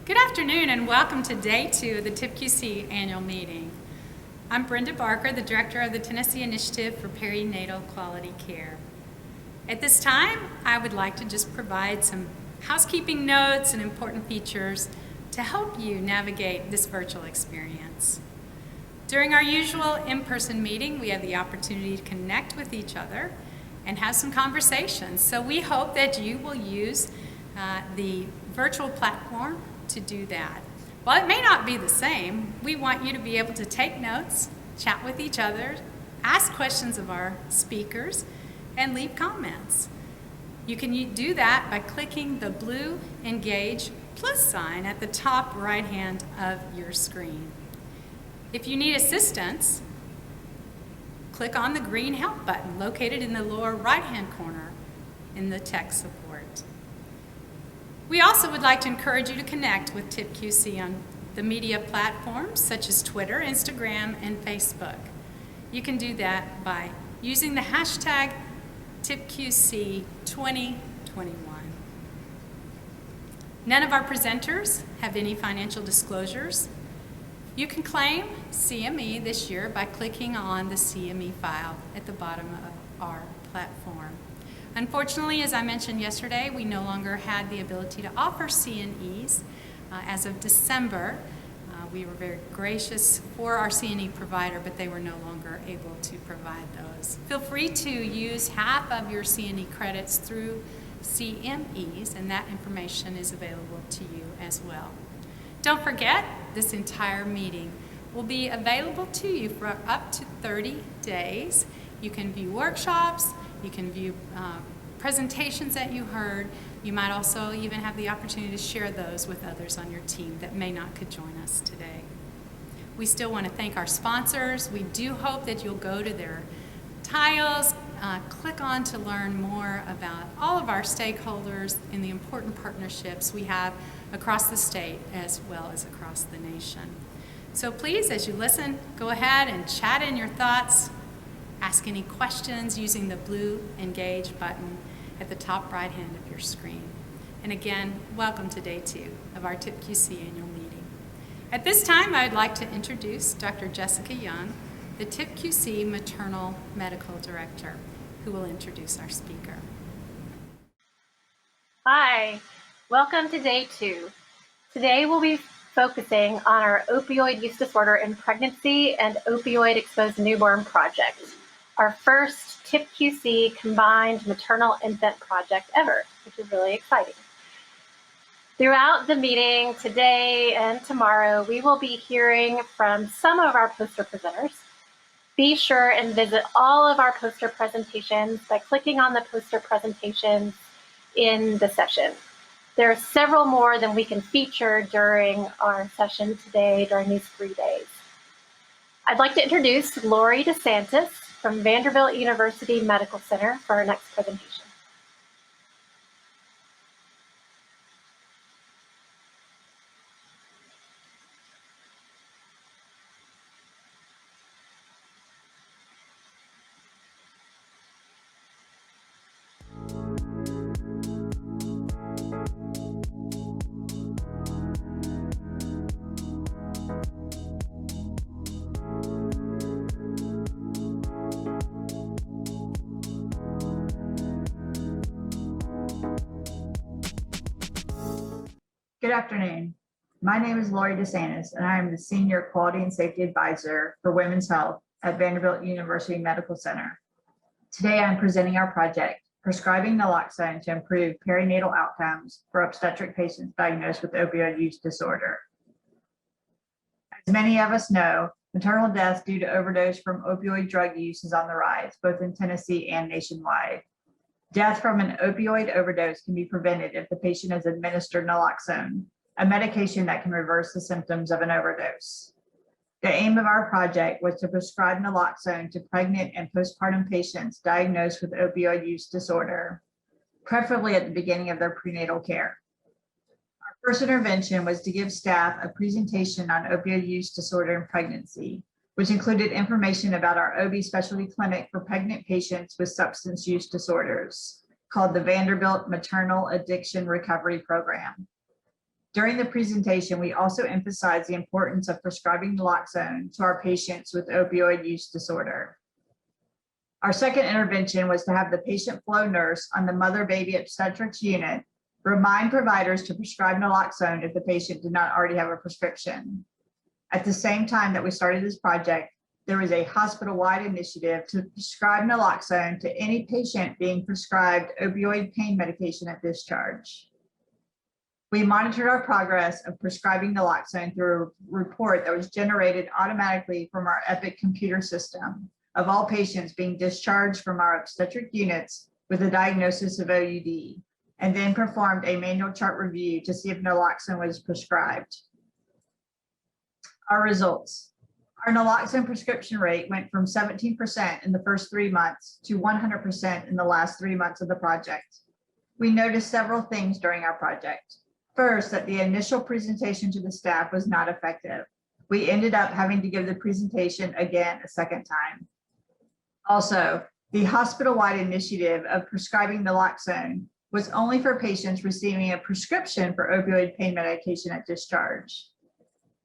Good afternoon and welcome to day 2 of the TIPQC annual meeting. I'm Brenda Barker, the Director of the Tennessee Initiative for Perinatal Quality Care. At this time, I would like to just provide some housekeeping notes and important features to help you navigate this virtual experience. During our usual in-person meeting, we have the opportunity to connect with each other and have some conversations. So we hope that you will use the virtual platform to do that. While it may not be the same, we want you to be able to take notes, chat with each other, ask questions of our speakers, and leave comments. You can do that by clicking the blue Engage plus sign at the top right hand of your screen. If you need assistance, click on the green Help button located in the lower right hand corner in the tech support. We also would like to encourage you to connect with TIPQC on the media platforms such as Twitter, Instagram, and Facebook. You can do that by using the hashtag TIPQC2021. None of our presenters have any financial disclosures. You can claim CME this year by clicking on the CME file at the bottom of our platform. Unfortunately, as I mentioned yesterday, we no longer had the ability to offer CNEs as of December. We were very gracious for our CNE provider, but they were no longer able to provide those. Feel free to use half of your CNE credits through CMEs, and that information is available to you as well. Don't forget, this entire meeting will be available to you for up to 30 days. You can view workshops, you can view presentations that you heard. You might also even have the opportunity to share those with others on your team that may not could join us today. We still want to thank our sponsors. We do hope that you'll go to their tiles, click on to learn more about all of our stakeholders and the important partnerships we have across the state as well as across the nation. So please, as you listen, go ahead and chat in your thoughts. Ask any questions using the blue Engage button at the top right hand of your screen. And again, welcome to day 2 of our TIPQC annual meeting. At this time, I'd like to introduce Dr. Jessica Young, the TIPQC Maternal Medical Director, who will introduce our speaker. Hi, welcome to day 2. Today we'll be focusing on our opioid use disorder in pregnancy and opioid-exposed newborn project, our first TIPQC combined maternal infant project ever, which is really exciting. Throughout the meeting today and tomorrow, we will be hearing from some of our poster presenters. Be sure and visit all of our poster presentations by clicking on the poster presentations in the session. There are several more than we can feature during our session today, during these 3 days. I'd like to introduce Lori DeSantis from Vanderbilt University Medical Center for our next presentation. Good afternoon. My name is Lori DeSantis, and I am the Senior Quality and Safety Advisor for Women's Health at Vanderbilt University Medical Center. Today, I'm presenting our project, Prescribing Naloxone to Improve Perinatal Outcomes for Obstetric Patients Diagnosed with Opioid Use Disorder. As many of us know, maternal death due to overdose from opioid drug use is on the rise, both in Tennessee and nationwide. Death from an opioid overdose can be prevented if the patient is administered naloxone, a medication that can reverse the symptoms of an overdose. The aim of our project was to prescribe naloxone to pregnant and postpartum patients diagnosed with opioid use disorder, preferably at the beginning of their prenatal care. Our first intervention was to give staff a presentation on opioid use disorder in pregnancy, which included information about our OB specialty clinic for pregnant patients with substance use disorders, called the Vanderbilt Maternal Addiction Recovery Program. During the presentation, we also emphasized the importance of prescribing naloxone to our patients with opioid use disorder. Our second intervention was to have the patient flow nurse on the mother-baby obstetrics unit remind providers to prescribe naloxone if the patient did not already have a prescription. At the same time that we started this project, there was a hospital-wide initiative to prescribe naloxone to any patient being prescribed opioid pain medication at discharge. We monitored our progress of prescribing naloxone through a report that was generated automatically from our Epic computer system of all patients being discharged from our obstetric units with a diagnosis of OUD, and then performed a manual chart review to see if naloxone was prescribed. Our results. Our naloxone prescription rate went from 17% in the first 3 months to 100% in the last 3 months of the project. We noticed several things during our project. First, that the initial presentation to the staff was not effective. We ended up having to give the presentation again a second time. Also, the hospital-wide initiative of prescribing naloxone was only for patients receiving a prescription for opioid pain medication at discharge.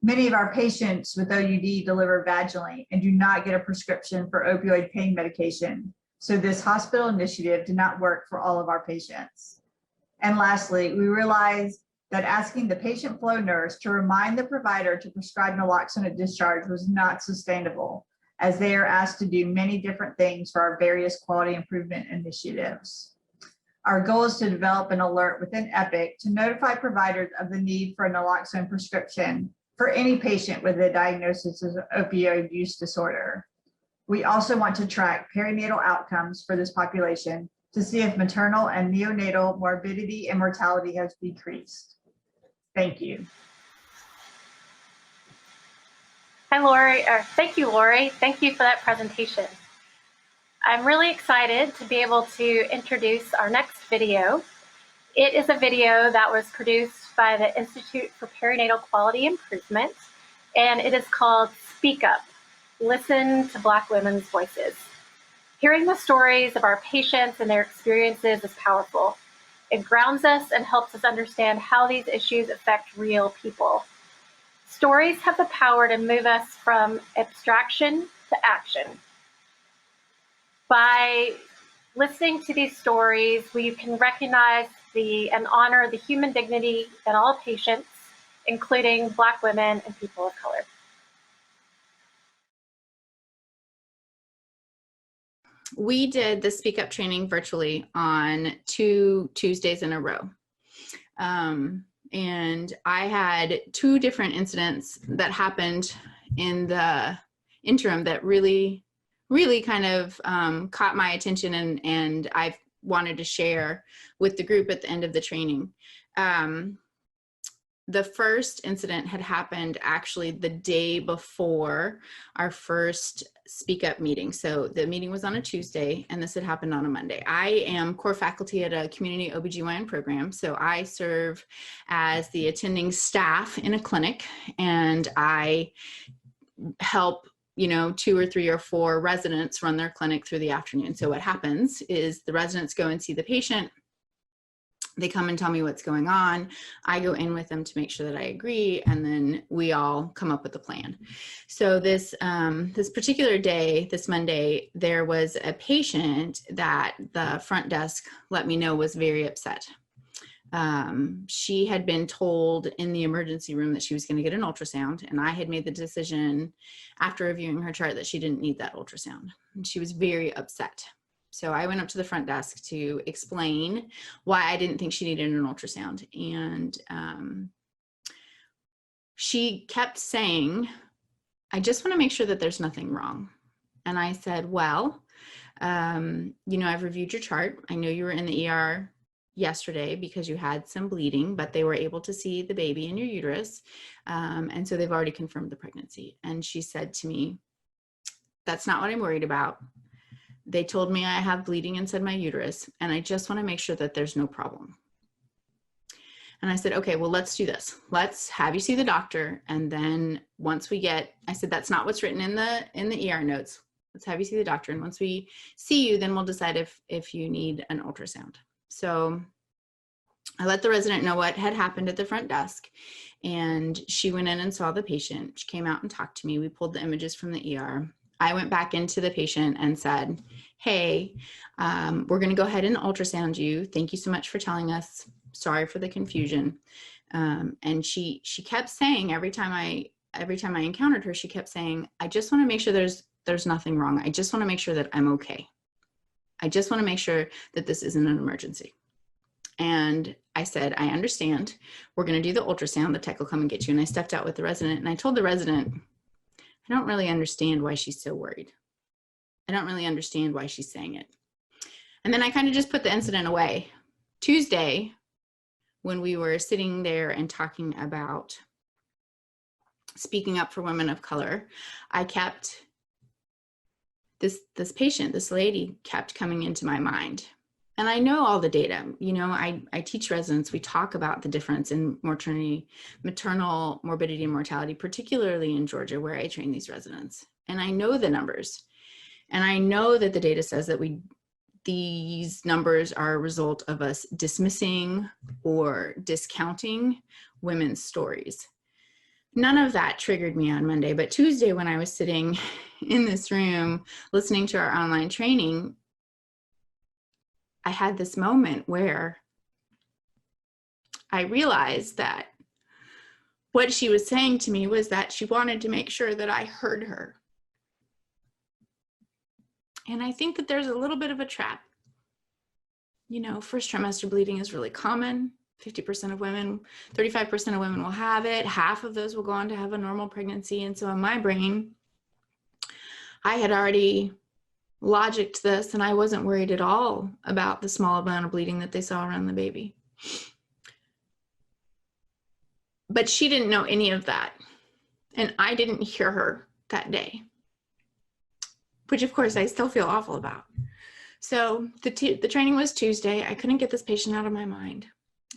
Many of our patients with OUD deliver vaginally and do not get a prescription for opioid pain medication, so this hospital initiative did not work for all of our patients. And lastly, we realized that asking the patient flow nurse to remind the provider to prescribe naloxone at discharge was not sustainable, as they are asked to do many different things for our various quality improvement initiatives. Our goal is to develop an alert within Epic to notify providers of the need for a naloxone prescription for any patient with a diagnosis of opioid use disorder. We also want to track perinatal outcomes for this population to see if maternal and neonatal morbidity and mortality has decreased. Thank you. Hi, Lori. Thank you, Lori. Thank you for that presentation. I'm really excited to be able to introduce our next video. It is a video that was produced by the Institute for Perinatal Quality Improvement, and it is called Speak Up, Listen to Black Women's Voices. Hearing the stories of our patients and their experiences is powerful. It grounds us and helps us understand how these issues affect real people. Stories have the power to move us from abstraction to action. By listening to these stories, we can recognize and honor the human dignity in all patients, including Black women and people of color. We did the Speak Up training virtually on 2 Tuesdays in a row. And I had 2 different incidents that happened in the interim that really kind of caught my attention, and I've wanted to share with the group at the end of the training. The first incident had happened actually the day before our first Speak Up meeting. So the meeting was on a Tuesday, and this had happened on a Monday. I am core faculty at a community OBGYN program, so I serve as the attending staff in a clinic, and I help 2 or 3 or 4 residents run their clinic through the afternoon. So what happens is the residents go and see the patient. They come and tell me what's going on. I go in with them to make sure that I agree, and then we all come up with a plan. So this particular day, this Monday, there was a patient that the front desk let me know was very upset. She had been told in the emergency room that she was going to get an ultrasound, and I had made the decision after reviewing her chart that she didn't need that ultrasound. And she was very upset. So I went up to the front desk to explain why I didn't think she needed an ultrasound. And she kept saying, I just want to make sure that there's nothing wrong. And I said, well, I've reviewed your chart. I know you were in the ER yesterday because you had some bleeding, but they were able to see the baby in your uterus. And so they've already confirmed the pregnancy. And she said to me, that's not what I'm worried about. They told me I have bleeding inside my uterus, and I just want to make sure that there's no problem. And I said, okay, well, let's do this. Let's have you see the doctor. And then once we I said, that's not what's written in the ER notes. Let's have you see the doctor. And once we see you, then we'll decide if you need an ultrasound. So I let the resident know what had happened at the front desk, and she went in and saw the patient. She came out and talked to me. We pulled the images from the ER. I went back into the patient and said, hey, we're going to go ahead and ultrasound you. Thank you so much for telling us. Sorry for the confusion. And she kept saying every time I encountered her, she kept saying, I just want to make sure there's nothing wrong. I just want to make sure that I'm okay. I just want to make sure that this isn't an emergency. And I said, I understand. We're going to do the ultrasound. The tech will come and get you. And I stepped out with the resident and I told the resident, I don't really understand why she's so worried. I don't really understand why she's saying it. And then I kind of just put the incident away. Tuesday, when we were sitting there and talking about speaking up for women of color, I kept this patient, this lady kept coming into my mind. And I know all the data. You know, I teach residents, we talk about the difference in maternal morbidity and mortality, particularly in Georgia, where I train these residents. And I know the numbers. And I know that the data says that these numbers are a result of us dismissing or discounting women's stories. None of that triggered me on Monday, but Tuesday when I was sitting in this room listening to our online training, I had this moment where I realized that what she was saying to me was that she wanted to make sure that I heard her. And I think that there's a little bit of a trap. You know, first trimester bleeding is really common. 50% of women, 35% of women will have it. Half of those will go on to have a normal pregnancy. And so in my brain, I had already logicked this and I wasn't worried at all about the small amount of bleeding that they saw around the baby. But she didn't know any of that. And I didn't hear her that day, which of course I still feel awful about. So the training was Tuesday. I couldn't get this patient out of my mind.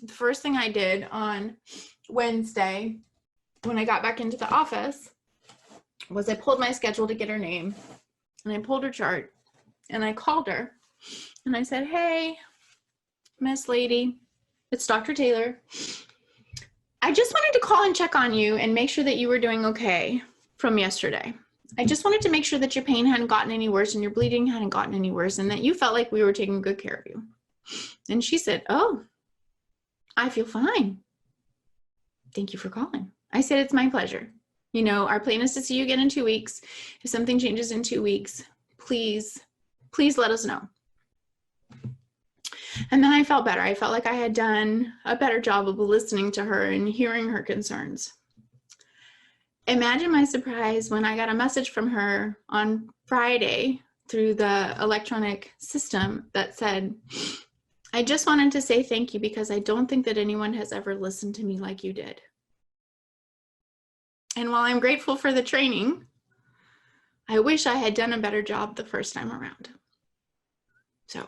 The first thing I did on Wednesday when I got back into the office was I pulled my schedule to get her name and I pulled her chart and I called her and I said, hey, Miss Lady, it's Dr. Taylor. I just wanted to call and check on you and make sure that you were doing okay from yesterday. I just wanted to make sure that your pain hadn't gotten any worse and your bleeding hadn't gotten any worse and that you felt like we were taking good care of you. And she said, oh, I feel fine. Thank you for calling. I said, it's my pleasure. You know, our plan is to see you again in 2 weeks. If something changes in 2 weeks, please let us know. And then I felt better. I felt like I had done a better job of listening to her and hearing her concerns. Imagine my surprise when I got a message from her on Friday through the electronic system that said, I just wanted to say thank you because I don't think that anyone has ever listened to me like you did. And while I'm grateful for the training, I wish I had done a better job the first time around. So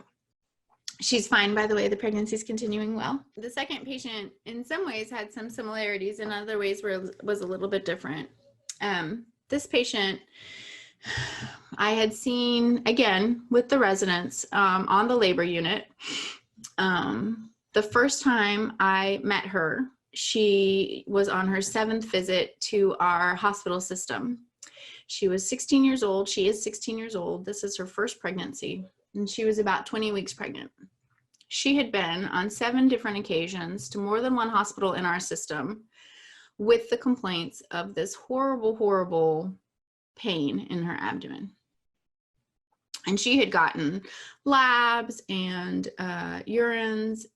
she's fine, by the way. The pregnancy is continuing well. The second patient, in some ways, had some similarities. In other ways, was a little bit different. This patient, I had seen, again, with the residents on the labor unit. The first time I met her, she was on her 7th visit to our hospital system. She was 16 years old. She is 16 years old. This is her first pregnancy, and she was about 20 weeks pregnant. She had been on 7 different occasions to more than one hospital in our system with the complaints of this horrible, horrible pain in her abdomen. And she had gotten labs and urines.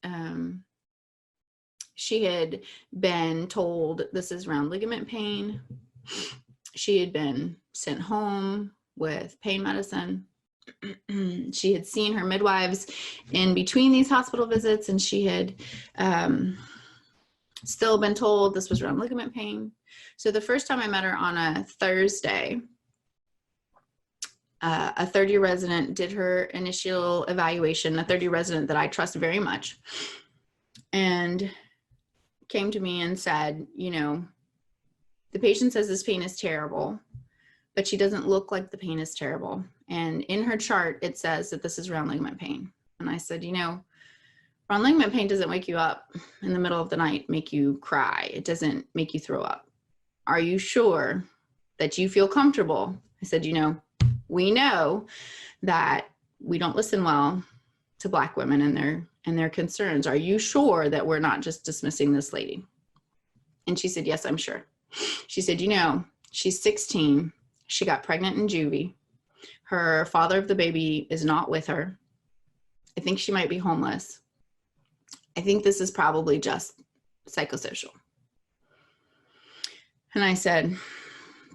She had been told this is round ligament pain. She had been sent home with pain medicine. She had seen her midwives in between these hospital visits, and she had still been told this was round ligament pain. So the first time I met her on a Thursday, a third-year resident did her initial evaluation, a third-year resident that I trust very much, and came to me and said, you know, the patient says this pain is terrible, but she doesn't look like the pain is terrible. And in her chart, it says that this is round ligament pain. And I said, you know, Brown ligament pain doesn't wake you up in the middle of the night, make you cry. It doesn't make you throw up. Are you sure that you feel comfortable? I said, you know, we know that we don't listen well to Black women and their concerns. Are you sure that we're not just dismissing this lady? And she said, yes, I'm sure. She said, you know, she's 16. She got pregnant in juvie. Her father of the baby is not with her. I think she might be homeless. I think this is probably just psychosocial. And I said,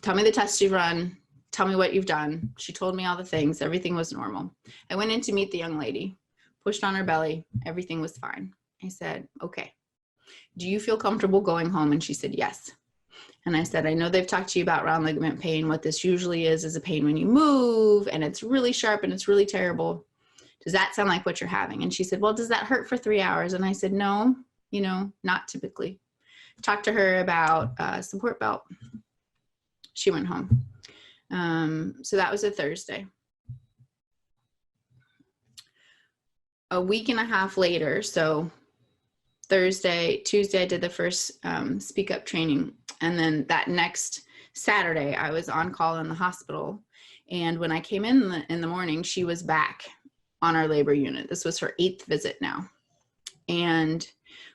tell me the tests you've run. Tell me what you've done. She told me all the things. Everything was normal. I went in to meet the young lady, pushed on her belly. Everything was fine. I said, okay, do you feel comfortable going home? And she said, yes. And I said, I know they've talked to you about round ligament pain. What this usually is a pain when you move, and it's really sharp and it's really terrible. Does that sound like what you're having? And she said, well, does that hurt for 3 hours? And I said, no, you know, not typically. Talked to her about a support belt. She went home. So that was a Thursday. A week and a half later, so Tuesday, I did the first speak up training. And then that next Saturday, I was on call in the hospital. And when I came in the morning, she was back on our labor unit. This was her 8th visit now. And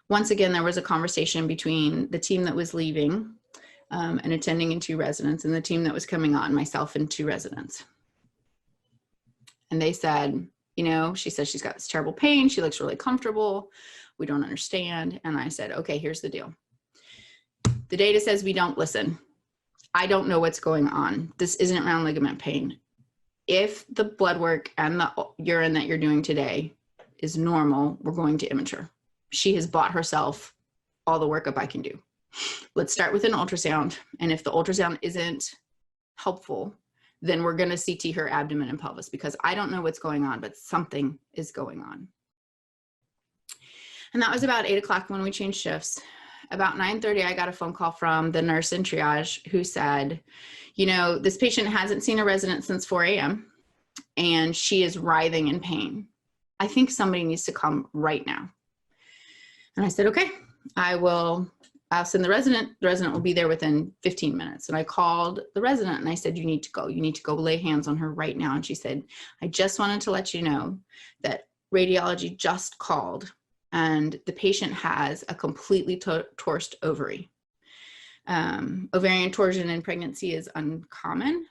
once again, there was a conversation between the team that was leaving and attending and 2 residents, and the team that was coming on, myself and 2 residents. And they said, you know, she says she's got this terrible pain. She looks really comfortable. We don't understand. And I said, okay, here's the deal. The data says we don't listen. I don't know what's going on. This isn't round ligament pain. If the blood work and the urine that you're doing today is normal, we're going to image her. She has bought herself all the workup I can do. Let's start with an ultrasound. And if the ultrasound isn't helpful, then we're going to CT her abdomen and pelvis, because I don't know what's going on, but something is going on. And that was about 8 o'clock when we changed shifts. About 9:30, I got a phone call from the nurse in triage who said, you know, this patient hasn't seen a resident since 4 a.m. and she is writhing in pain. I think somebody needs to come right now. And I said, okay, I'll send the resident. The resident will be there within 15 minutes. And I called the resident and I said, you need to go. You need to go lay hands on her right now. And she said, I just wanted to let you know that radiology just called and the patient has a completely torsed ovary. Ovarian torsion in pregnancy is uncommon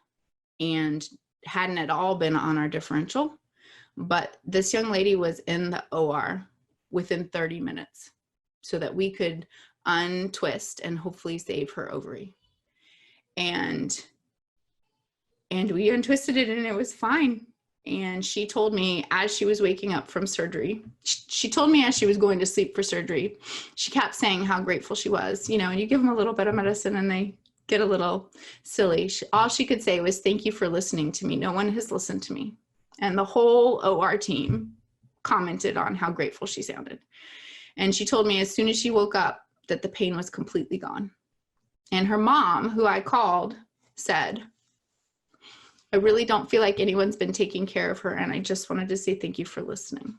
and hadn't at all been on our differential. But this young lady was in the OR within 30 minutes so that we could untwist and hopefully save her ovary. And we untwisted it and it was fine. And she told me as she was waking up from surgery, she told me as she was going to sleep for surgery, she kept saying how grateful she was, you know, and you give them a little bit of medicine and they get a little silly. All she could say was, thank you for listening to me. No one has listened to me. And the whole OR team commented on how grateful she sounded. And she told me as soon as she woke up that the pain was completely gone. And her mom, who I called, said, I really don't feel like anyone's been taking care of her, and I just wanted to say thank you for listening.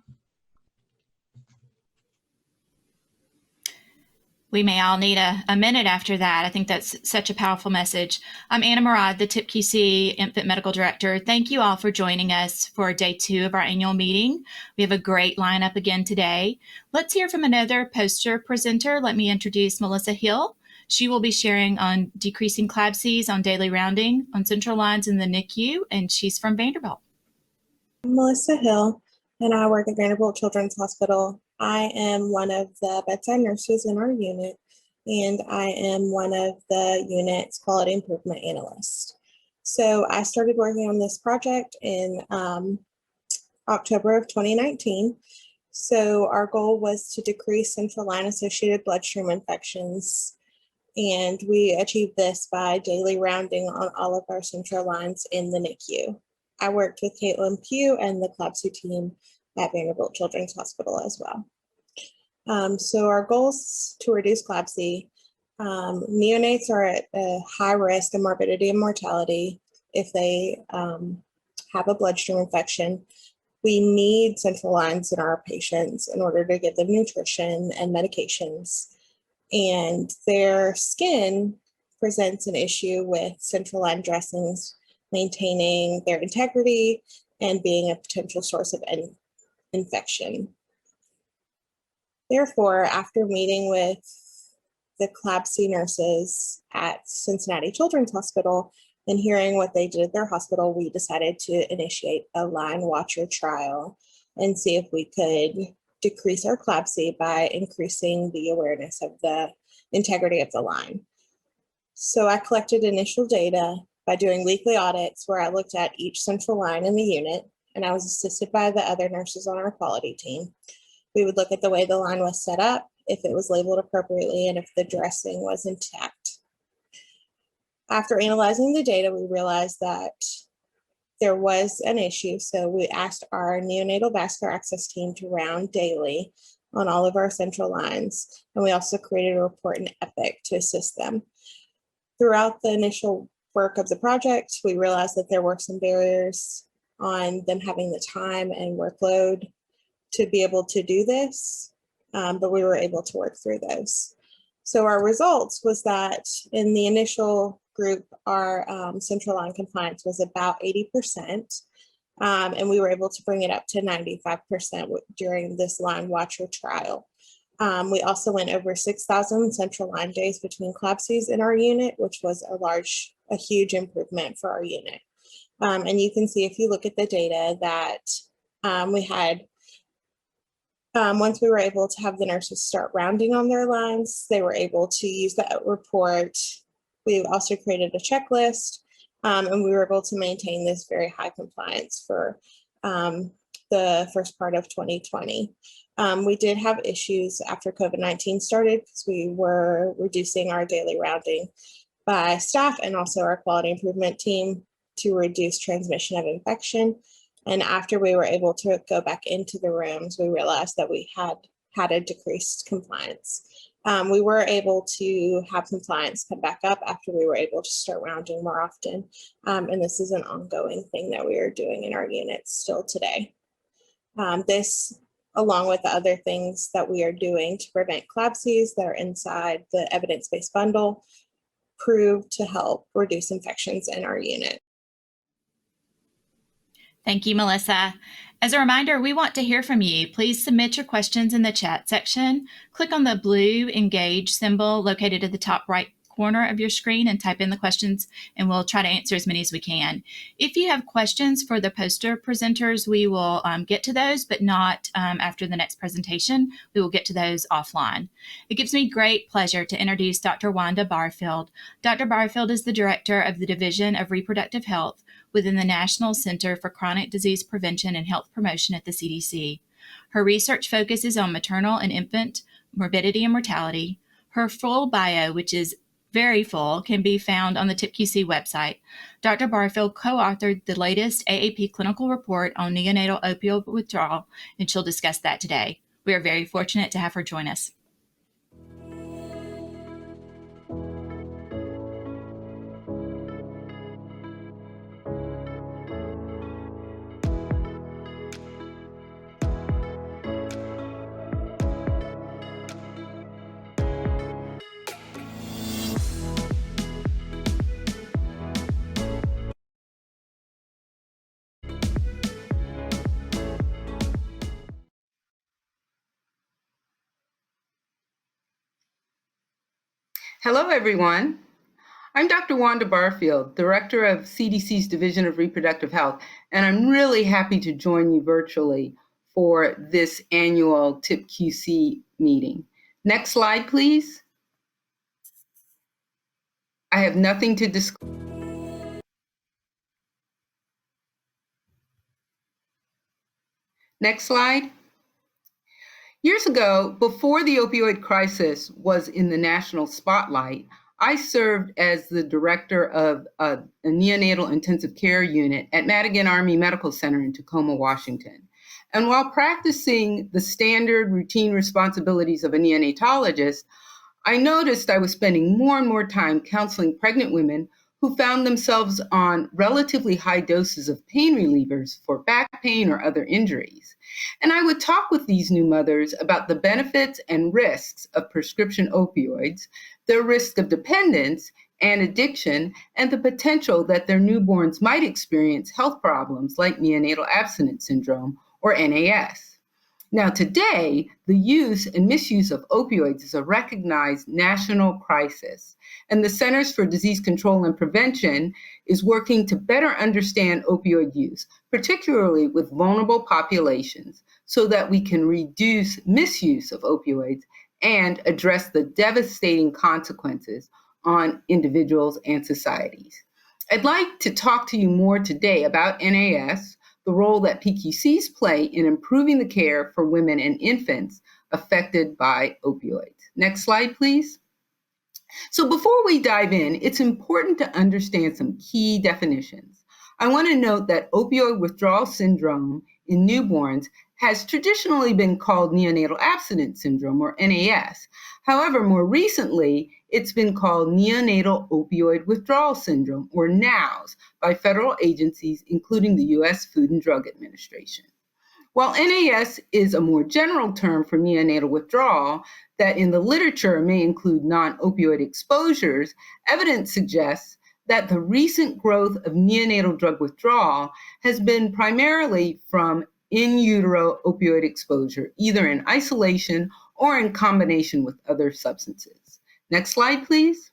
We may all need a minute after that. I think that's such a powerful message. I'm Anna Murad, the TIPQC Infant Medical Director. Thank you all for joining us for day 2 of our annual meeting. We have a great lineup again today. Let's hear from another poster presenter. Let me introduce Melissa Hill. She will be sharing on decreasing Clabsis on daily rounding on central lines in the NICU, and she's from Vanderbilt. I'm Melissa Hill, and I work at Vanderbilt Children's Hospital. I am one of the bedside nurses in our unit, and I am one of the unit's quality improvement analysts. So I started working on this project in October of 2019. So our goal was to decrease central line associated bloodstream infections. And we achieved this by daily rounding on all of our central lines in the NICU. I worked with Caitlin Pugh and the Clabsi team at Vanderbilt Children's Hospital as well. So our goals to reduce Clabsi, neonates are at a high risk of morbidity and mortality if they have a bloodstream infection. we need central lines in our patients in order to give them nutrition and medications. And their skin presents an issue with central line dressings maintaining their integrity and being a potential source of infection. Therefore, after meeting with the Clabsi nurses at Cincinnati Children's Hospital and hearing what they did at their hospital, we decided to initiate a line watcher trial and see if we could decrease our Clabsi by increasing the awareness of the integrity of the line. So I collected initial data by doing weekly audits where I looked at each central line in the unit, and I was assisted by the other nurses on our quality team. We would look at the way the line was set up, if it was labeled appropriately, and if the dressing was intact. After analyzing the data, we realized that there was an issue, so we asked our neonatal vascular access team to round daily on all of our central lines, and we also created a report in Epic to assist them. Throughout the initial work of the project, we realized that there were some barriers on them having the time and workload to be able to do this, but we were able to work through those. So our results was that in the initial group, our central line compliance was about 80%, and we were able to bring it up to 95% during this line watcher trial. We also went over 6,000 central line days between Clabsis in our unit, which was a huge improvement for our unit. And you can see if you look at the data that we had, once we were able to have the nurses start rounding on their lines, they were able to use that report. We also created a checklist, and we were able to maintain this very high compliance for the first part of 2020. We did have issues after COVID-19 started because we were reducing our daily rounding by staff and also our quality improvement team to reduce transmission of infection. And after we were able to go back into the rooms, we realized that we had a decreased compliance. We were able to have compliance come back up after we were able to start rounding more often. And this is an ongoing thing that we are doing in our units still today. This, along with the other things that we are doing to prevent Clabsis that are inside the evidence-based bundle, proved to help reduce infections in our unit. Thank you, Melissa. As a reminder, we want to hear from you. Please submit your questions in the chat section. Click on the blue engage symbol located at the top right corner of your screen and type in the questions, and we'll try to answer as many as we can. If you have questions for the poster presenters, we will get to those, but not after the next presentation. We will get to those offline. It gives me great pleasure to introduce Dr. Wanda Barfield. Dr. Barfield is the Director of the Division of Reproductive Health within the National Center for Chronic Disease Prevention and Health Promotion at the CDC. Her research focuses on maternal and infant morbidity and mortality. Her full bio, which is very full, can be found on the TIPQC website. Dr. Barfield co-authored the latest AAP Clinical Report on neonatal opioid withdrawal, and she'll discuss that today. We are very fortunate to have her join us. Hello, everyone. I'm Dr. Wanda Barfield, Director of CDC's Division of Reproductive Health, and I'm really happy to join you virtually for this annual TIPQC meeting. Next slide, please. I have nothing to disclose. Next slide. Years ago, before the opioid crisis was in the national spotlight, I served as the director of a neonatal intensive care unit at Madigan Army Medical Center in Tacoma, Washington. And while practicing the standard routine responsibilities of a neonatologist, I noticed I was spending more and more time counseling pregnant women who found themselves on relatively high doses of pain relievers for back pain or other injuries. And I would talk with these new mothers about the benefits and risks of prescription opioids, their risk of dependence and addiction, and the potential that their newborns might experience health problems like neonatal abstinence syndrome, or NAS. Now, today, the use and misuse of opioids is a recognized national crisis, and the Centers for Disease Control and Prevention is working to better understand opioid use, particularly with vulnerable populations, so that we can reduce misuse of opioids and address the devastating consequences on individuals and societies. I'd like to talk to you more today about NAS, the role that PQCs play in improving the care for women and infants affected by opioids. Next slide, please. So before we dive in, it's important to understand some key definitions. I want to note that opioid withdrawal syndrome in newborns has traditionally been called neonatal abstinence syndrome, or NAS. However, more recently, it's been called neonatal opioid withdrawal syndrome, or NOWS, by federal agencies, including the U.S. Food and Drug Administration. While NAS is a more general term for neonatal withdrawal that in the literature may include non-opioid exposures, evidence suggests that the recent growth of neonatal drug withdrawal has been primarily from in utero opioid exposure, either in isolation or in combination with other substances. Next slide, please.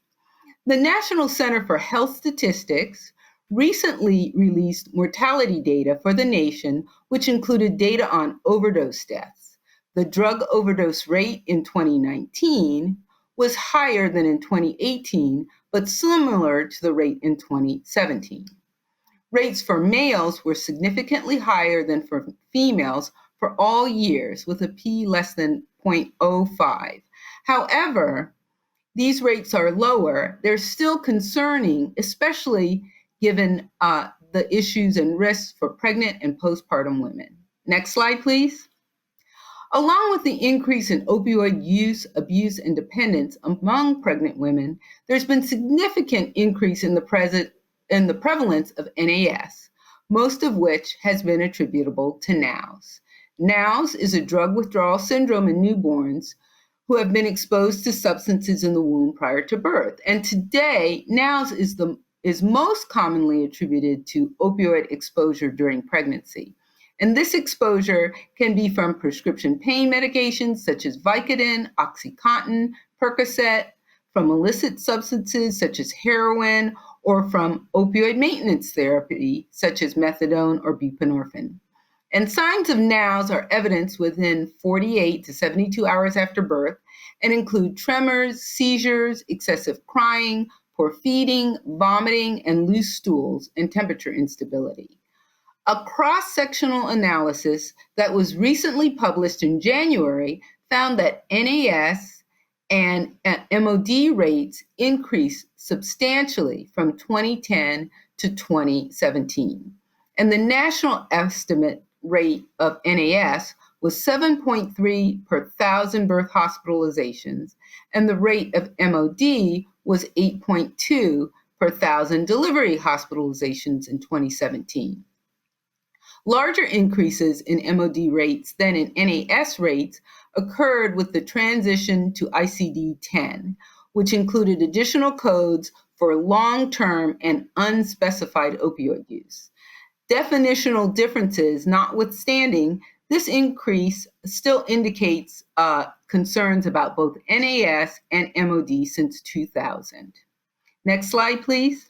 The National Center for Health Statistics recently released mortality data for the nation, which included data on overdose deaths. The drug overdose rate in 2019 was higher than in 2018, but similar to the rate in 2017. Rates for males were significantly higher than for females for all years, with a p less than 0.05. However, these rates are lower. They're still concerning, especially given the issues and risks for pregnant and postpartum women. Next slide, please. Along with the increase in opioid use, abuse, and dependence among pregnant women, there's been significant increase in the prevalence of NAS, most of which has been attributable to NOWS. NOWS is a drug withdrawal syndrome in newborns who have been exposed to substances in the womb prior to birth. And today, NOWS is most commonly attributed to opioid exposure during pregnancy. And this exposure can be from prescription pain medications such as Vicodin, OxyContin, Percocet, from illicit substances such as heroin, or from opioid maintenance therapy such as methadone or buprenorphine. And signs of NOWS are evidenced within 48 to 72 hours after birth and include tremors, seizures, excessive crying, poor feeding, vomiting, and loose stools, and temperature instability. A cross-sectional analysis that was recently published in January found that NAS and MOD rates increased substantially from 2010 to 2017. And the national estimate rate of NAS was 7.3 per 1,000 birth hospitalizations, and the rate of MOD was 8.2 per 1,000 delivery hospitalizations in 2017. Larger increases in MOD rates than in NAS rates occurred with the transition to ICD-10, which included additional codes for long-term and unspecified opioid use. Definitional differences notwithstanding, this increase still indicates concerns about both NAS and MOD since 2000. Next slide, please.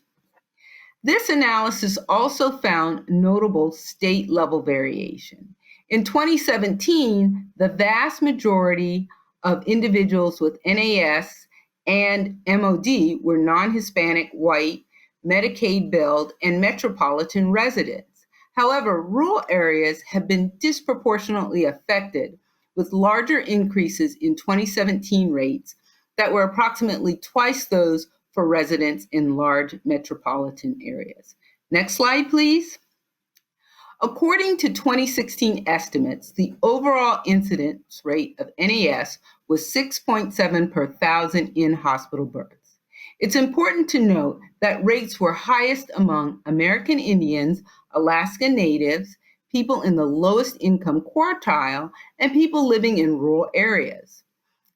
This analysis also found notable state-level variation. In 2017, the vast majority of individuals with NAS and MOD were non-Hispanic, white, Medicaid-billed, and metropolitan residents. However, rural areas have been disproportionately affected, with larger increases in 2017 rates that were approximately twice those for residents in large metropolitan areas. Next slide, please. According to 2016 estimates, the overall incidence rate of NAS was 6.7 per 1,000 in-hospital births. It's important to note that rates were highest among American Indians, Alaska Natives, people in the lowest income quartile, and people living in rural areas.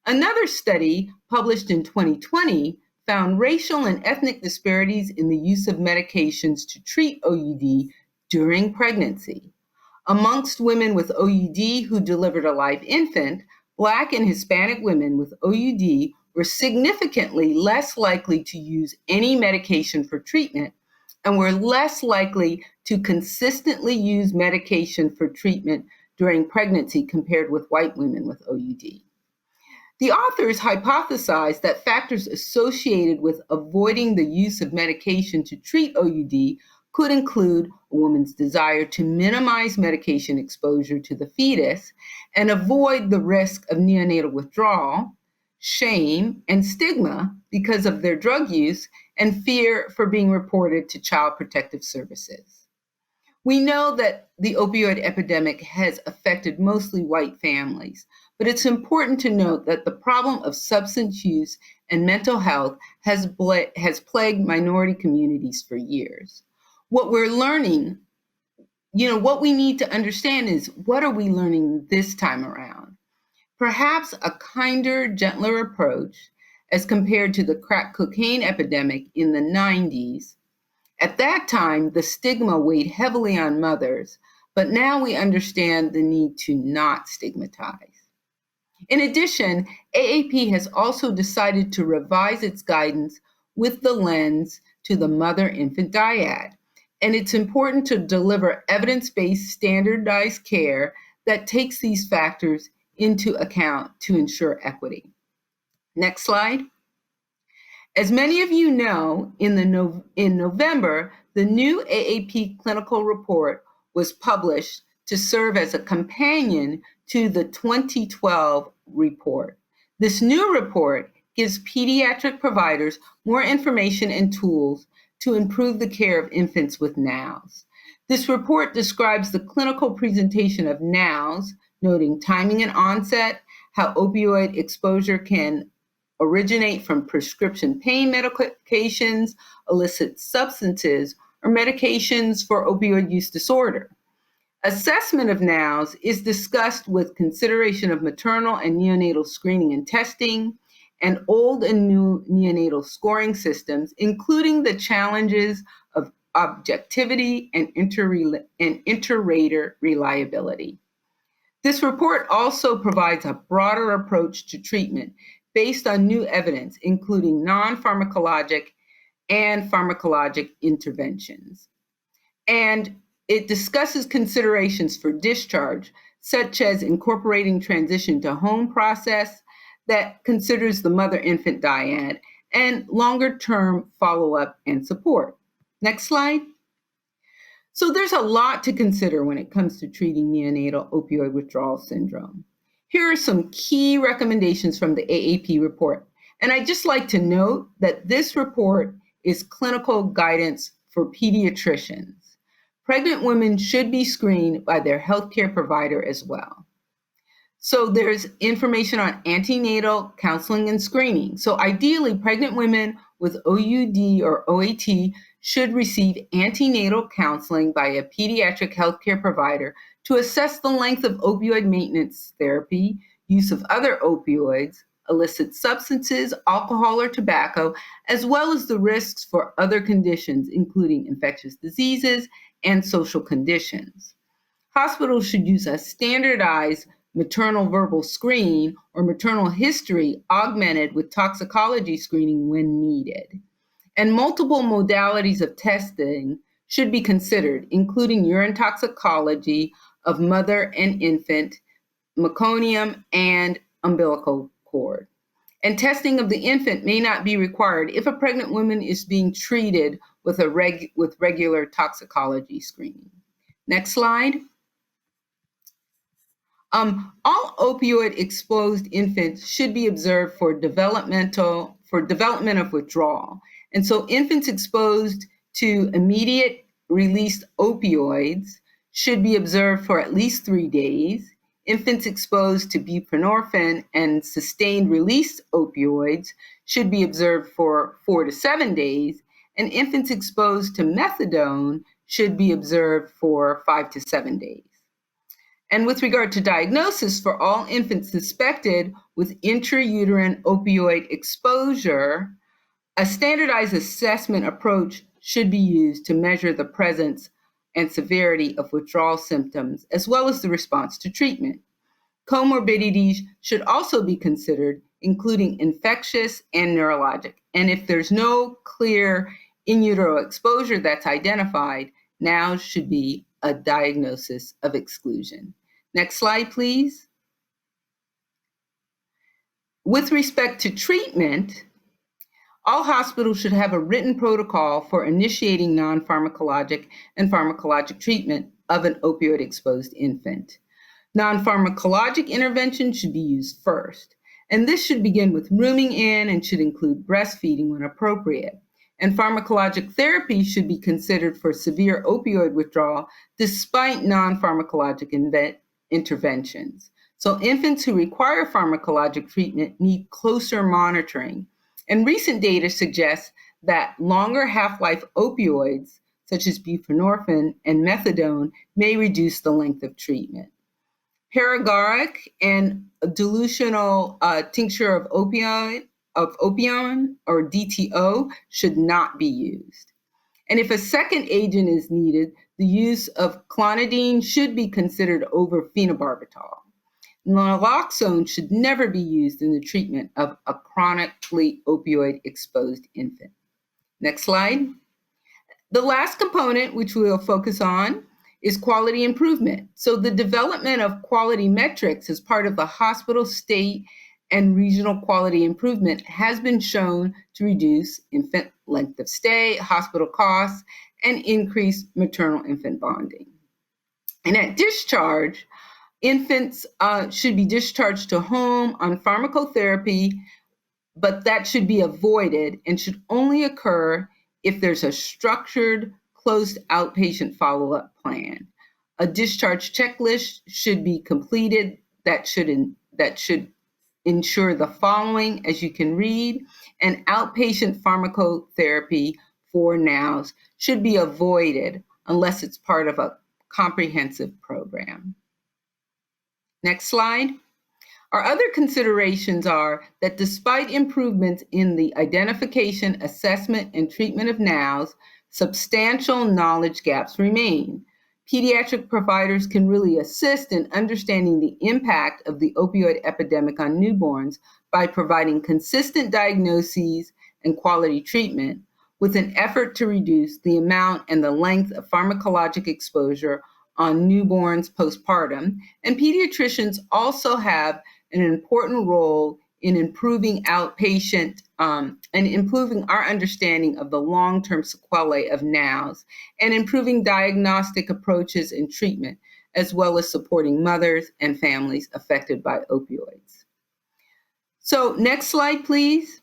Another study published in 2020 found racial and ethnic disparities in the use of medications to treat OUD during pregnancy. Amongst women with OUD who delivered a live infant, Black and Hispanic women with OUD were significantly less likely to use any medication for treatment and were less likely to consistently use medication for treatment during pregnancy compared with white women with OUD. The authors hypothesized that factors associated with avoiding the use of medication to treat OUD could include a woman's desire to minimize medication exposure to the fetus and avoid the risk of neonatal withdrawal, shame, and stigma because of their drug use, and fear for being reported to Child Protective Services. We know that the opioid epidemic has affected mostly white families, but it's important to note that the problem of substance use and mental health has plagued minority communities for years. What we're learning, what we need to understand is, what are we learning this time around? Perhaps a kinder, gentler approach as compared to the crack cocaine epidemic in the 90s. At that time, the stigma weighed heavily on mothers, but now we understand the need to not stigmatize. In addition, AAP has also decided to revise its guidance with the lens to the mother-infant dyad, and it's important to deliver evidence-based standardized care that takes these factors into account to ensure equity. Next slide. As many of you know, in November, the new AAP Clinical Report was published to serve as a companion to the 2012 report. This new report gives pediatric providers more information and tools to improve the care of infants with NOWS. This report describes the clinical presentation of NOWS, noting timing and onset, how opioid exposure can originate from prescription pain medications, illicit substances, or medications for opioid use disorder. Assessment of NOWS is discussed with consideration of maternal and neonatal screening and testing, and old and new neonatal scoring systems, including the challenges of objectivity and inter-rater reliability. This report also provides a broader approach to treatment based on new evidence, including non-pharmacologic and pharmacologic interventions. And it discusses considerations for discharge, such as incorporating transition to home process that considers the mother-infant dyad and longer-term follow-up and support. Next slide. So there's a lot to consider when it comes to treating neonatal opioid withdrawal syndrome. Here are some key recommendations from the AAP report. And I'd just like to note that this report is clinical guidance for pediatricians. Pregnant women should be screened by their healthcare provider as well. So there's information on antenatal counseling and screening. So ideally, pregnant women with OUD or OAT should receive antenatal counseling by a pediatric healthcare provider to assess the length of opioid maintenance therapy, use of other opioids, illicit substances, alcohol or tobacco, as well as the risks for other conditions, including infectious diseases and social conditions. Hospitals should use a standardized maternal verbal screen or maternal history augmented with toxicology screening when needed. And multiple modalities of testing should be considered, including urine toxicology of mother and infant, meconium, and umbilical cord. And testing of the infant may not be required if a pregnant woman is being treated with regular toxicology screening. Next slide. All opioid-exposed infants should be observed for development of withdrawal. And so infants exposed to immediate released opioids should be observed for at least 3 days. Infants exposed to buprenorphine and sustained release opioids should be observed for 4 to 7 days, and infants exposed to methadone should be observed for 5 to 7 days. And with regard to diagnosis, for all infants suspected with intrauterine opioid exposure, a standardized assessment approach should be used to measure the presence and severity of withdrawal symptoms, as well as the response to treatment. Comorbidities should also be considered, including infectious and neurologic. And if there's no clear in utero exposure that's identified, now should be a diagnosis of exclusion. Next slide, please. With respect to treatment, all hospitals should have a written protocol for initiating non-pharmacologic and pharmacologic treatment of an opioid-exposed infant. Non-pharmacologic intervention should be used first, and this should begin with rooming in and should include breastfeeding when appropriate. And pharmacologic therapy should be considered for severe opioid withdrawal despite non-pharmacologic interventions. So infants who require pharmacologic treatment need closer monitoring. And recent data suggests that longer half-life opioids, such as buprenorphine and methadone, may reduce the length of treatment. Paregoric and dilutional tincture of opium or DTO should not be used. And if a second agent is needed, the use of clonidine should be considered over phenobarbital. Naloxone should never be used in the treatment of a chronically opioid-exposed infant. Next slide. The last component, which we will focus on, is quality improvement. So the development of quality metrics as part of the hospital, state, and regional quality improvement has been shown to reduce infant length of stay, hospital costs, and increase maternal-infant bonding. And at discharge, infants should be discharged to home on pharmacotherapy, but that should be avoided and should only occur if there's a structured, closed outpatient follow-up plan. A discharge checklist should be completed that should ensure the following, as you can read, and outpatient pharmacotherapy for NOWs should be avoided unless it's part of a comprehensive program. Next slide. Our other considerations are that despite improvements in the identification, assessment, and treatment of NOWs, substantial knowledge gaps remain. Pediatric providers can really assist in understanding the impact of the opioid epidemic on newborns by providing consistent diagnoses and quality treatment, with an effort to reduce the amount and the length of pharmacologic exposure on newborns postpartum. And pediatricians also have an important role in improving outpatient and improving our understanding of the long-term sequelae of NOWs and improving diagnostic approaches and treatment, as well as supporting mothers and families affected by opioids. So next slide, please.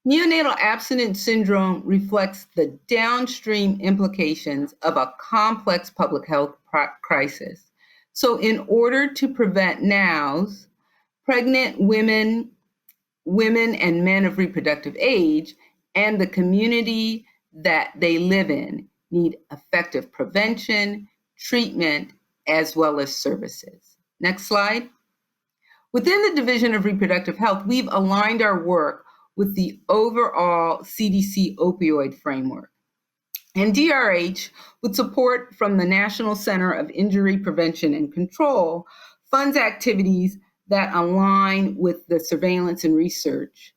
Neonatal abstinence syndrome reflects the downstream implications of a complex public health crisis. So in order to prevent NOWs, pregnant women and men of reproductive age, and the community that they live in need effective prevention, treatment, as well as services. Next slide. Within the Division of Reproductive Health, we've aligned our work with the overall CDC opioid framework. And DRH, with support from the National Center of Injury Prevention and Control, funds activities that align with the surveillance and research,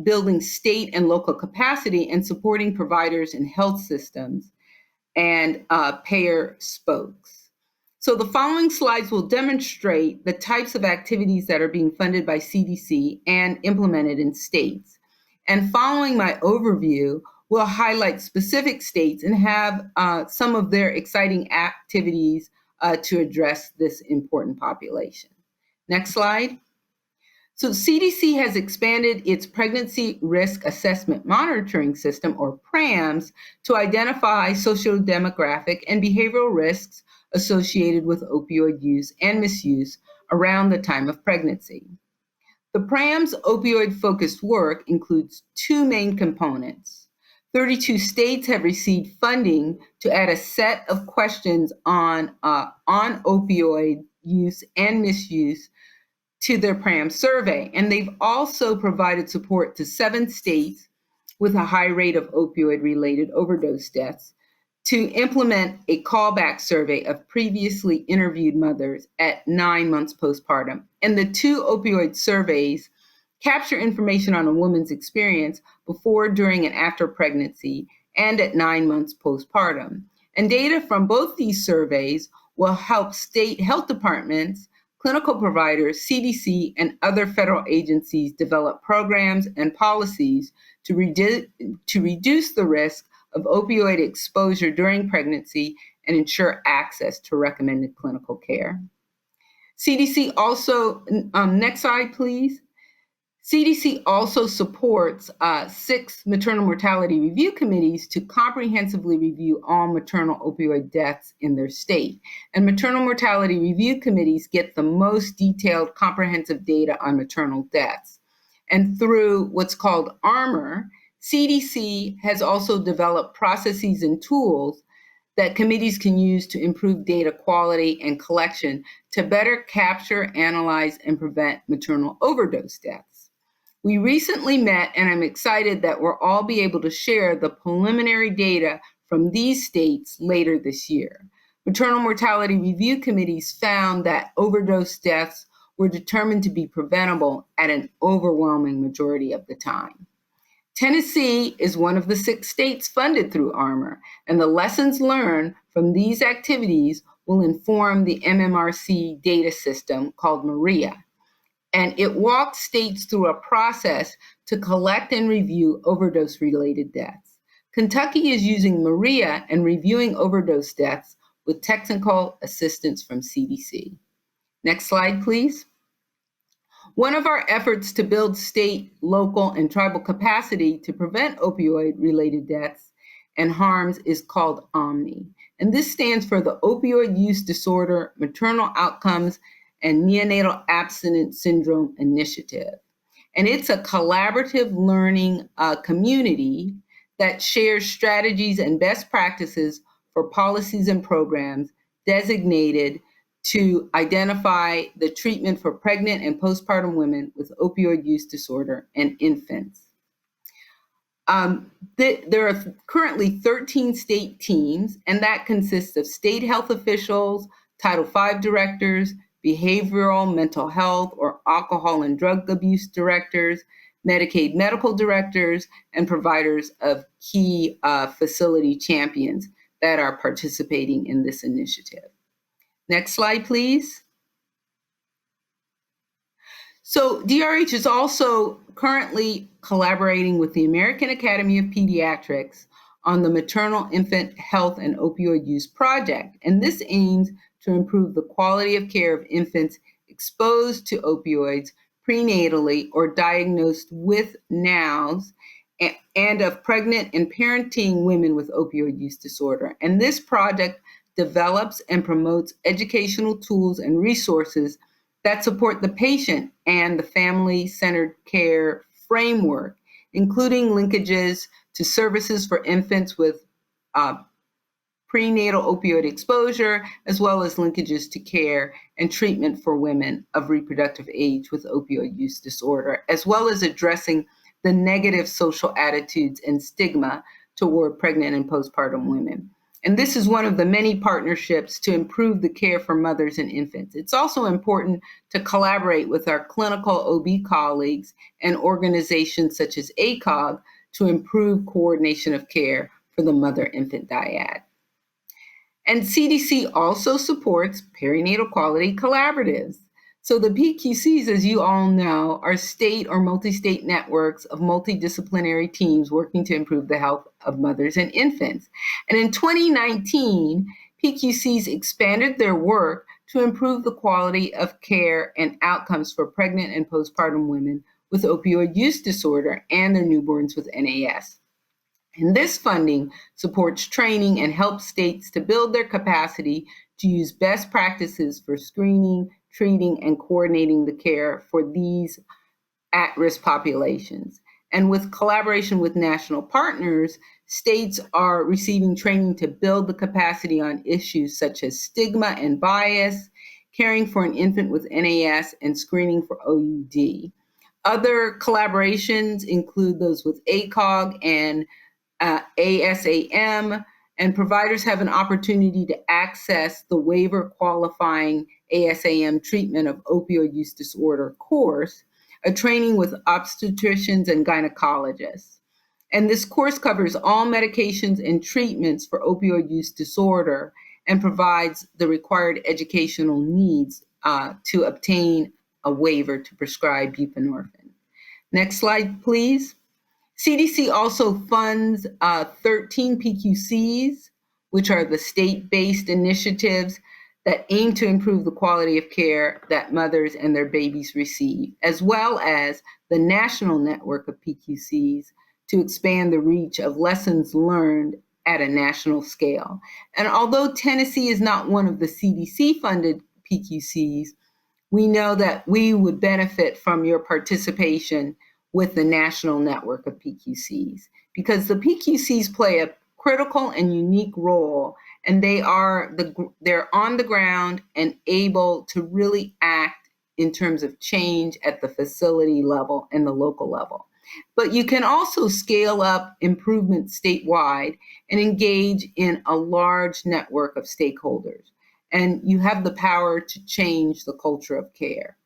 building state and local capacity, and supporting providers and health systems and payer spokes. So the following slides will demonstrate the types of activities that are being funded by CDC and implemented in states. And following my overview, we'll highlight specific states and have some of their exciting activities to address this important population. Next slide. So CDC has expanded its Pregnancy Risk Assessment Monitoring System, or PRAMS, to identify sociodemographic and behavioral risks associated with opioid use and misuse around the time of pregnancy. The PRAM's opioid-focused work includes two main components. 32 states have received funding to add a set of questions on opioid use and misuse to their PRAM survey. And they've also provided support to 7 states with a high rate of opioid-related overdose deaths to implement a callback survey of previously interviewed mothers at 9 months postpartum. And the 2 opioid surveys capture information on a woman's experience before, during, and after pregnancy and at 9 months postpartum. And data from both these surveys will help state health departments, clinical providers, CDC, and other federal agencies develop programs and policies to reduce the risk of opioid exposure during pregnancy and ensure access to recommended clinical care. CDC also, next slide, please. CDC also supports 6 maternal mortality review committees to comprehensively review all maternal opioid deaths in their state. And maternal mortality review committees get the most detailed, comprehensive data on maternal deaths. And through what's called ARMOR, CDC has also developed processes and tools that committees can use to improve data quality and collection to better capture, analyze, and prevent maternal overdose deaths. We recently met, and I'm excited that we'll all be able to share the preliminary data from these states later this year. Maternal mortality review committees found that overdose deaths were determined to be preventable at an overwhelming majority of the time. Tennessee is one of the 6 states funded through ARMOR, and the lessons learned from these activities will inform the MMRC data system called MARIA. And it walks states through a process to collect and review overdose-related deaths. Kentucky is using MARIA and reviewing overdose deaths with technical assistance from CDC. Next slide, please. One of our efforts to build state, local, and tribal capacity to prevent opioid-related deaths and harms is called OMNI. And this stands for the Opioid Use Disorder, Maternal Outcomes, and Neonatal Abstinence Syndrome Initiative. And it's a collaborative learning community that shares strategies and best practices for policies and programs designated to identify the treatment for pregnant and postpartum women with opioid use disorder and infants. There are currently 13 state teams, and that consists of state health officials, Title V directors, behavioral, mental health, or alcohol and drug abuse directors, Medicaid medical directors, and providers of key facility champions that are participating in this initiative. Next slide, please. So DRH is also currently collaborating with the American Academy of Pediatrics on the Maternal Infant Health and Opioid Use Project, and this aims to improve the quality of care of infants exposed to opioids prenatally or diagnosed with NOWs, and of pregnant and parenting women with opioid use disorder. And this project develops and promotes educational tools and resources that support the patient and the family-centered care framework, including linkages to services for infants with prenatal opioid exposure, as well as linkages to care and treatment for women of reproductive age with opioid use disorder, as well as addressing the negative social attitudes and stigma toward pregnant and postpartum women. And this is one of the many partnerships to improve the care for mothers and infants. It's also important to collaborate with our clinical OB colleagues and organizations such as ACOG to improve coordination of care for the mother-infant dyad. And CDC also supports perinatal quality collaboratives. So the PQCs, as you all know, are state or multi-state networks of multidisciplinary teams working to improve the health of mothers and infants. And in 2019, PQCs expanded their work to improve the quality of care and outcomes for pregnant and postpartum women with opioid use disorder and their newborns with NAS. And this funding supports training and helps states to build their capacity to use best practices for screening, treating, and coordinating the care for these at-risk populations. And with collaboration with national partners, states are receiving training to build the capacity on issues such as stigma and bias, caring for an infant with NAS, and screening for OUD. Other collaborations include those with ACOG and ASAM, and providers have an opportunity to access the waiver qualifying ASAM treatment of opioid use disorder course, a training with obstetricians and gynecologists. And this course covers all medications and treatments for opioid use disorder and provides the required educational needs to obtain a waiver to prescribe buprenorphine. Next slide, please. CDC also funds 13 PQCs, which are the state-based initiatives that aim to improve the quality of care that mothers and their babies receive, as well as the national network of PQCs to expand the reach of lessons learned at a national scale. And although Tennessee is not one of the CDC-funded PQCs, we know that we would benefit from your participation with the national network of PQCs, because the PQCs play a critical and unique role, and they're on the ground and able to really act in terms of change at the facility level and the local level. But you can also scale up improvement statewide and engage in a large network of stakeholders, and you have the power to change the culture of care.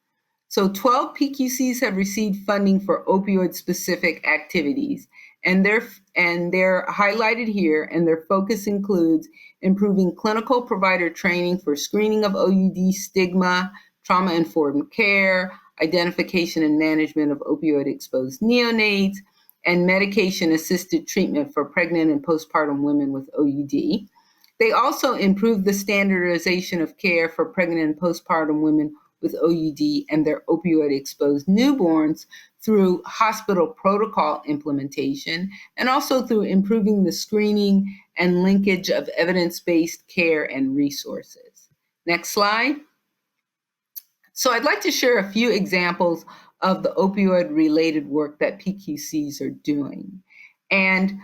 So 12 PQCs have received funding for opioid-specific activities, and they're highlighted here, and their focus includes improving clinical provider training for screening of OUD, stigma, trauma-informed care, identification and management of opioid-exposed neonates, and medication-assisted treatment for pregnant and postpartum women with OUD. They also improved the standardization of care for pregnant and postpartum women with OUD and their opioid-exposed newborns through hospital protocol implementation, and also through improving the screening and linkage of evidence-based care and resources. Next slide. So I'd like to share a few examples of the opioid-related work that PQCs are doing. And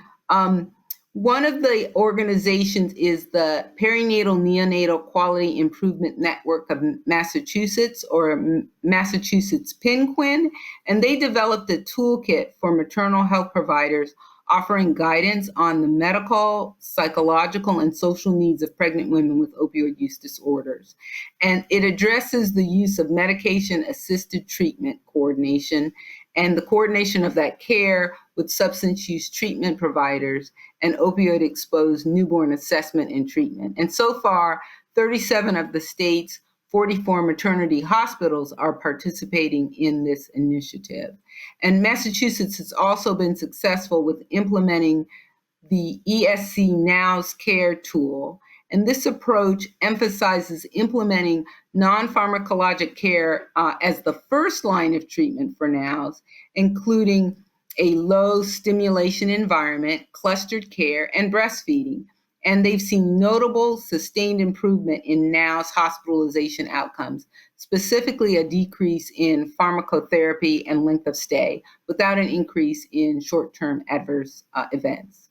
one of the organizations is the Perinatal Neonatal Quality Improvement Network of Massachusetts, or Massachusetts PINQUIN, and they developed a toolkit for maternal health providers offering guidance on the medical, psychological, and social needs of pregnant women with opioid use disorders. And it addresses the use of medication-assisted treatment coordination and the coordination of that care with substance use treatment providers and opioid-exposed newborn assessment and treatment. And so far, 37 of the state's 44 maternity hospitals are participating in this initiative. And Massachusetts has also been successful with implementing the ESC Now's Care tool. And this approach emphasizes implementing non-pharmacologic care as the first line of treatment for NOWs, including a low stimulation environment, clustered care, and breastfeeding. And they've seen notable sustained improvement in NOWs hospitalization outcomes, specifically a decrease in pharmacotherapy and length of stay, without an increase in short-term adverse events.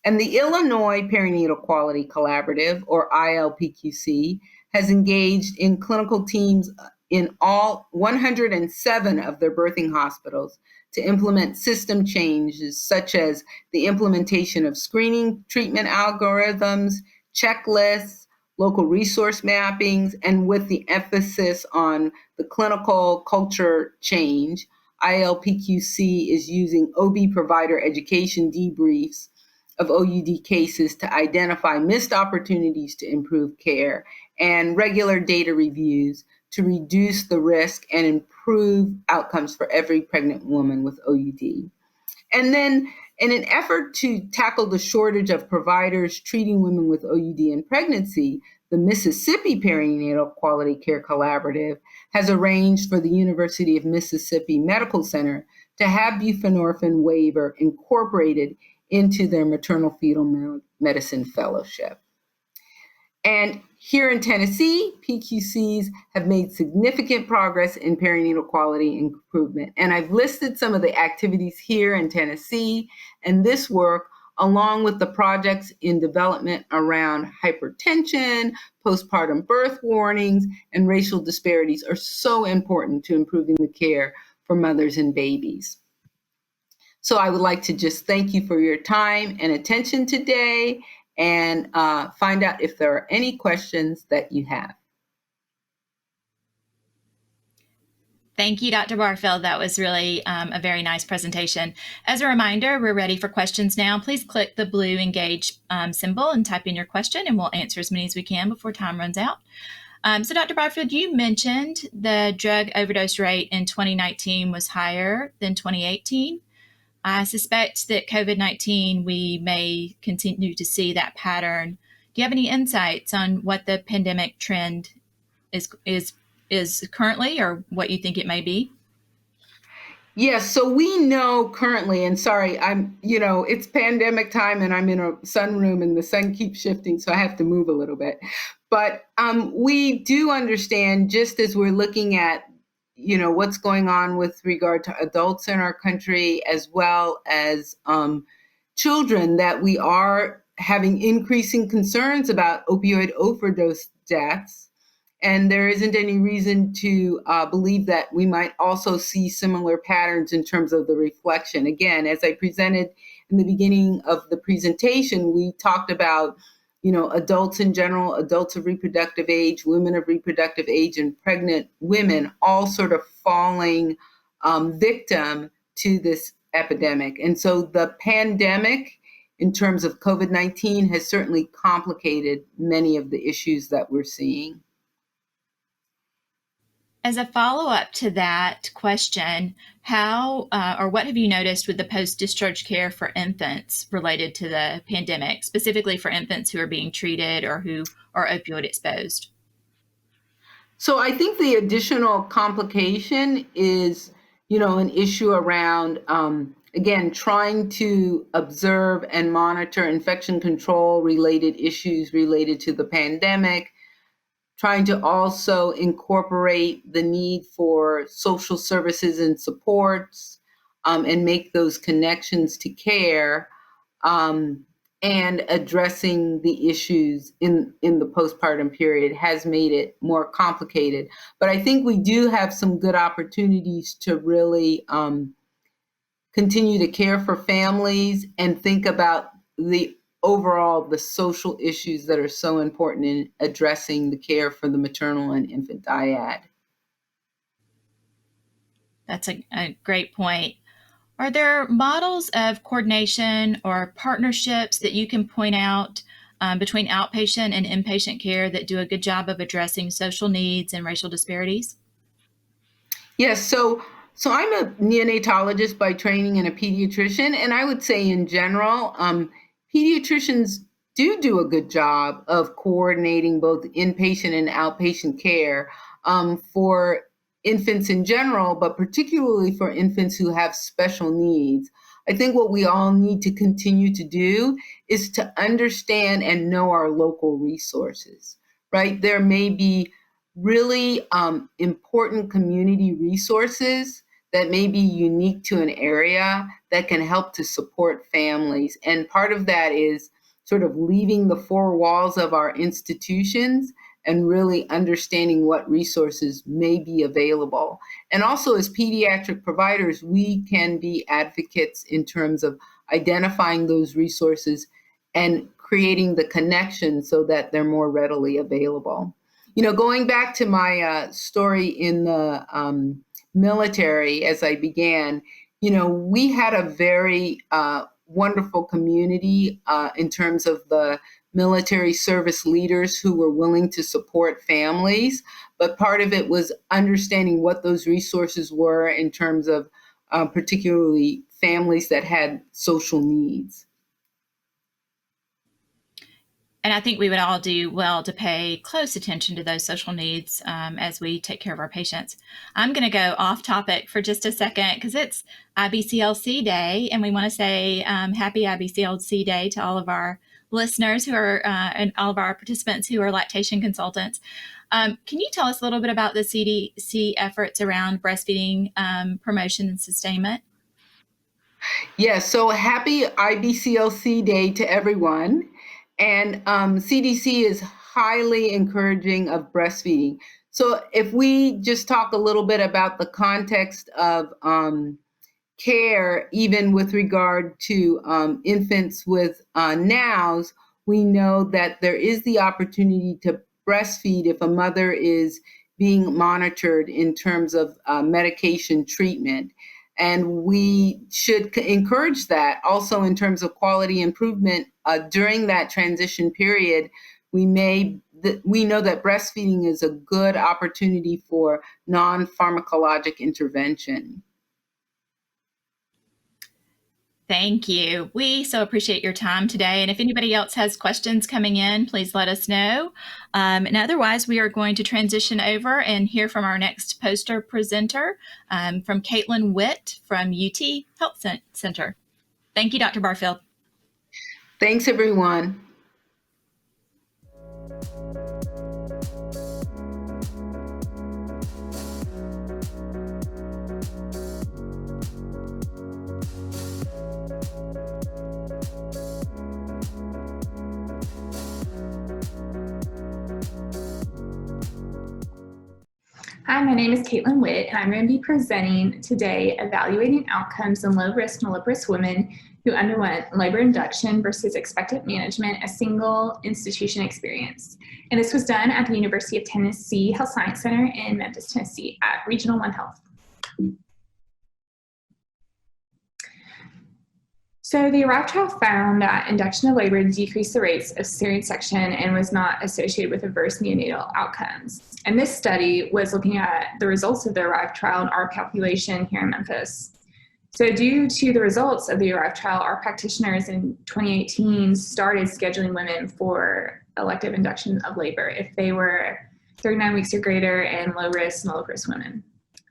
And the Illinois Perinatal Quality Collaborative, or ILPQC, has engaged in clinical teams in all 107 of their birthing hospitals to implement system changes such as the implementation of screening treatment algorithms, checklists, local resource mappings, and with the emphasis on the clinical culture change, ILPQC is using OB provider education debriefs of OUD cases to identify missed opportunities to improve care and regular data reviews to reduce the risk and improve outcomes for every pregnant woman with OUD. And then, in an effort to tackle the shortage of providers treating women with OUD in pregnancy, the Mississippi Perinatal Quality Care Collaborative has arranged for the University of Mississippi Medical Center to have buprenorphine waiver incorporated into their maternal fetal medicine fellowship. And here in Tennessee, PQCs have made significant progress in perinatal quality improvement. And I've listed some of the activities here in Tennessee, and this work, along with the projects in development around hypertension, postpartum birth warnings, and racial disparities, are so important to improving the care for mothers and babies. So I would like to just thank you for your time and attention today, and find out if there are any questions that you have. Thank you, Dr. Barfield. That was really a very nice presentation. As a reminder, we're ready for questions now. Please click the blue engage symbol and type in your question, and we'll answer as many as we can before time runs out. So Dr. Barfield, you mentioned the drug overdose rate in 2019 was higher than 2018. I suspect that COVID-19, we may continue to see that pattern. Do you have any insights on what the pandemic trend is currently, or what you think it may be? Yes, so we know currently, and sorry, it's pandemic time and I'm in a sunroom and the sun keeps shifting, so I have to move a little bit. But we do understand, just as we're looking at, what's going on with regard to adults in our country as well as children, that we are having increasing concerns about opioid overdose deaths. And there isn't any reason to believe that we might also see similar patterns in terms of the reflection. Again, as I presented in the beginning of the presentation, we talked about, adults in general, adults of reproductive age, women of reproductive age, and pregnant women all sort of falling victim to this epidemic. And so the pandemic, in terms of COVID-19, has certainly complicated many of the issues that we're seeing. As a follow-up to that question, how or what have you noticed with the post-discharge care for infants related to the pandemic, specifically for infants who are being treated or who are opioid exposed? So I think the additional complication is, an issue around, again, trying to observe and monitor infection control related issues related to the pandemic, trying to also incorporate the need for social services and supports, and make those connections to care, and addressing the issues in the postpartum period has made it more complicated. But I think we do have some good opportunities to really continue to care for families and think about the social issues that are so important in addressing the care for the maternal and infant dyad. That's a great point. Are there models of coordination or partnerships that you can point out between outpatient and inpatient care that do a good job of addressing social needs and racial disparities? Yes, so I'm a neonatologist by training and a pediatrician, and I would say in general, pediatricians do a good job of coordinating both inpatient and outpatient care for infants in general, but particularly for infants who have special needs. I think what we all need to continue to do is to understand and know our local resources, right? There may be really important community resources that may be unique to an area that can help to support families. And part of that is sort of leaving the four walls of our institutions and really understanding what resources may be available. And also, as pediatric providers, we can be advocates in terms of identifying those resources and creating the connection so that they're more readily available. Going back to my story in the military as I began, we had a very wonderful community in terms of the military service leaders who were willing to support families. But part of it was understanding what those resources were in terms of particularly families that had social needs. And I think we would all do well to pay close attention to those social needs as we take care of our patients. I'm going to go off topic for just a second because it's IBCLC Day, and we want to say happy IBCLC Day to all of our listeners who are, and all of our participants who are lactation consultants. Can you tell us a little bit about the CDC efforts around breastfeeding promotion and sustainment? Yes, so happy IBCLC Day to everyone. And CDC is highly encouraging of breastfeeding. So if we just talk a little bit about the context of care, even with regard to infants with NOWs, we know that there is the opportunity to breastfeed if a mother is being monitored in terms of medication treatment. And we should encourage that also in terms of quality improvement during that transition period. We know that breastfeeding is a good opportunity for non-pharmacologic intervention. Thank you. We so appreciate your time today. And if anybody else has questions coming in, please let us know. And otherwise, we are going to transition over and hear from our next poster presenter from Caitlin Witt from UT Health Center. Thank you, Dr. Barfield. Thanks, everyone. Hi, my name is Caitlin Witt, and I'm going to be presenting today evaluating outcomes in low-risk nulliparous women who underwent labor induction versus expectant management, a single institution experience. And this was done at the University of Tennessee Health Science Center in Memphis, Tennessee at Regional One Health. So the Aap trial found that induction of labor decreased the rates of cesarean section and was not associated with adverse neonatal outcomes. And this study was looking at the results of the Aap trial in our population here in Memphis. So due to the results of the Aap trial, our practitioners in 2018 started scheduling women for elective induction of labor if they were 39 weeks or greater and low-risk nulliparous women.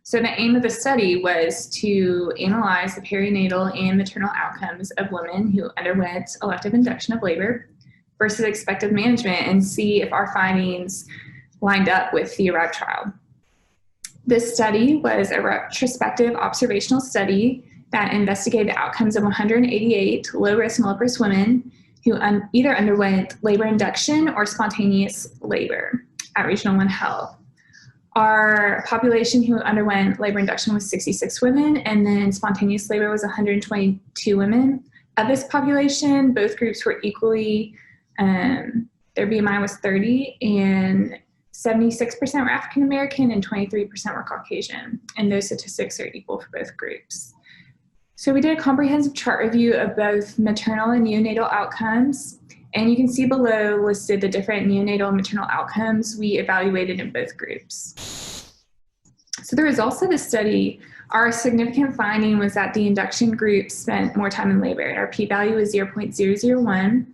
So the aim of the study was to analyze the perinatal and maternal outcomes of women who underwent elective induction of labor versus expected management and see if our findings lined up with the Aap trial. This study was a retrospective observational study that investigated the outcomes of 188 low-risk nulliparous women who either underwent labor induction or spontaneous labor at Regional One Health. Our population who underwent labor induction was 66 women, and then spontaneous labor was 122 women. Of this population, both groups were equally, their BMI was 30, and 76% were African American and 23% were Caucasian, and those statistics are equal for both groups. So we did a comprehensive chart review of both maternal and neonatal outcomes, and you can see below listed the different neonatal and maternal outcomes we evaluated in both groups. So the results of this study, our significant finding was that the induction group spent more time in labor. Our p-value was 0.001.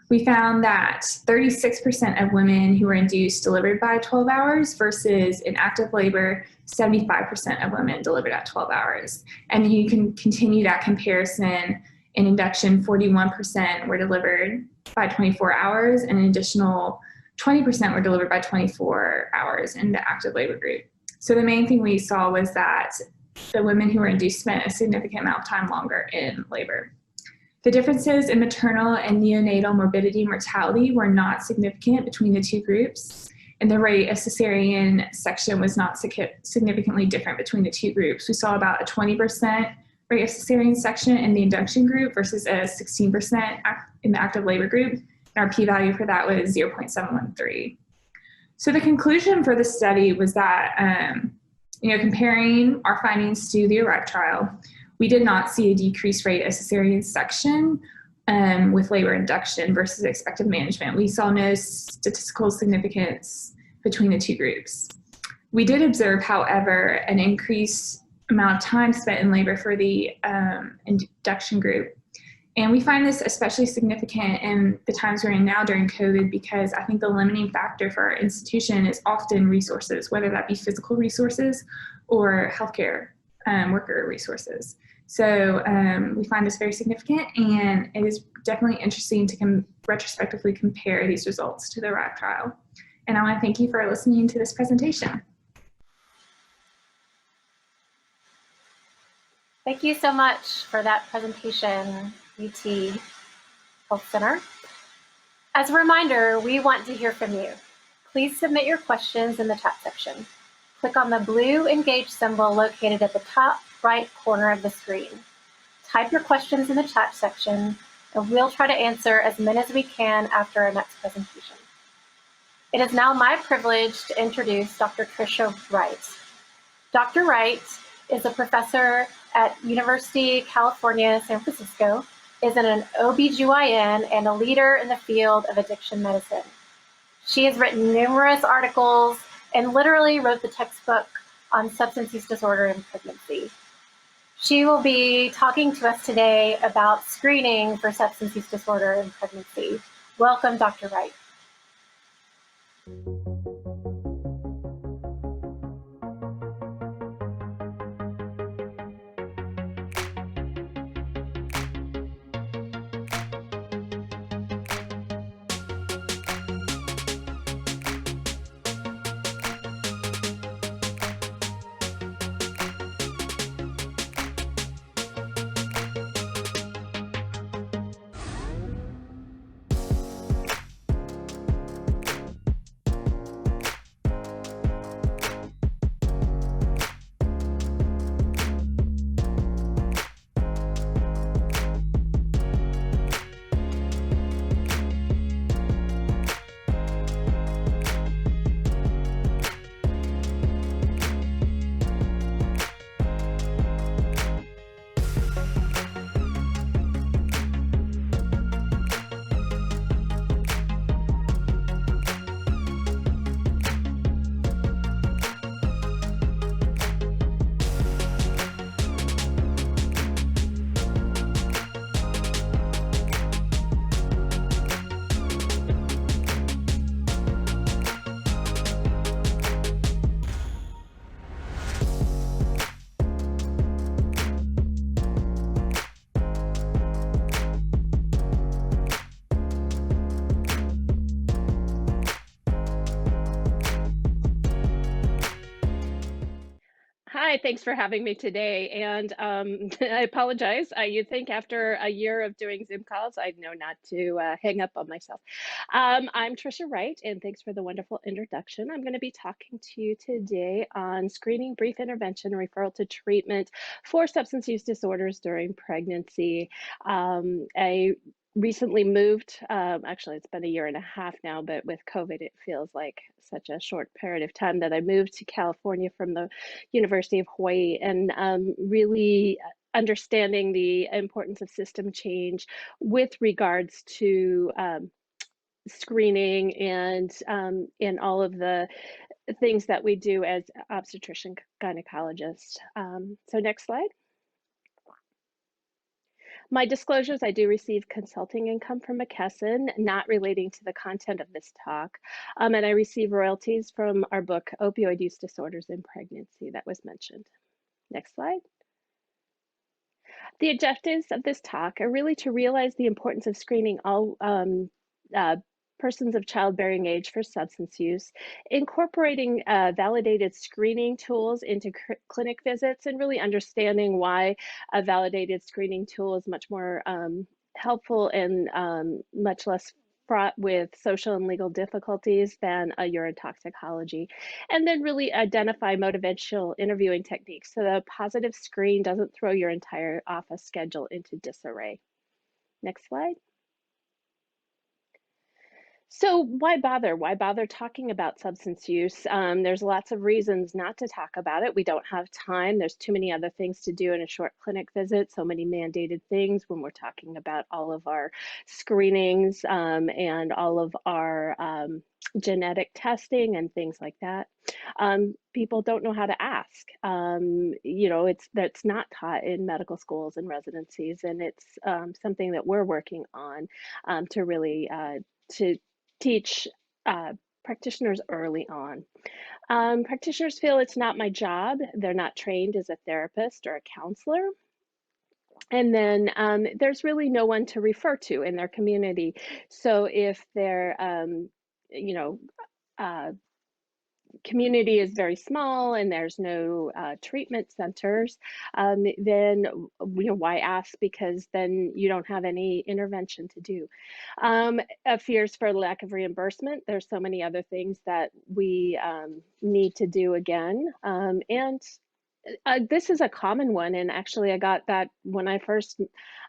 We found that 36% of women who were induced delivered by 12 hours versus in active labor, 75% of women delivered at 12 hours. And you can continue that comparison. In induction, 41% were delivered by 24 hours, and an additional 20% were delivered by 24 hours in the active labor group. So the main thing we saw was that the women who were induced spent a significant amount of time longer in labor. The differences in maternal and neonatal morbidity and mortality were not significant between the two groups, and the rate of cesarean section was not significantly different between the two groups. We saw about a 20% rate of cesarean section in the induction group versus a 16% in the active labor group. And our p-value for that was 0.713. So the conclusion for the study was that, comparing our findings to the Aap trial, we did not see a decreased rate of cesarean section with labor induction versus expected management. We saw no statistical significance between the two groups. We did observe, however, an increased amount of time spent in labor for the induction group. And we find this especially significant in the times we're in now during COVID, because I think the limiting factor for our institution is often resources, whether that be physical resources or healthcare worker resources. So we find this very significant, and it is definitely interesting to retrospectively compare these results to the RAP trial. And I want to thank you for listening to this presentation. Thank you so much for that presentation, UT Health Center. As a reminder, we want to hear from you. Please submit your questions in the chat section. Click on the blue Engage symbol located at the top right corner of the screen. Type your questions in the chat section, and we'll try to answer as many as we can after our next presentation. It is now my privilege to introduce Dr. Trisha Wright. Dr. Wright is a professor at University of California, San Francisco, is an OBGYN and a leader in the field of addiction medicine. She has written numerous articles and literally wrote the textbook on substance use disorder in pregnancy. She will be talking to us today about screening for substance use disorder in pregnancy. Welcome, Dr. Wright. Hi, thanks for having me today. And I apologize. You'd think after a year of doing Zoom calls, I'd know not to hang up on myself. I'm Trisha Wright, and thanks for the wonderful introduction. I'm going to be talking to you today on screening, brief intervention, referral to treatment for substance use disorders during pregnancy. I recently moved, actually it's been a year and a half now, but with COVID, it feels like such a short period of time that I moved to California from the University of Hawaii, and really understanding the importance of system change with regards to screening and all of the things that we do as obstetrician gynecologists. So next slide. My disclosures, I do receive consulting income from McKesson, not relating to the content of this talk. And I receive royalties from our book, Opioid Use Disorders in Pregnancy, that was mentioned. Next slide. The objectives of this talk are really to realize the importance of screening all persons of childbearing age for substance use, incorporating validated screening tools into clinic visits, and really understanding why a validated screening tool is much more helpful and much less fraught with social and legal difficulties than a urine toxicology. And then really identify motivational interviewing techniques so that a positive screen doesn't throw your entire office schedule into disarray. Next slide. So why bother? Why bother talking about substance use? There's lots of reasons not to talk about it. We don't have time. There's too many other things to do in a short clinic visit, so many mandated things when we're talking about all of our screenings and all of our genetic testing and things like that. People don't know how to ask. You know, that's not taught in medical schools and residencies, and it's something that we're working on to really to teach practitioners early on. Practitioners feel it's not my job. They're not trained as a therapist or a counselor. And then there's really no one to refer to in their community. So if their, you know, community is very small and there's no treatment centers, then why ask? Because then you don't have any intervention to do. Fears for lack of reimbursement. There's so many other things that we need to do again. And this is a common one, and actually I got that when I first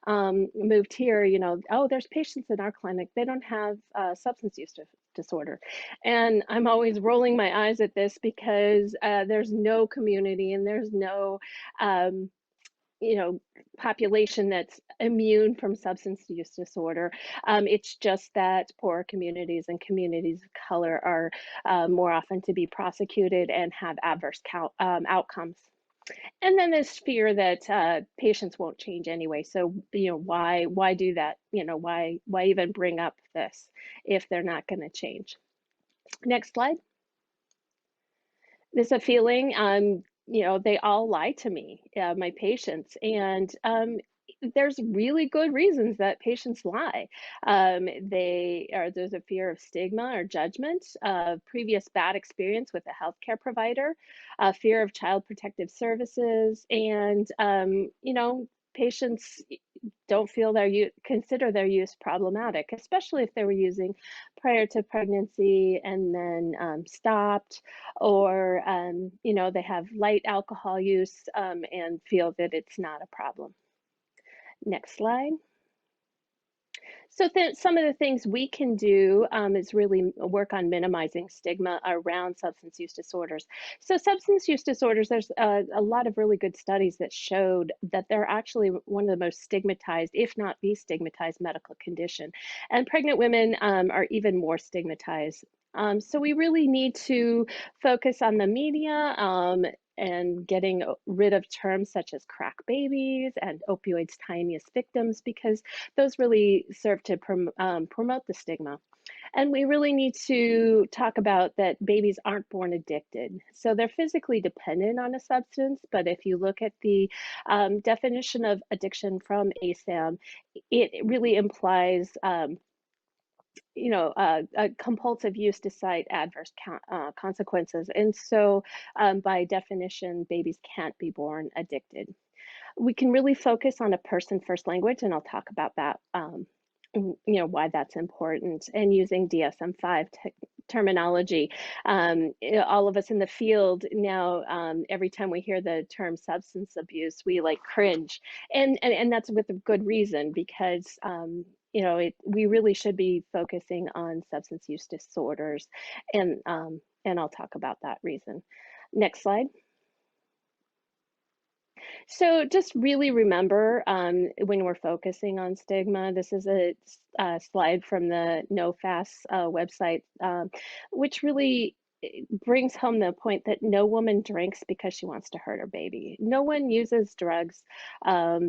moved here, you know, oh, there's patients in our clinic, they don't have substance use disorder. And I'm always rolling my eyes at this because there's no community and there's no, you know, population that's immune from substance use disorder. It's just that poor communities and communities of color are more often to be prosecuted and have adverse outcomes. And then this fear that patients won't change anyway. So, you know, why do that? You know, why even bring up this if they're not going to change? Next slide. There's a feeling, you know, they all lie to me, my patients, and there's really good reasons that patients lie. There's a fear of stigma or judgment, previous bad experience with a healthcare provider, fear of child protective services, and you know, patients don't feel consider their use problematic, especially if they were using prior to pregnancy and then stopped, or you know, they have light alcohol use and feel that it's not a problem. Next slide. So some of the things we can do is really work on minimizing stigma around substance use disorders. So substance use disorders, there's a lot of really good studies that showed that they're actually one of the most stigmatized, if not the stigmatized medical condition. And pregnant women are even more stigmatized. So we really need to focus on the media and getting rid of terms such as crack babies and opioids tiniest victims, because those really serve to promote the stigma. And we really need to talk about that babies aren't born addicted. So they're physically dependent on a substance, but if you look at the definition of addiction from ASAM, it really implies you know, a compulsive use to cite adverse consequences. And so by definition, babies can't be born addicted. We can really focus on a person first language, and I'll talk about that, you know, why that's important, and using DSM-5 terminology. All of us in the field now, every time we hear the term substance abuse, we like cringe, and that's with a good reason, because you know, we really should be focusing on substance use disorders, and I'll talk about that reason. Next slide. So just really remember when we're focusing on stigma, this is a slide from the NoFast website, which really brings home the point that no woman drinks because she wants to hurt her baby. No one uses drugs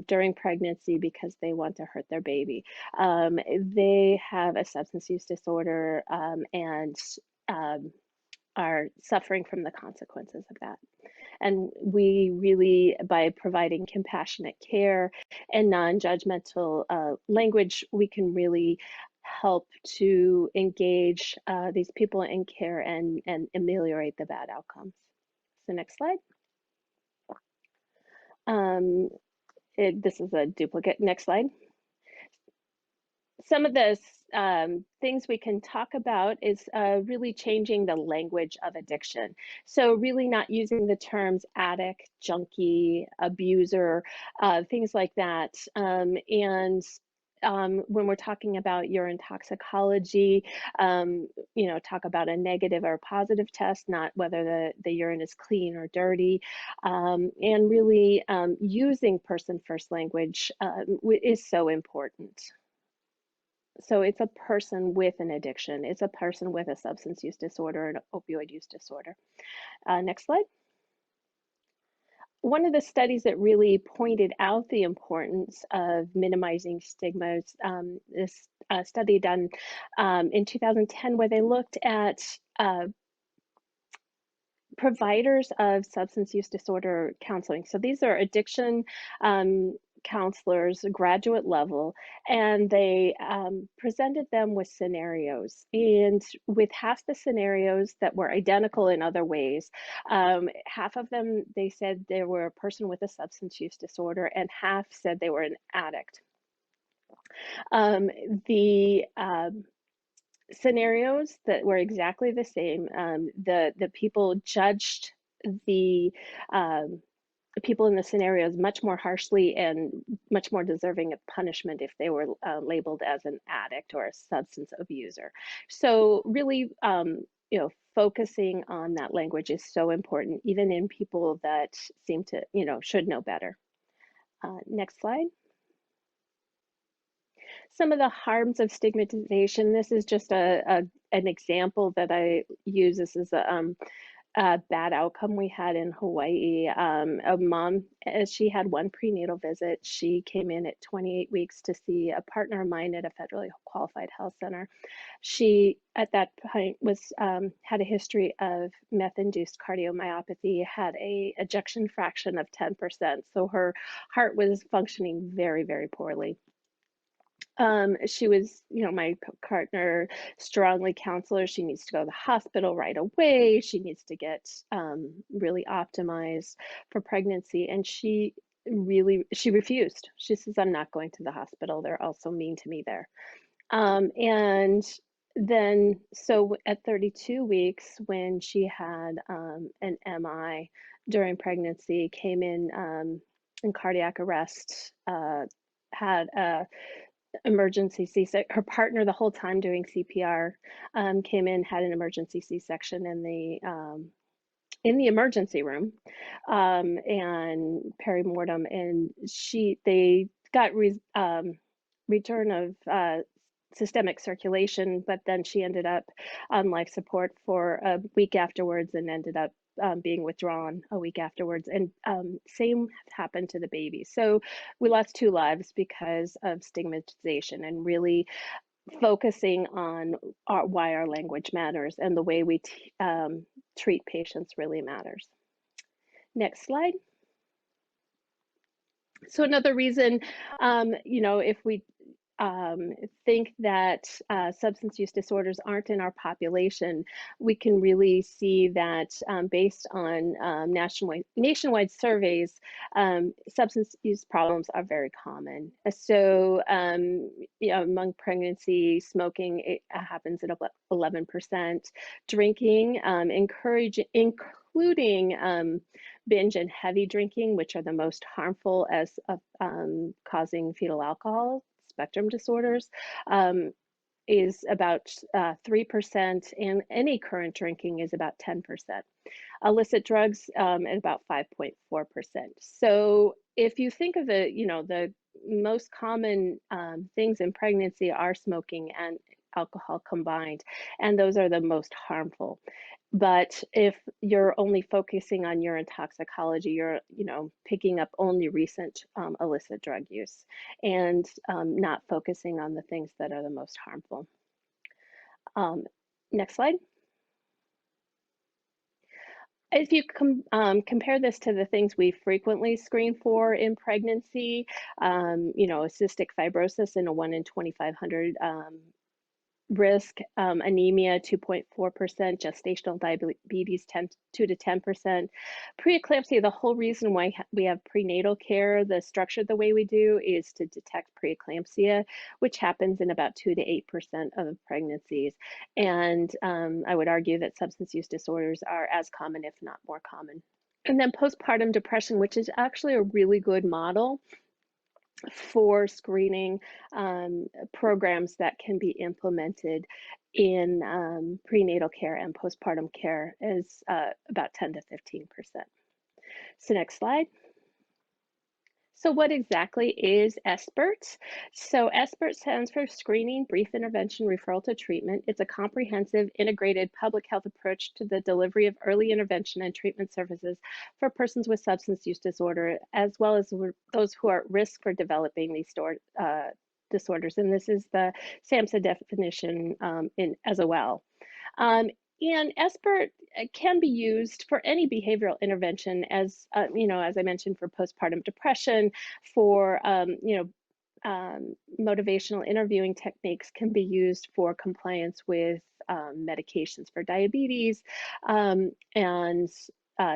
during pregnancy because they want to hurt their baby. They have a substance use disorder and are suffering from the consequences of that. And we really, by providing compassionate care and non-judgmental language, we can really help to engage these people in care and ameliorate the bad outcomes. So next slide. This is a duplicate. Next slide. Some of the things we can talk about is really changing the language of addiction. So really not using the terms addict, junkie, abuser, things like that. And when we're talking about urine toxicology, you know, talk about a negative or positive test, not whether the urine is clean or dirty. And really using person first language is so important. So it's a person with an addiction. It's a person with a substance use disorder, an opioid use disorder. Next slide. One of the studies that really pointed out the importance of minimizing stigmas is a study done in 2010 where they looked at providers of substance use disorder counseling. So these are addiction counselors, graduate level, and they presented them with scenarios. And with half the scenarios that were identical in other ways, half of them, they said they were a person with a substance use disorder, and half said they were an addict. The scenarios that were exactly the same, the people judged the people in the scenarios much more harshly and much more deserving of punishment if they were labeled as an addict or a substance abuser. So really, focusing on that language is so important, even in people that seem to, should know better. Next slide. Some of the harms of stigmatization. This is just an example that I use. This is a bad outcome we had in Hawaii. A mom, she had one prenatal visit. She came in at 28 weeks to see a partner of mine at a federally qualified health center. She, at that point, had a history of meth-induced cardiomyopathy, had a ejection fraction of 10%. So her heart was functioning very, very poorly. She was, my partner strongly counseled her. She needs to go to the hospital right away. She needs to get really optimized for pregnancy. And she refused. She says, I'm not going to the hospital. They're all so mean to me there. And then, so at 32 weeks, when she had an MI during pregnancy, came in cardiac arrest, had a emergency C-section. Her partner, the whole time doing CPR, came in, had an emergency C-section in the emergency room, and perimortem, and they got return of systemic circulation, but then she ended up on life support for a week afterwards and ended up being withdrawn a week afterwards. And same happened to the baby. So we lost 2 lives because of stigmatization, and really focusing on why our language matters and the way we treat patients really matters. Next slide. So another reason, if we think that substance use disorders aren't in our population, we can really see that based on nationwide surveys, substance use problems are very common. So among pregnancy, smoking, it happens at 11%. Drinking, including binge and heavy drinking, which are the most harmful as causing fetal alcohol spectrum disorders, is about 3%, and any current drinking is about 10%. Illicit drugs at about 5.4%. So if you think of it, the most common things in pregnancy are smoking and alcohol combined, and those are the most harmful. But if you're only focusing on urine toxicology, you're picking up only recent illicit drug use and not focusing on the things that are the most harmful. Next slide. If you compare this to the things we frequently screen for in pregnancy, cystic fibrosis in a 1 in 2,500 risk, anemia 2.4%, gestational diabetes 2 to 10%. Preeclampsia, the whole reason why we have prenatal care, the structure the way we do, is to detect preeclampsia, which happens in about 2 to 8% of pregnancies. And I would argue that substance use disorders are as common, if not more common. And then postpartum depression, which is actually a really good model for screening programs that can be implemented in prenatal care and postpartum care, is about 10 to 15%. So next slide. So what exactly is SBIRT? So SBIRT stands for Screening, Brief Intervention, Referral to Treatment. It's a comprehensive, integrated public health approach to the delivery of early intervention and treatment services for persons with substance use disorder, as well as those who are at risk for developing these disorders. And this is the SAMHSA definition as well. And SBIRT can be used for any behavioral intervention, as as I mentioned, for postpartum depression, for motivational interviewing techniques can be used for compliance with medications for diabetes and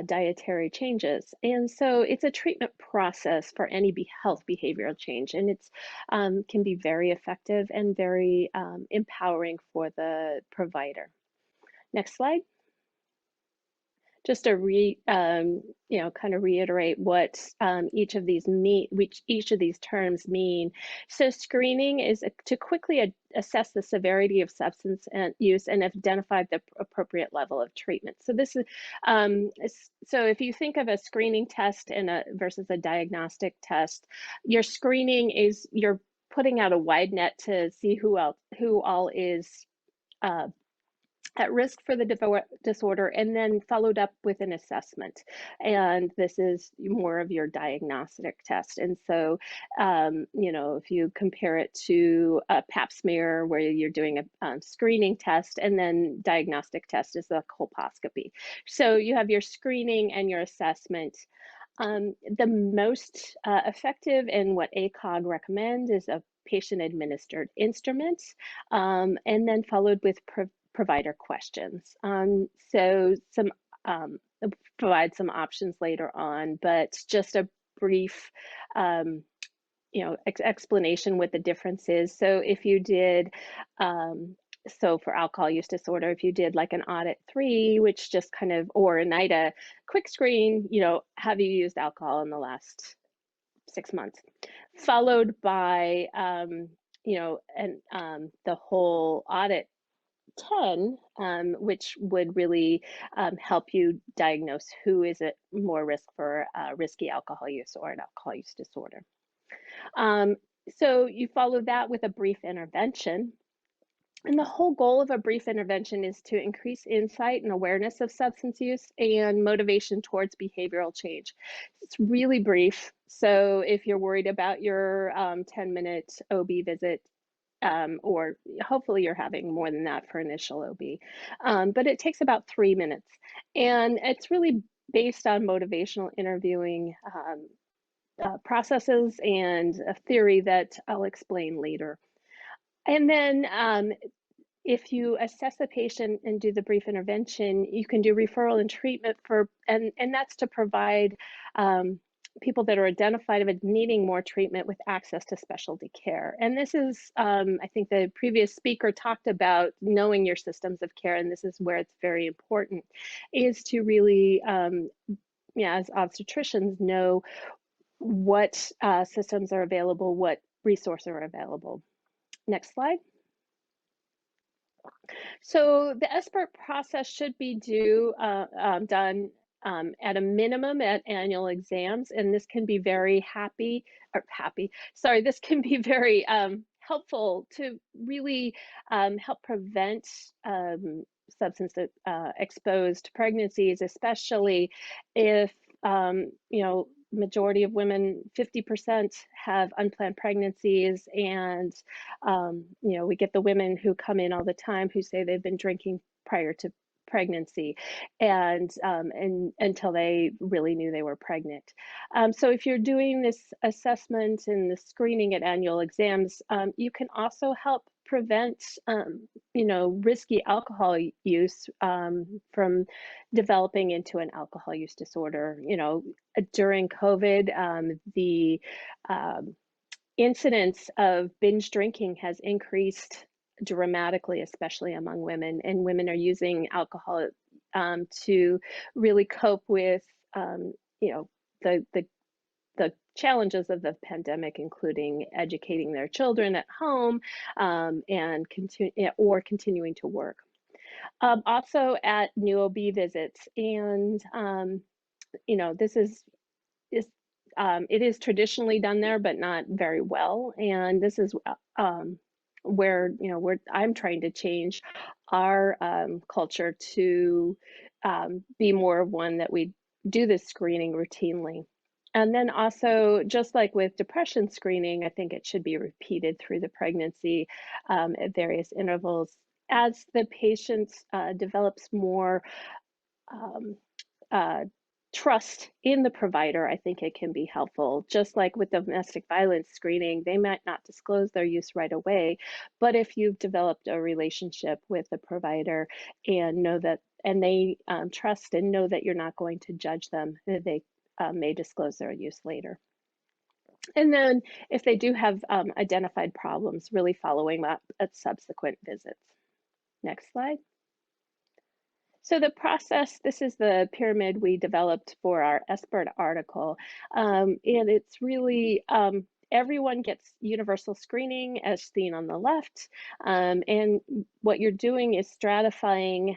dietary changes. And so it's a treatment process for any health behavioral change, and it's can be very effective and very empowering for the provider. Next slide. Just to kind of reiterate what each of these terms mean. So screening is to quickly assess the severity of substance use and identify the appropriate level of treatment. So this is so if you think of a screening test versus a diagnostic test, your screening is you're putting out a wide net to see who all is at risk for the disorder, and then followed up with an assessment. And this is more of your diagnostic test. And so, if you compare it to a pap smear where you're doing a screening test, and then diagnostic test is the colposcopy. So you have your screening and your assessment. The most effective and what ACOG recommends is a patient-administered instrument, and then followed with provider questions. So some provide some options later on, but just a brief explanation what the difference is. So if you did so for alcohol use disorder, if you did like an audit 3, which just kind of, or a NIDA quick screen, have you used alcohol in the last 6 months, followed by the whole audit 10, which would really help you diagnose who is at more risk for risky alcohol use or an alcohol use disorder. So you follow that with a brief intervention. And the whole goal of a brief intervention is to increase insight and awareness of substance use and motivation towards behavioral change. It's really brief. So if you're worried about your 10-minute OB visit, or hopefully you're having more than that for initial OB, but it takes about 3 minutes. And it's really based on motivational interviewing processes and a theory that I'll explain later. And then if you assess the patient and do the brief intervention, you can do referral and treatment and that's to provide people that are identified as needing more treatment with access to specialty care. And this is, I think the previous speaker talked about knowing your systems of care, and this is where it's very important, is to really, as obstetricians, know what systems are available, what resources are available. Next slide. So the SBIRT process should be done at a minimum at annual exams, and this can be very this can be very helpful to really help prevent substance exposed pregnancies, especially if majority of women, 50%, have unplanned pregnancies, and we get the women who come in all the time who say they've been drinking prior to pregnancy and until they really knew they were pregnant. So if you're doing this assessment and the screening at annual exams, you can also help prevent risky alcohol use from developing into an alcohol use disorder. During COVID, the incidence of binge drinking has increased dramatically, especially among women, and women are using alcohol to really cope with the challenges of the pandemic, including educating their children at home and continuing to work. Also at new OB visits, and this is it is traditionally done there, but not very well. And this is where I'm trying to change our culture to be more of one that we do this screening routinely. And then also, just like with depression screening, I think it should be repeated through the pregnancy at various intervals. as the patient develops more trust in the provider, I think it can be helpful. Just like with domestic violence screening, they might not disclose their use right away, but if you've developed a relationship with the provider and know that, and they trust and know that you're not going to judge them, they may disclose their use later. And then if they do have identified problems, really following up at subsequent visits. Next slide. So the process, this is the pyramid we developed for our SBIRT article. And it's really, everyone gets universal screening as seen on the left. And what you're doing is stratifying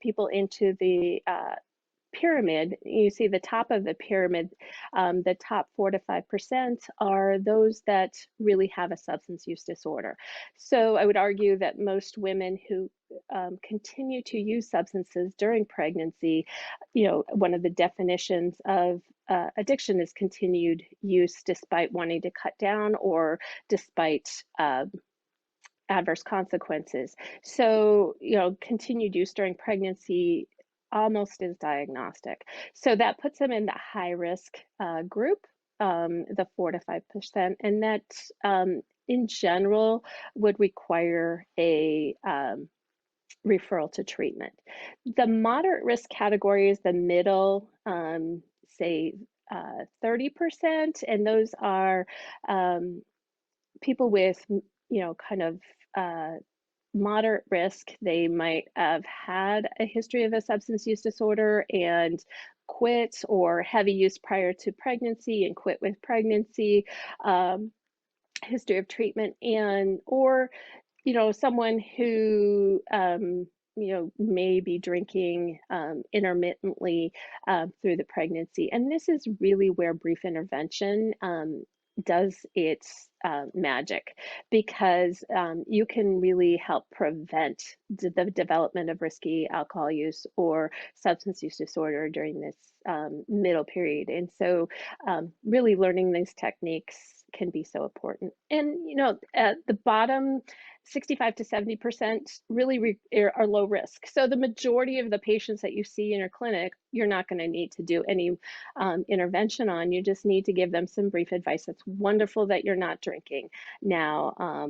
people into the pyramid. You see the top of the pyramid, the top 4 to 5% are those that really have a substance use disorder. So I would argue that most women who continue to use substances during pregnancy, one of the definitions of addiction is continued use despite wanting to cut down or despite adverse consequences. So, continued use during pregnancy almost is diagnostic. So that puts them in the high risk group, the 4 to 5%, and that in general would require a referral to treatment. The moderate risk category is the middle, say 30%, and those are people with, kind of moderate risk. They might have had a history of a substance use disorder and quit, or heavy use prior to pregnancy and quit with pregnancy, history of treatment, or someone who may be drinking intermittently through the pregnancy. And this is really where brief intervention does its magic, because you can really help prevent the development of risky alcohol use or substance use disorder during this middle period. And so really learning these techniques can be so important. And at the bottom, 65 to 70% really are low risk. So the majority of the patients that you see in your clinic, you're not going to need to do any intervention on. You just need to give them some brief advice. It's wonderful that you're not drinking now,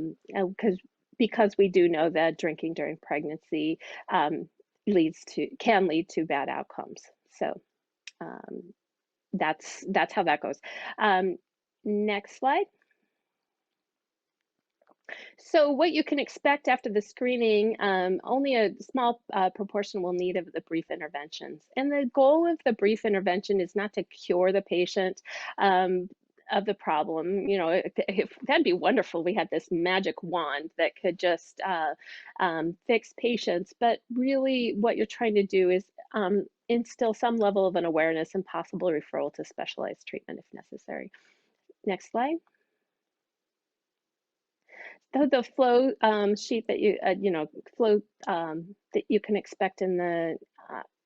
because we do know that drinking during pregnancy can lead to bad outcomes. So that's how that goes. Next slide. So what you can expect after the screening, only a small proportion will need of the brief interventions. And the goal of the brief intervention is not to cure the patient of the problem. That'd be wonderful. We had this magic wand that could just fix patients. But really what you're trying to do is instill some level of an awareness and possible referral to specialized treatment if necessary. Next slide. The flow sheet that that you can expect in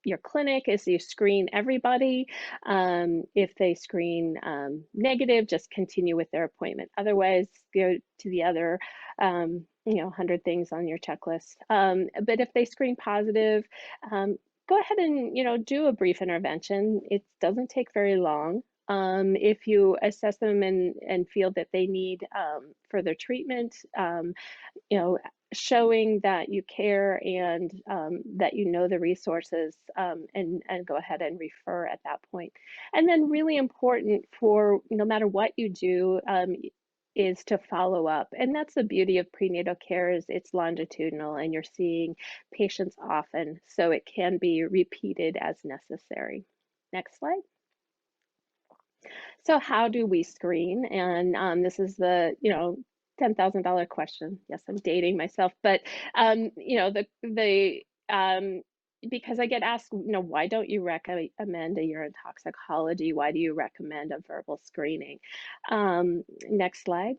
your clinic is you screen everybody. If they screen negative, just continue with their appointment. Otherwise, go to the other 100 things on your checklist. But if they screen positive, go ahead and do a brief intervention. It doesn't take very long. If you assess them and feel that they need further treatment, showing that you care and that you know the resources, and go ahead and refer at that point. And then really important for no matter what you do is to follow up. And that's the beauty of prenatal care, is it's longitudinal and you're seeing patients often, so it can be repeated as necessary. Next slide. So how do we screen? And this is the $10,000 question. Yes, I'm dating myself, but because I get asked, why don't you recommend a urine toxicology? Why do you recommend a verbal screening? Next slide.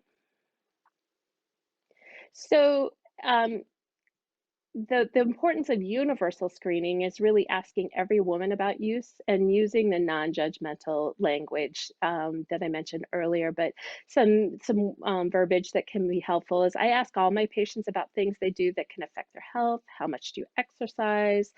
So the importance of universal screening is really asking every woman about use and using the non-judgmental language that I mentioned earlier. But some verbiage that can be helpful is I ask all my patients about things they do that can affect their health. How much do you exercise?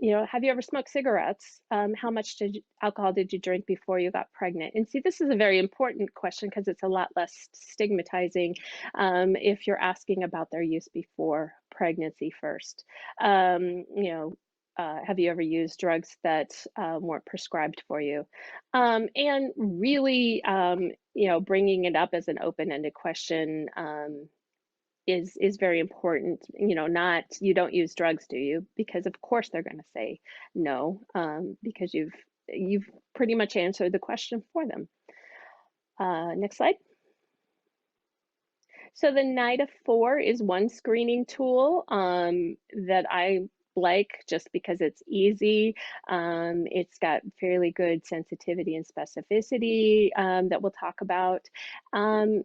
You know, have you ever smoked cigarettes? How much alcohol did you drink before you got pregnant? And see, this is a very important question because it's a lot less stigmatizing if you're asking about their use before pregnancy first. You know, have you ever used drugs that weren't prescribed for you? And really, you know, bringing it up as an open-ended question is very important. You know, not you don't use drugs, do you? Because of course they're going to say no, because you've pretty much answered the question for them. Next slide. So the NIDA 4 is one screening tool that I like just because it's easy. It's got fairly good sensitivity and specificity that we'll talk about. And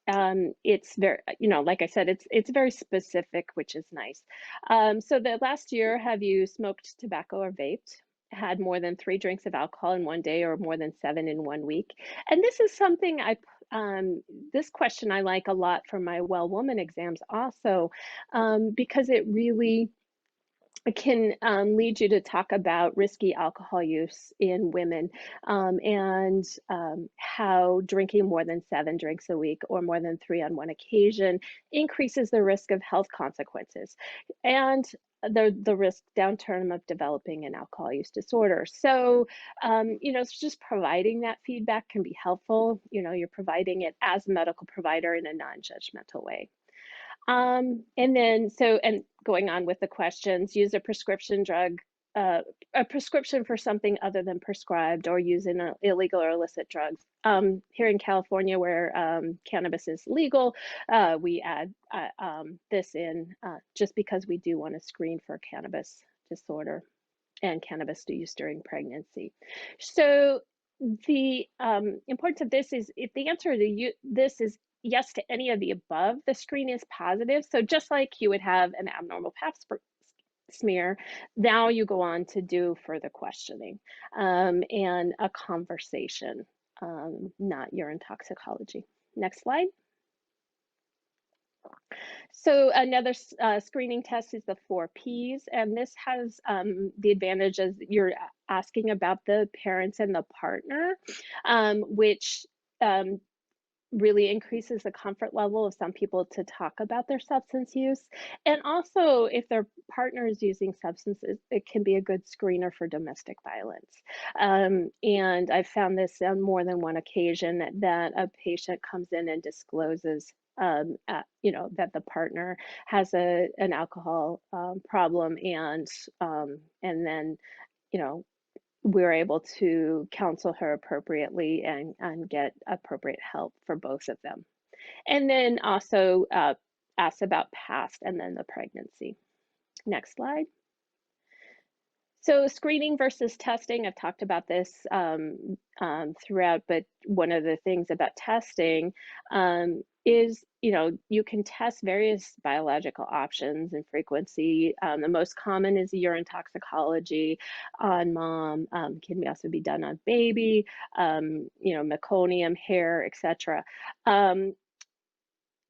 it's very, you know, like I said, it's very specific, which is nice. So the last year, have you smoked tobacco or vaped? Had more than 3 drinks of alcohol in one day or more than 7 in 1 week? And this is something this question I like a lot for my well woman exams also, because it really can lead you to talk about risky alcohol use in women and how drinking more than 7 drinks a week or more than 3 on one occasion increases the risk of health consequences and the risk downturn of developing an alcohol use disorder. So, you know, just providing that feedback can be helpful. You know, you're providing it as a medical provider in a non-judgmental way. And then, and going on with the questions, use a prescription drug, a prescription for something other than prescribed, or using illegal or illicit drugs. Here in California, where cannabis is legal, we add this in just because we do want to screen for cannabis disorder and cannabis use during pregnancy. So the importance of this is, if the answer to this is yes to any of the above, the screen is positive. So just like you would have an abnormal pap smear, now you go on to do further questioning and a conversation, not urine toxicology. Next slide. So another screening test is the 4 Ps, and this has the advantage as you're asking about the parents and the partner, which really increases the comfort level of some people to talk about their substance use. And also, if their partner is using substances, it can be a good screener for domestic violence. And I've found this on more than one occasion that a patient comes in and discloses you know, that the partner has an alcohol problem, and then, you know, we're able to counsel her appropriately and get appropriate help for both of them. And then also ask about past and then the pregnancy. Next slide. So screening versus testing, I've talked about this throughout, but one of the things about testing is, you know, you can test various biological options and frequency. The most common is urine toxicology on mom, can also be done on baby, you know, meconium, hair, etc.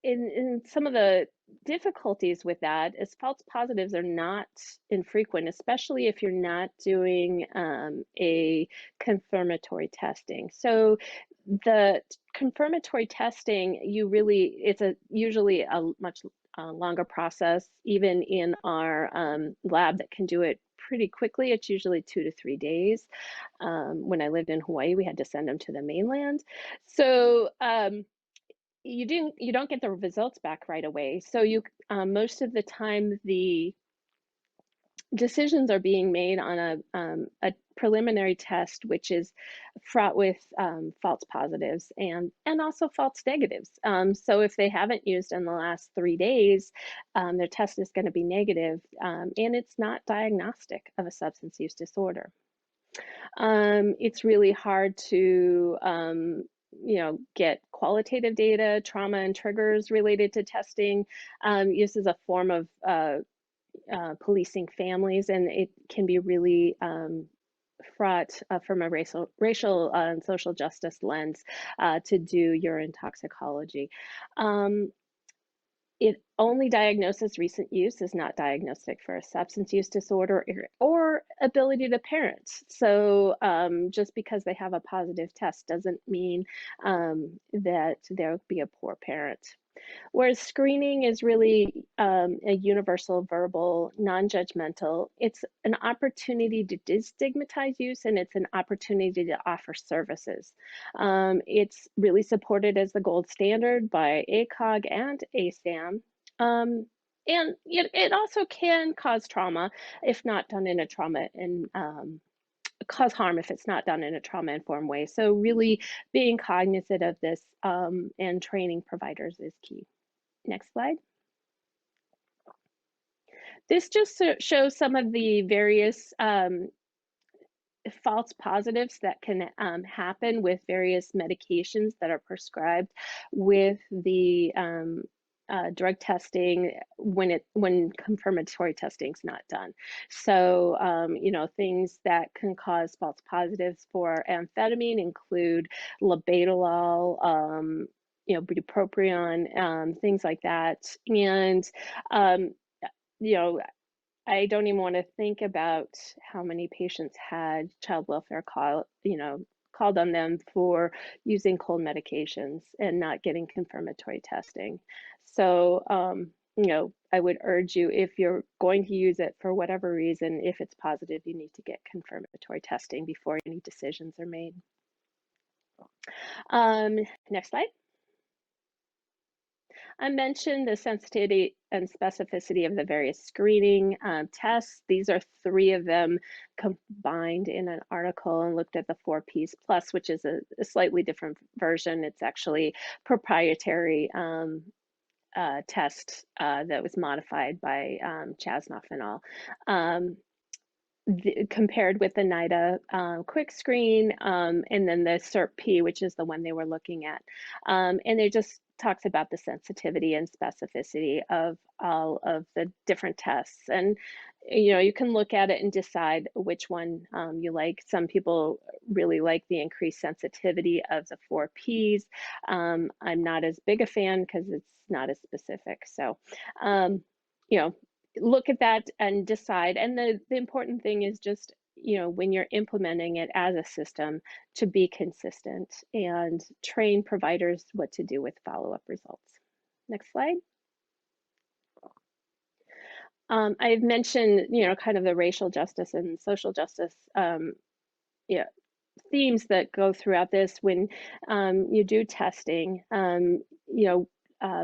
In some of the difficulties with that is false positives are not infrequent, especially if you're not doing a confirmatory testing. So the confirmatory testing, it's usually a much longer process. Even in our lab that can do it pretty quickly, it's usually 2 to 3 days. When I lived in Hawaii, we had to send them to the mainland. So you don't get the results back right away. So you most of the time the decisions are being made on a preliminary test, which is fraught with false positives and also false negatives. So if they haven't used in the last 3 days, their test is going to be negative, and it's not diagnostic of a substance use disorder. It's really hard to get qualitative data, trauma and triggers related to testing, used as a form of policing families, and it can be really fraught from a racial and social justice lens to do urine toxicology. It only diagnoses recent use, is not diagnostic for a substance use disorder or ability to parent. So just because they have a positive test doesn't mean that they'll be a poor parent. Whereas screening is really a universal, verbal, non-judgmental. It's an opportunity to destigmatize use, and it's an opportunity to offer services. It's really supported as the gold standard by ACOG and ASAM. And it also can cause trauma if not done in a trauma and cause harm if it's not done in a trauma-informed way. So really being cognizant of this and training providers is key. Next slide. This just shows some of the various false positives that can happen with various medications that are prescribed with the drug testing when confirmatory testing is not done. So things that can cause false positives for amphetamine include labetalol, bupropion, things like that, and I don't even want to think about how many patients had child welfare called on them for using cold medications and not getting confirmatory testing. So, I would urge you, if you're going to use it for whatever reason, if it's positive, you need to get confirmatory testing before any decisions are made. Next slide. I mentioned the sensitivity and specificity of the various screening tests. These are 3 of them combined in an article and looked at the 4 Ps plus, which is a slightly different version. It's actually proprietary test that was modified by Chasnoff and all. Compared with the NIDA quick screen and then the SBIRT-P, which is the one they were looking at. And it just talks about the sensitivity and specificity of all of the different tests. And, you can look at it and decide which one you like. Some people really like the increased sensitivity of the 4 Ps. I'm not as big a fan because it's not as specific. So, look at that and decide. And the important thing is just, when you're implementing it as a system, to be consistent and train providers what to do with follow-up results. Next slide. I've mentioned, kind of the racial justice and social justice themes that go throughout this. When you do testing,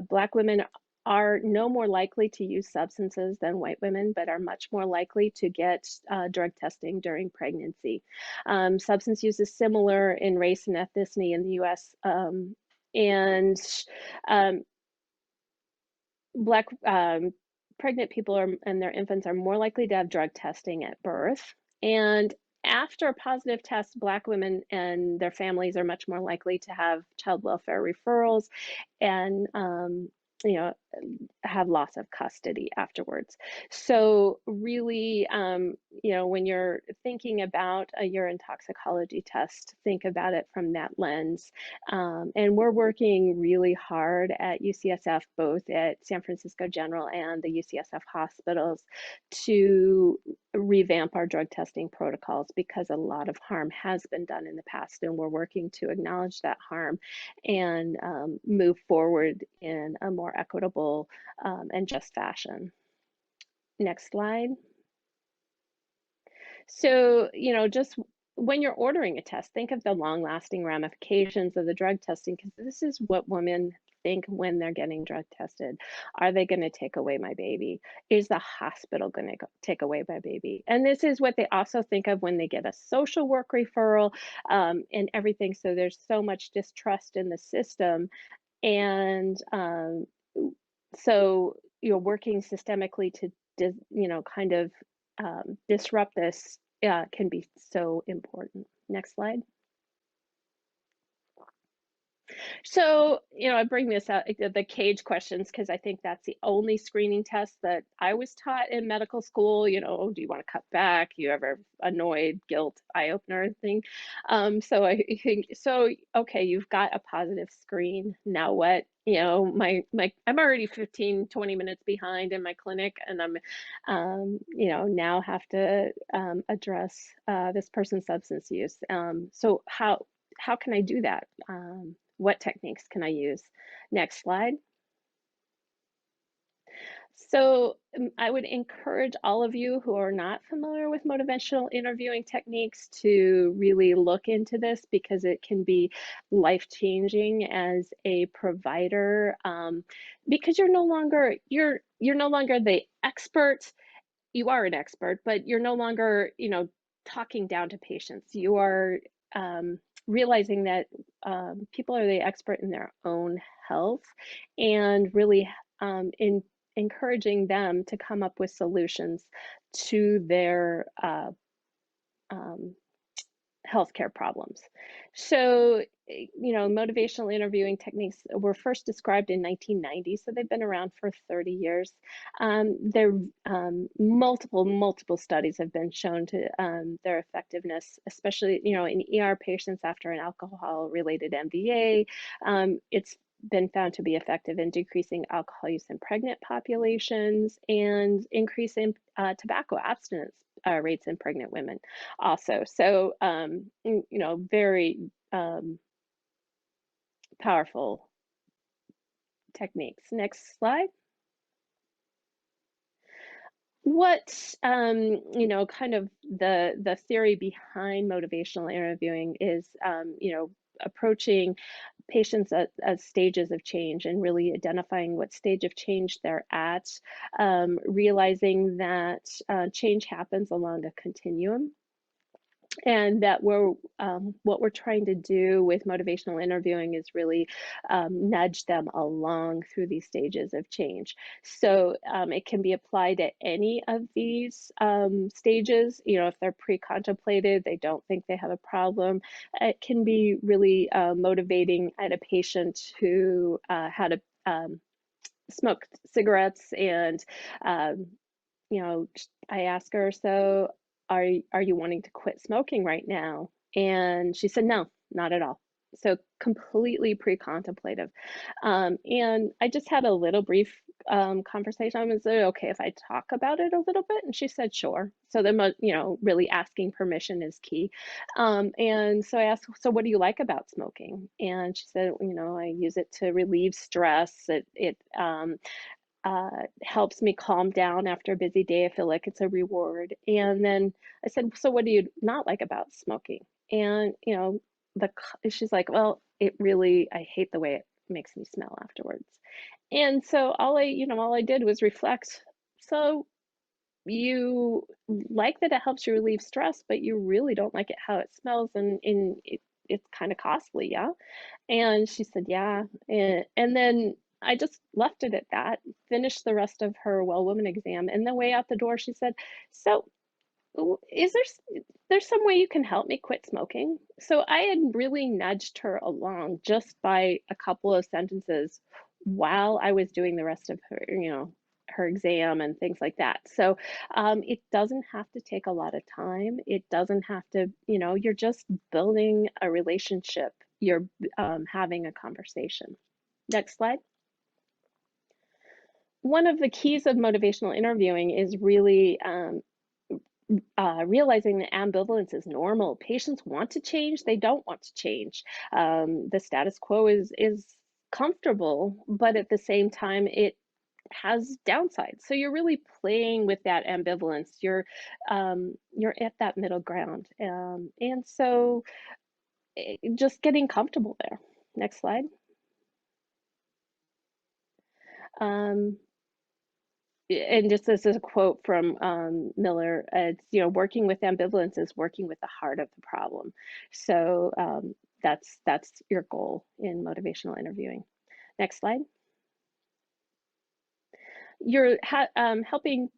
Black women are no more likely to use substances than white women, but are much more likely to get drug testing during pregnancy. Substance use is similar in race and ethnicity in the US, and Black pregnant people and their infants are more likely to have drug testing at birth. And after a positive test, Black women and their families are much more likely to have child welfare referrals and have loss of custody afterwards. So really, when you're thinking about a urine toxicology test, think about it from that lens. And we're working really hard at UCSF, both at San Francisco General and the UCSF hospitals, to revamp our drug testing protocols, because a lot of harm has been done in the past, and we're working to acknowledge that harm and move forward in a more equitable and just fashion. Next slide. So, just when you're ordering a test, think of the long-lasting ramifications of the drug testing, because this is what women think when they're getting drug tested. Are they going to take away my baby? Is the hospital going to take away my baby? And this is what they also think of when they get a social work referral and everything. So there's so much distrust in the system. And so you're working systemically to, kind of disrupt this can be so important. Next slide. So, I bring this out, the CAGE questions, because I think that's the only screening test that I was taught in medical school. Oh, do you want to cut back? You ever annoyed, guilt, eye opener thing? So I think, okay, you've got a positive screen. Now what? I'm already 15, 20 minutes behind in my clinic, and I'm, now have to address this person's substance use. So how can I do that? What techniques can I use? Next slide. So I would encourage all of you who are not familiar with motivational interviewing techniques to really look into this, because it can be life-changing as a provider, because you're no longer the expert. You are an expert, but you're no longer, talking down to patients. You are realizing that people are the expert in their own health, and really encouraging them to come up with solutions to their healthcare problems. So, motivational interviewing techniques were first described in 1990, so they've been around for 30 years. Multiple studies have been shown to their effectiveness, especially, in ER patients after an alcohol-related MVA. It's been found to be effective in decreasing alcohol use in pregnant populations and increasing tobacco abstinence rates in pregnant women also. So, very powerful techniques. Next slide. What, kind of the theory behind motivational interviewing is, approaching patients at stages of change and really identifying what stage of change they're at, realizing that change happens along a continuum, and that what we're trying to do with motivational interviewing is really nudge them along through these stages of change. So it can be applied at any of these stages. If they're pre-contemplated, they don't think they have a problem. It can be really motivating at a patient who had smoked cigarettes, and I asked her, so are you wanting to quit smoking right now? And she said, no, not at all. So completely pre-contemplative. And I just had a little brief conversation. I was like, okay if I talk about it a little bit? And she said, sure. So then, really asking permission is key. And so I asked, so what do you like about smoking? And she said, I use it to relieve stress. It helps me calm down after a busy day. I feel like it's a reward. And then I said, so what do you not like about smoking? And, she's like, well, I hate the way it makes me smell afterwards. And so all I did was reflect. So you like that it helps you relieve stress, but you really don't like it how it smells, and it's kind of costly, yeah? And she said, yeah. And then I just left it at that, finished the rest of her well woman exam. And the way out the door, she said, so is there's some way you can help me quit smoking? So I had really nudged her along just by a couple of sentences while I was doing the rest of her, her exam and things like that. So it doesn't have to take a lot of time. It doesn't have to, you're just building a relationship. You're having a conversation. Next slide. One of the keys of motivational interviewing is really realizing that ambivalence is normal. Patients want to change, they don't want to change. The status quo is comfortable, but at the same time, it has downsides. So you're really playing with that ambivalence. You're at that middle ground, and so just getting comfortable there. Next slide. And just this is a quote from Miller. It's, working with ambivalence is working with the heart of the problem. So that's your goal in motivational interviewing. Next slide. You're helping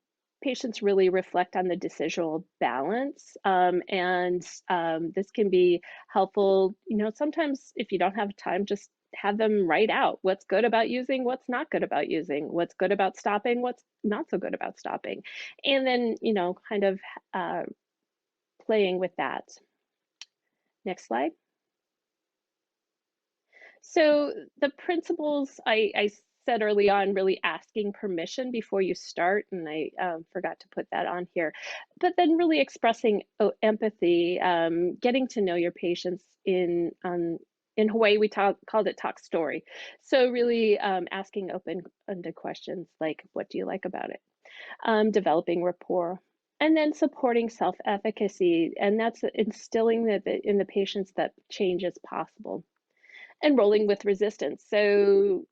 patients really reflect on the decisional balance, and this can be helpful. Sometimes if you don't have time, just have them write out what's good about using, what's not good about using, what's good about stopping, what's not so good about stopping. And then, kind of playing with that. Next slide. So the principles I said early on, really asking permission before you start, and I forgot to put that on here, but then really expressing empathy, getting to know your patients. In Hawaii, we called it talk story. So really asking open-ended questions like, what do you like about it? Developing rapport. And then supporting self-efficacy, and that's instilling in the patients that change is possible. And rolling with resistance. So,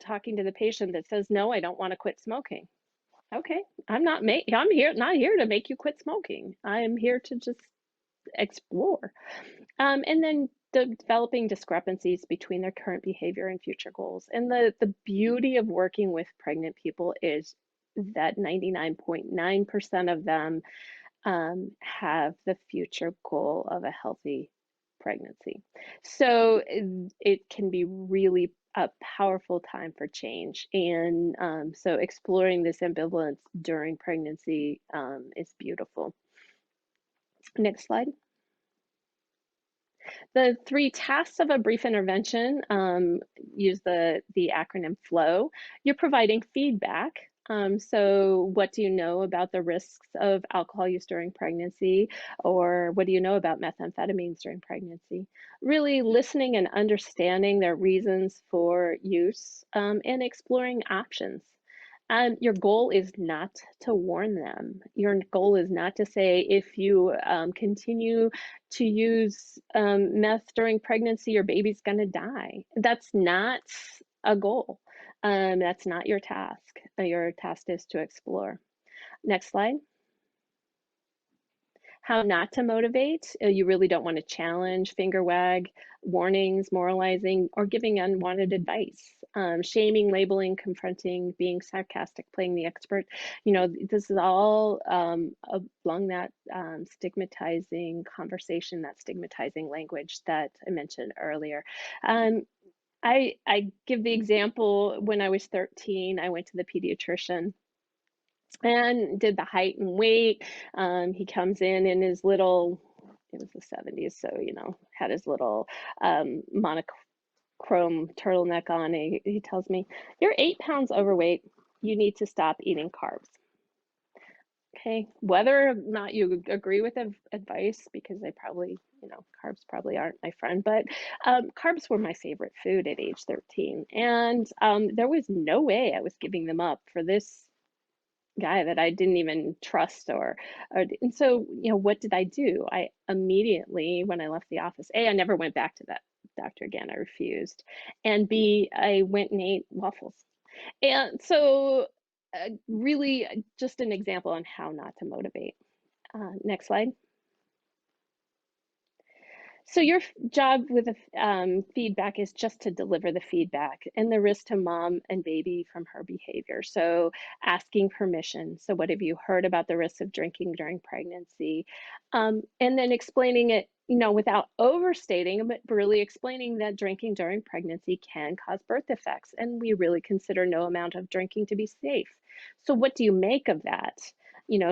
talking to the patient that says, no, I don't want to quit smoking. Okay, I'm not here to make you quit smoking. I am here to just explore. And then developing discrepancies between their current behavior and future goals. And the beauty of working with pregnant people is that 99.9% of them have the future goal of a healthy pregnancy. So it can be really a powerful time for change. And so exploring this ambivalence during pregnancy is beautiful. Next slide. The 3 tasks of a brief intervention, use the acronym FLOW. You're providing feedback. So what do you know about the risks of alcohol use during pregnancy? Or what do you know about methamphetamines during pregnancy? Really listening and understanding their reasons for use and exploring options. Your goal is not to warn them. Your goal is not to say, if you continue to use meth during pregnancy, your baby's going to die. That's not a goal. That's not your task. Your task is to explore. Next slide. How not to motivate. You really don't want to challenge, finger wag, warnings, moralizing, or giving unwanted advice. Shaming, labeling, confronting, being sarcastic, playing the expert. This is all along that stigmatizing conversation, that stigmatizing language that I mentioned earlier. I give the example, when I was 13, I went to the pediatrician and did the height and weight. He comes in his little, it was the 70s, so, had his little monochrome turtleneck on. He tells me, you're 8 pounds overweight. You need to stop eating carbs. Okay, whether or not you agree with advice, because they probably, carbs probably aren't my friend, but carbs were my favorite food at age 13. And there was no way I was giving them up for this guy that I didn't even trust and so, what did I do? I immediately, when I left the office, A, I never went back to that doctor again. I refused. And B, I went and ate waffles. And so really just an example on how not to motivate. Next slide. So your job with feedback is just to deliver the feedback and the risk to mom and baby from her behavior. So asking permission. So what have you heard about the risks of drinking during pregnancy? And then explaining it, without overstating, but really explaining that drinking during pregnancy can cause birth defects. And we really consider no amount of drinking to be safe. So what do you make of that?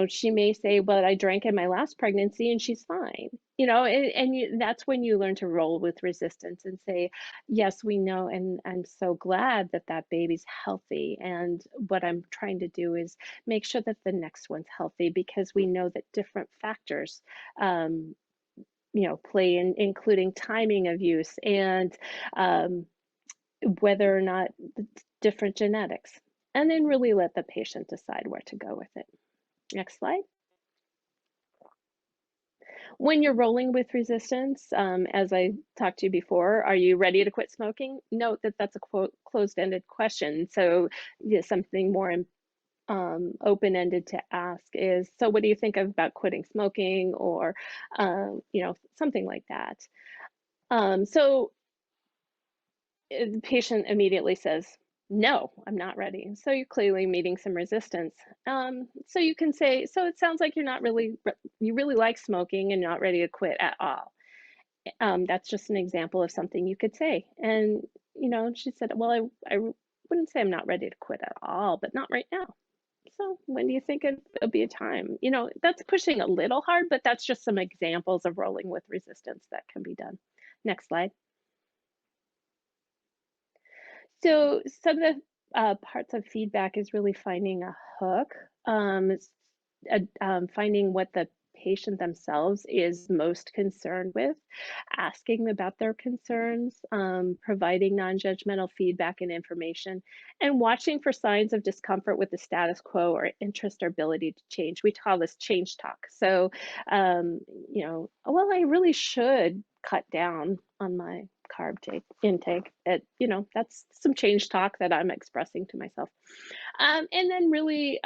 She may say, well, I drank in my last pregnancy and she's fine. That's when you learn to roll with resistance and say, yes, we know, and I'm so glad that that baby's healthy. And what I'm trying to do is make sure that the next one's healthy, because we know that different factors, play in, including timing of use and whether or not different genetics. And then really let the patient decide where to go with it. Next slide. When you're rolling with resistance, as I talked to you before, are you ready to quit smoking? Note that that's a closed-ended question. So something more open-ended to ask is, so what do you think about quitting smoking, or something like that. So the patient immediately says, no, I'm not ready. So you're clearly meeting some resistance. So you can say, so it sounds like you really like smoking and not ready to quit at all. That's just an example of something you could say. And, she said, well, I wouldn't say I'm not ready to quit at all, but not right now. So when do you think it'll be a time? That's pushing a little hard, but that's just some examples of rolling with resistance that can be done. Next slide. So some of the parts of feedback is really finding a hook, finding what the patient themselves is most concerned with, asking about their concerns, providing non-judgmental feedback and information, and watching for signs of discomfort with the status quo or interest or ability to change. We call this change talk. So, well, I really should cut down on my carb intake. That's some change talk that I'm expressing to myself. And then really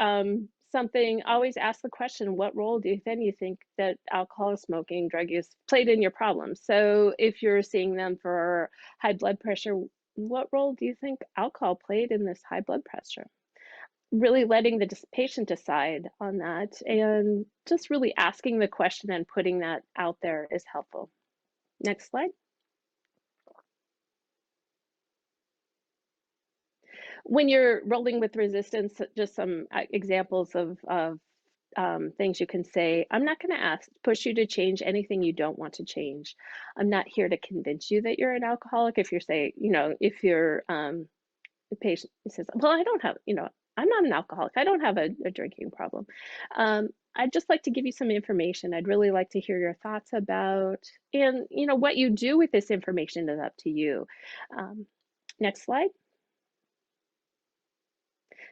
always ask the question, what role do you think that alcohol, smoking, drug use played in your problem? So if you're seeing them for high blood pressure, what role do you think alcohol played in this high blood pressure? Really letting the patient decide on that, and just really asking the question and putting that out there is helpful. Next slide. When you're rolling with resistance, just some examples of things you can say. I'm not going to push you to change anything you don't want to change. I'm not here to convince you that you're an alcoholic. If you're if you're the patient says, well, I don't have, I'm not an alcoholic. I don't have a drinking problem. I'd just like to give you some information. I'd really like to hear your thoughts about, and what you do with this information is up to you. Next slide.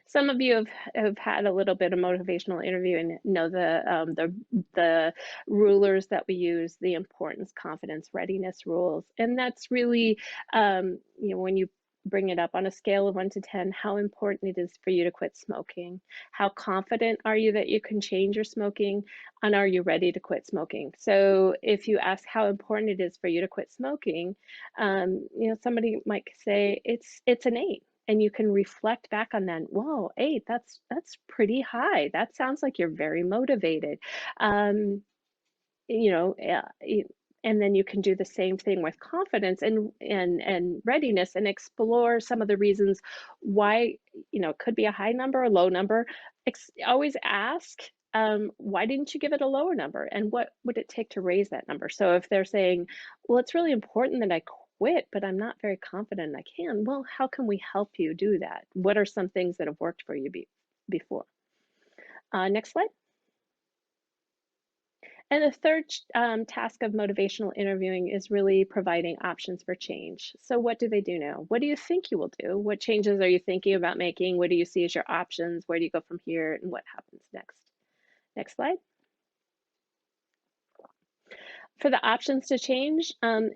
Some of you have had a little bit of motivational interviewing, know the rulers that we use, the importance, confidence, readiness rules. And that's really, when you bring it up on a scale of 1 to 10, how important it is for you to quit smoking. How confident are you that you can change your smoking? And are you ready to quit smoking? So if you ask how important it is for you to quit smoking, somebody might say it's an 8. And you can reflect back on that. Whoa, 8, that's pretty high. That sounds like you're very motivated. And then you can do the same thing with confidence and readiness, and explore some of the reasons why, it could be a high number or low number. Always ask, why didn't you give it a lower number? And what would it take to raise that number? So if they're saying, well, it's really important that I quit, but I'm not very confident I can. Well, how can we help you do that? What are some things that have worked for you before? Next slide. And the third task of motivational interviewing is really providing options for change. So what do they do now? What do you think you will do? What changes are you thinking about making? What do you see as your options? Where do you go from here? And what happens next? Next slide. For the options to change,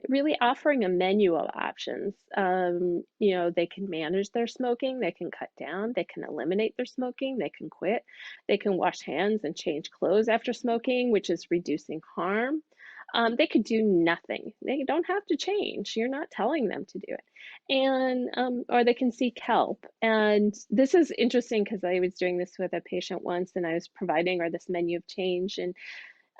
really offering a menu of options. They can manage their smoking, they can cut down, they can eliminate their smoking, they can quit, they can wash hands and change clothes after smoking, which is reducing harm. They could do nothing. They don't have to change. You're not telling them to do it. And or they can seek help. And this is interesting because I was doing this with a patient once, and I was providing her this menu of change, and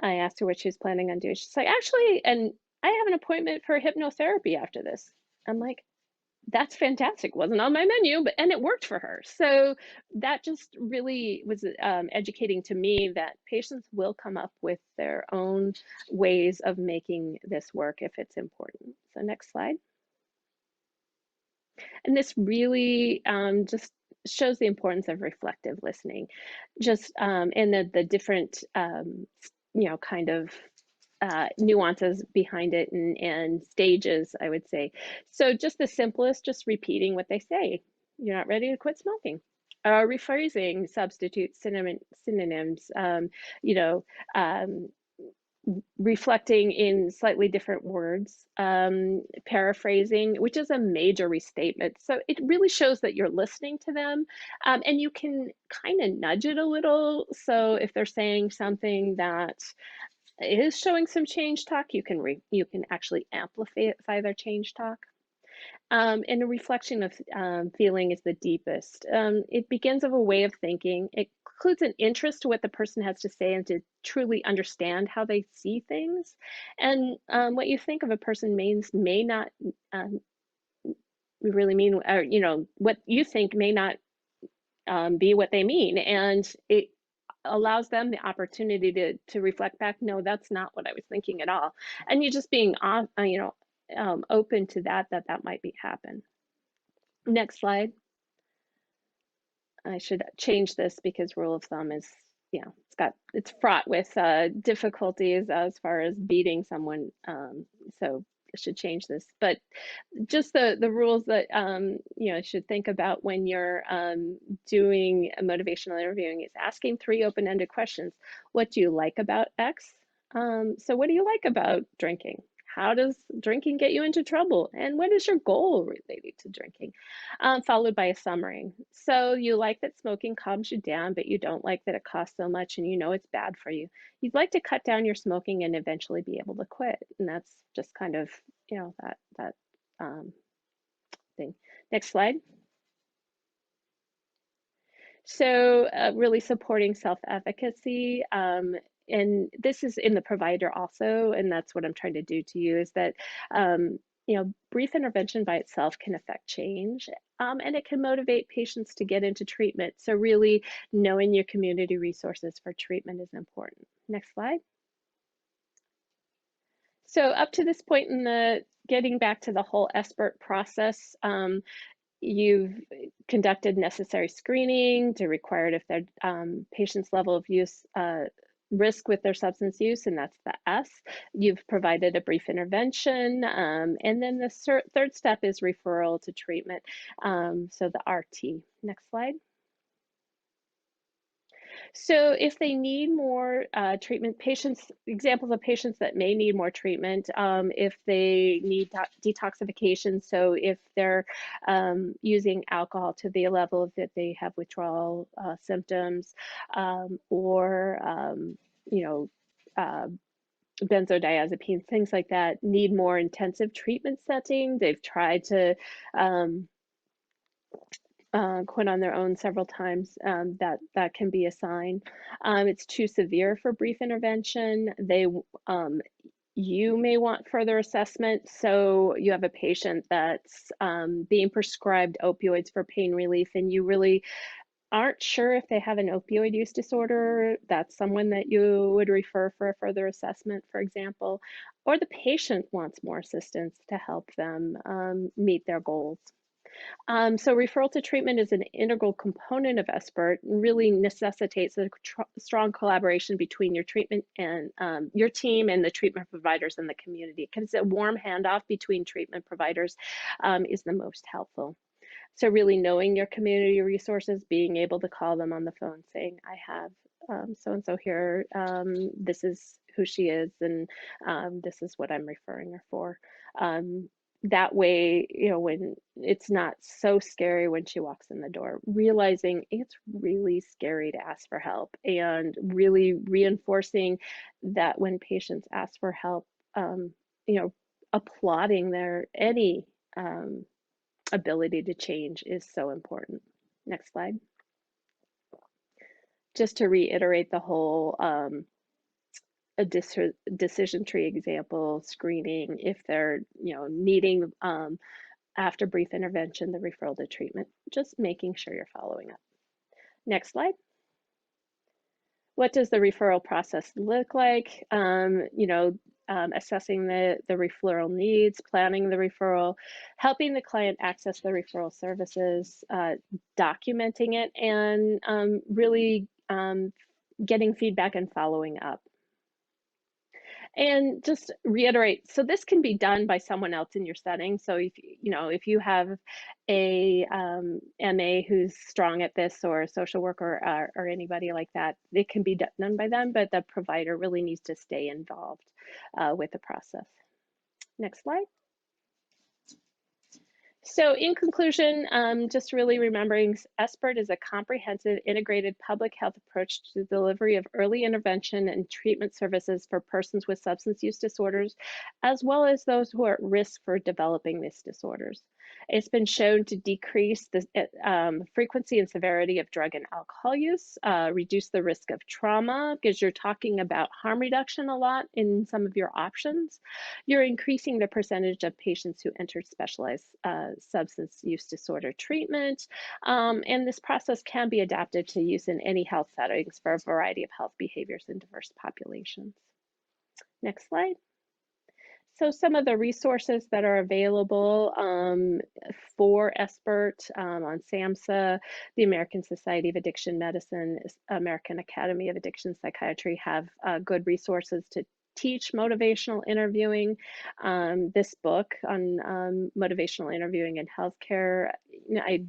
I asked her what she was planning on doing. She's like, actually, and I have an appointment for hypnotherapy after this. I'm like, that's fantastic. Wasn't on my menu, and it worked for her. So that just really was educating to me that patients will come up with their own ways of making this work if it's important. So next slide. And this really just shows the importance of reflective listening, just and the different kind of nuances behind it and stages, I would say. So just the simplest, just repeating what they say. You're not ready to quit smoking. Rephrasing, substitute synonyms, reflecting in slightly different words, paraphrasing, which is a major restatement. So it really shows that you're listening to them, and you can kind of nudge it a little. So if they're saying something that is showing some change talk, you can actually amplify their change talk. And a reflection of feeling is the deepest. It begins of a way of thinking. It includes an interest to what the person has to say and to truly understand how they see things. And what you think of a person may not really mean, or what you think may not be what they mean, and it allows them the opportunity to reflect back, no, that's not what I was thinking at all, and you're just being open to that might be happen. Next slide. I should change this because rule of thumb is, it's fraught with difficulties as far as beating someone. So I should change this. But just the rules that you should think about when you're doing a motivational interviewing is asking 3 open-ended questions. What do you like about X? So what do you like about drinking? How does drinking get you into trouble? And what is your goal related to drinking? Followed by a summary. So you like that smoking calms you down, but you don't like that it costs so much and you know it's bad for you. You'd like to cut down your smoking and eventually be able to quit. And that's just kind of, that thing. Next slide. So really supporting self-efficacy. And this is in the provider also, and that's what I'm trying to do to you, is that brief intervention by itself can affect change, and it can motivate patients to get into treatment. So really knowing your community resources for treatment is important. Next slide. So up to this point in the getting back to the whole SBIRT process, you've conducted necessary screening to require it if their patient's level of use risk with their substance use, and that's the S. You've provided a brief intervention, and then the third step is referral to treatment, so the RT. Next slide. So if they need more treatment, examples of patients that may need more treatment, if they need detoxification, so if they're using alcohol to the level that they have withdrawal symptoms, or benzodiazepines, things like that, need more intensive treatment setting. They've tried to quit on their own several times, that can be a sign. It's too severe for brief intervention. You may want further assessment. So you have a patient that's being prescribed opioids for pain relief, and you really aren't sure if they have an opioid use disorder. That's someone that you would refer for a further assessment, for example, or the patient wants more assistance to help them meet their goals. So referral to treatment is an integral component of SBIRT and really necessitates a strong collaboration between your treatment and your team and the treatment providers in the community, because a warm handoff between treatment providers is the most helpful. So really knowing your community resources, being able to call them on the phone saying, I have so-and-so here, this is who she is, and this is what I'm referring her for. That way, when it's not so scary when she walks in the door, realizing it's really scary to ask for help, and really reinforcing that when patients ask for help, applauding their any ability to change is so important. Next slide. Just to reiterate the whole a decision tree example, screening, if they're needing after brief intervention the referral to treatment, just making sure you're following up. Next slide. What does the referral process look like? Assessing the referral needs, planning the referral, helping the client access the referral services, documenting it, and really getting feedback and following up. And just reiterate, so this can be done by someone else in your setting. So if you have a MA who's strong at this, or a social worker, or anybody like that, it can be done by them, but the provider really needs to stay involved with the process. Next slide. So in conclusion, just really remembering SBIRT is a comprehensive, integrated public health approach to the delivery of early intervention and treatment services for persons with substance use disorders, as well as those who are at risk for developing these disorders. It's been shown to decrease the frequency and severity of drug and alcohol use, reduce the risk of trauma, because you're talking about harm reduction a lot in some of your options. You're increasing the percentage of patients who enter specialized substance use disorder treatment. And this process can be adapted to use in any health settings for a variety of health behaviors in diverse populations. Next slide. So some of the resources that are available for SBIRT on SAMHSA, the American Society of Addiction Medicine, American Academy of Addiction Psychiatry have good resources to teach motivational interviewing. This book on motivational interviewing in healthcare, I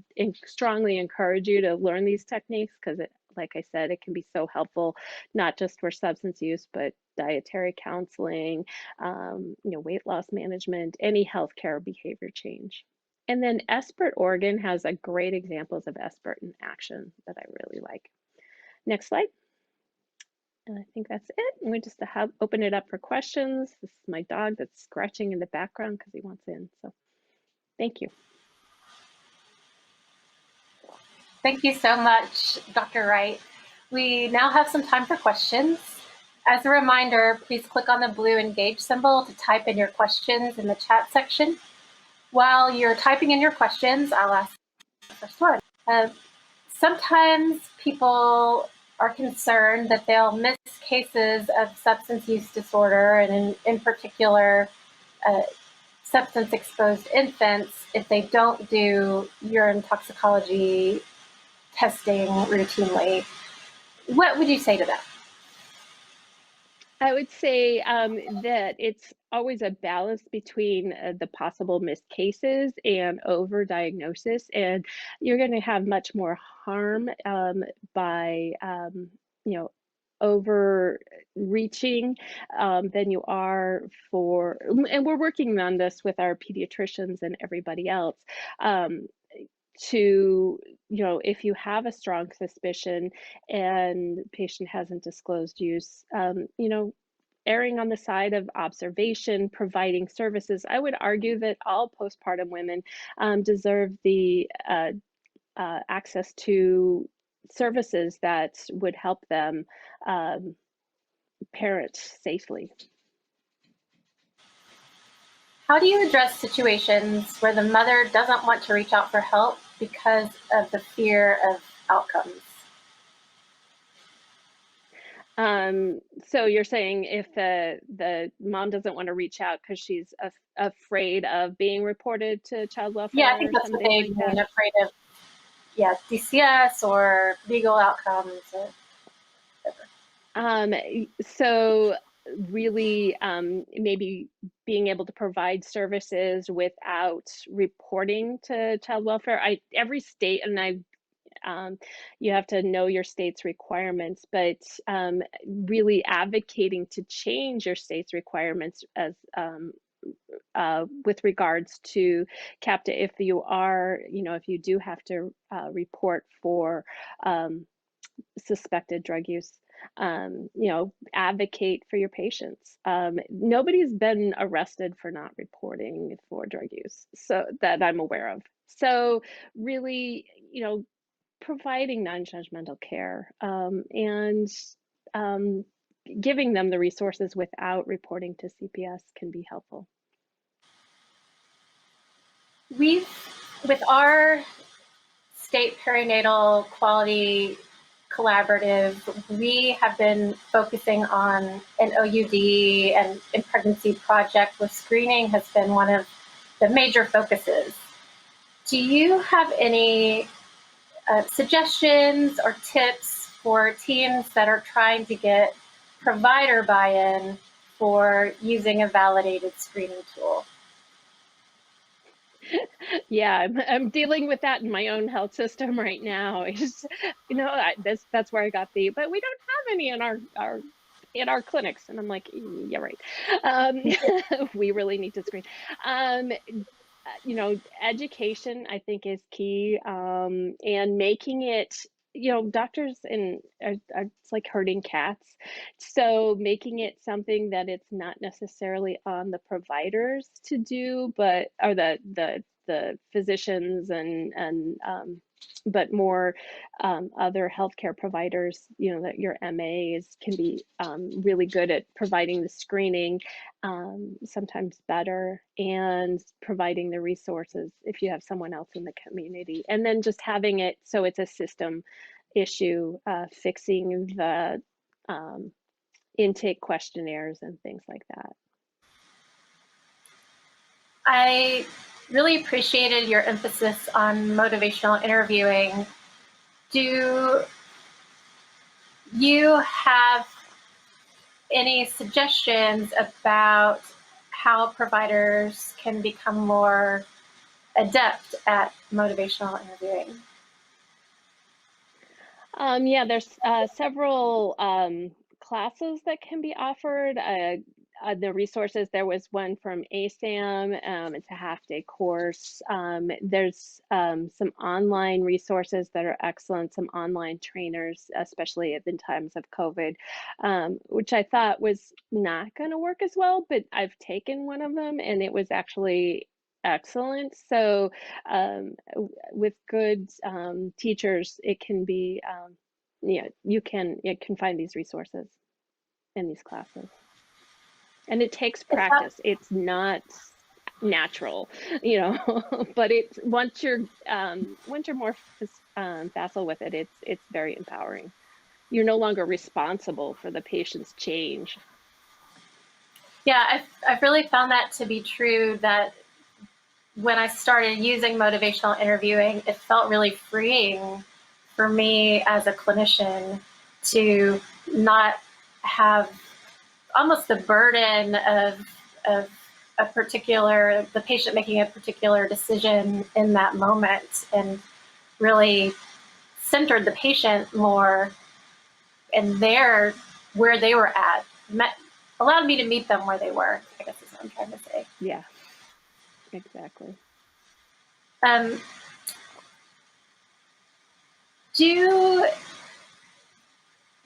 strongly encourage you to learn these techniques because like I said, it can be so helpful, not just for substance use, but dietary counseling, weight loss management, any healthcare behavior change. And then SBIRT Oregon has a great examples of SBIRT in action that I really like. Next slide. And I think that's it. And we just open it up for questions. This is my dog that's scratching in the background because he wants in. So thank you. Thank you so much, Dr. Wright. We now have some time for questions. As a reminder, please click on the blue engage symbol to type in your questions in the chat section. While you're typing in your questions, I'll ask the first one. Sometimes people are concerned that they'll miss cases of substance use disorder, and in particular, substance-exposed infants, if they don't do urine toxicology testing routinely. What would you say to that? I would say that it's always a balance between the possible missed cases and overdiagnosis, and you're going to have much more harm by overreaching than you are for, and we're working on this with our pediatricians and everybody else. To, if you have a strong suspicion and patient hasn't disclosed use, erring on the side of observation, providing services. I would argue that all postpartum women deserve the access to services that would help them parent safely. How do you address situations where the mother doesn't want to reach out for help because of the fear of outcomes? So you're saying if the mom doesn't want to reach out because she's afraid of being reported to child welfare? Yeah, I think that's what they mean, afraid of, DCS or legal outcomes or whatever. So really maybe being able to provide services without reporting to child welfare. Every state, and you have to know your state's requirements, but really advocating to change your state's requirements as with regards to CAPTA, if you do have to report for suspected drug use, advocate for your patients. Nobody's been arrested for not reporting for drug use, so that I'm aware of. So really, providing non-judgmental care and giving them the resources without reporting to CPS can be helpful. With our state perinatal quality collaborative, we have been focusing on an OUD and in pregnancy project where screening has been one of the major focuses. Do you have any suggestions or tips for teams that are trying to get provider buy-in for using a validated screening tool? Yeah, I'm dealing with that in my own health system right now. It's, that's where I got but we don't have any in our clinics, and I'm like, yeah, right. We really need to screen. Education, I think, is key, and making it, doctors it's like herding cats. So making it something that it's not necessarily on the providers to do, or the the physicians and but more other healthcare providers, you know, that your MAs can be really good at providing the screening, sometimes better, and providing the resources if you have someone else in the community. And then just having it so it's a system issue, fixing the intake questionnaires and things like that. I really appreciated your emphasis on motivational interviewing. Do you have any suggestions about how providers can become more adept at motivational interviewing? Yeah, there's several classes that can be offered. The resources, there was one from ASAM, it's a half-day course. There's some online resources that are excellent, some online trainers, especially in times of COVID, which I thought was not going to work as well, but I've taken one of them and it was actually excellent. So with good teachers, it can be, you know, you can find these resources in these classes. And it takes practice. It's not natural, you know, but it's once you're more facile with it, it's very empowering. You're no longer responsible for the patient's change. Yeah, I've really found that to be true, that when I started using motivational interviewing, it felt really freeing for me as a clinician to not have almost the burden of the patient making a particular decision in that moment, and really centered the patient more and where they were at, allowed me to meet them where they were, I guess is what I'm trying to say. Yeah, exactly.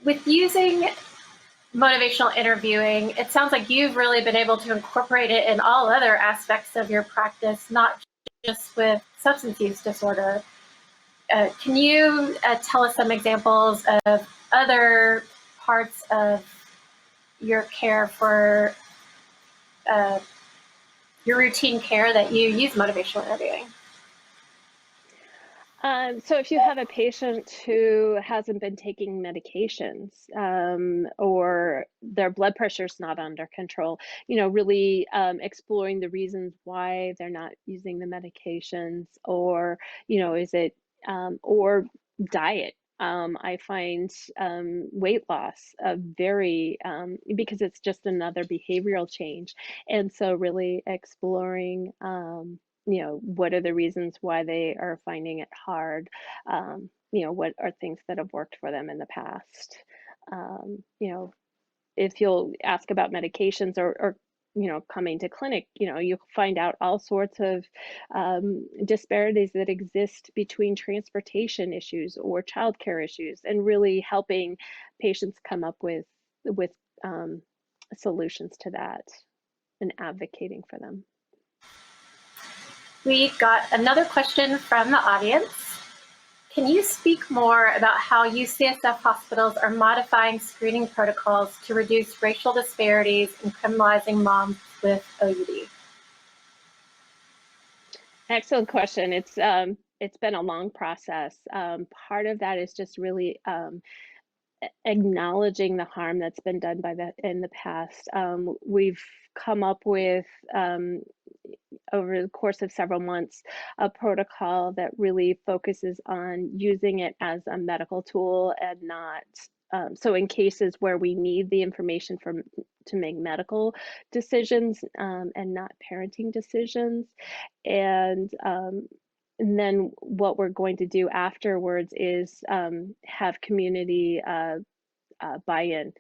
With using motivational interviewing, it sounds like you've really been able to incorporate it in all other aspects of your practice, not just with substance use disorder. Can you tell us some examples of other parts of your care for your routine care that you use motivational interviewing? So if you have a patient who hasn't been taking medications, or their blood pressure is not under control, you know, really exploring the reasons why they're not using the medications, or, you know, is it, or diet. I find weight loss very, because it's just another behavioral change. And so really exploring, you know, what are the reasons why they are finding it hard? You know, what are things that have worked for them in the past? You know, if you'll ask about medications or you know, coming to clinic, you know, you'll find out all sorts of disparities that exist between transportation issues or childcare issues, and really helping patients come up with solutions to that and advocating for them. We got another question from the audience. Can you speak more about how UCSF hospitals are modifying screening protocols to reduce racial disparities in criminalizing moms with OUD? Excellent question. It's been a long process. Part of that is just really acknowledging the harm that's been done in the past. We've come up with, over the course of several months, a protocol that really focuses on using it as a medical tool and not, so in cases where we need the information to make medical decisions and not parenting decisions. And then what we're going to do afterwards is have community buy-in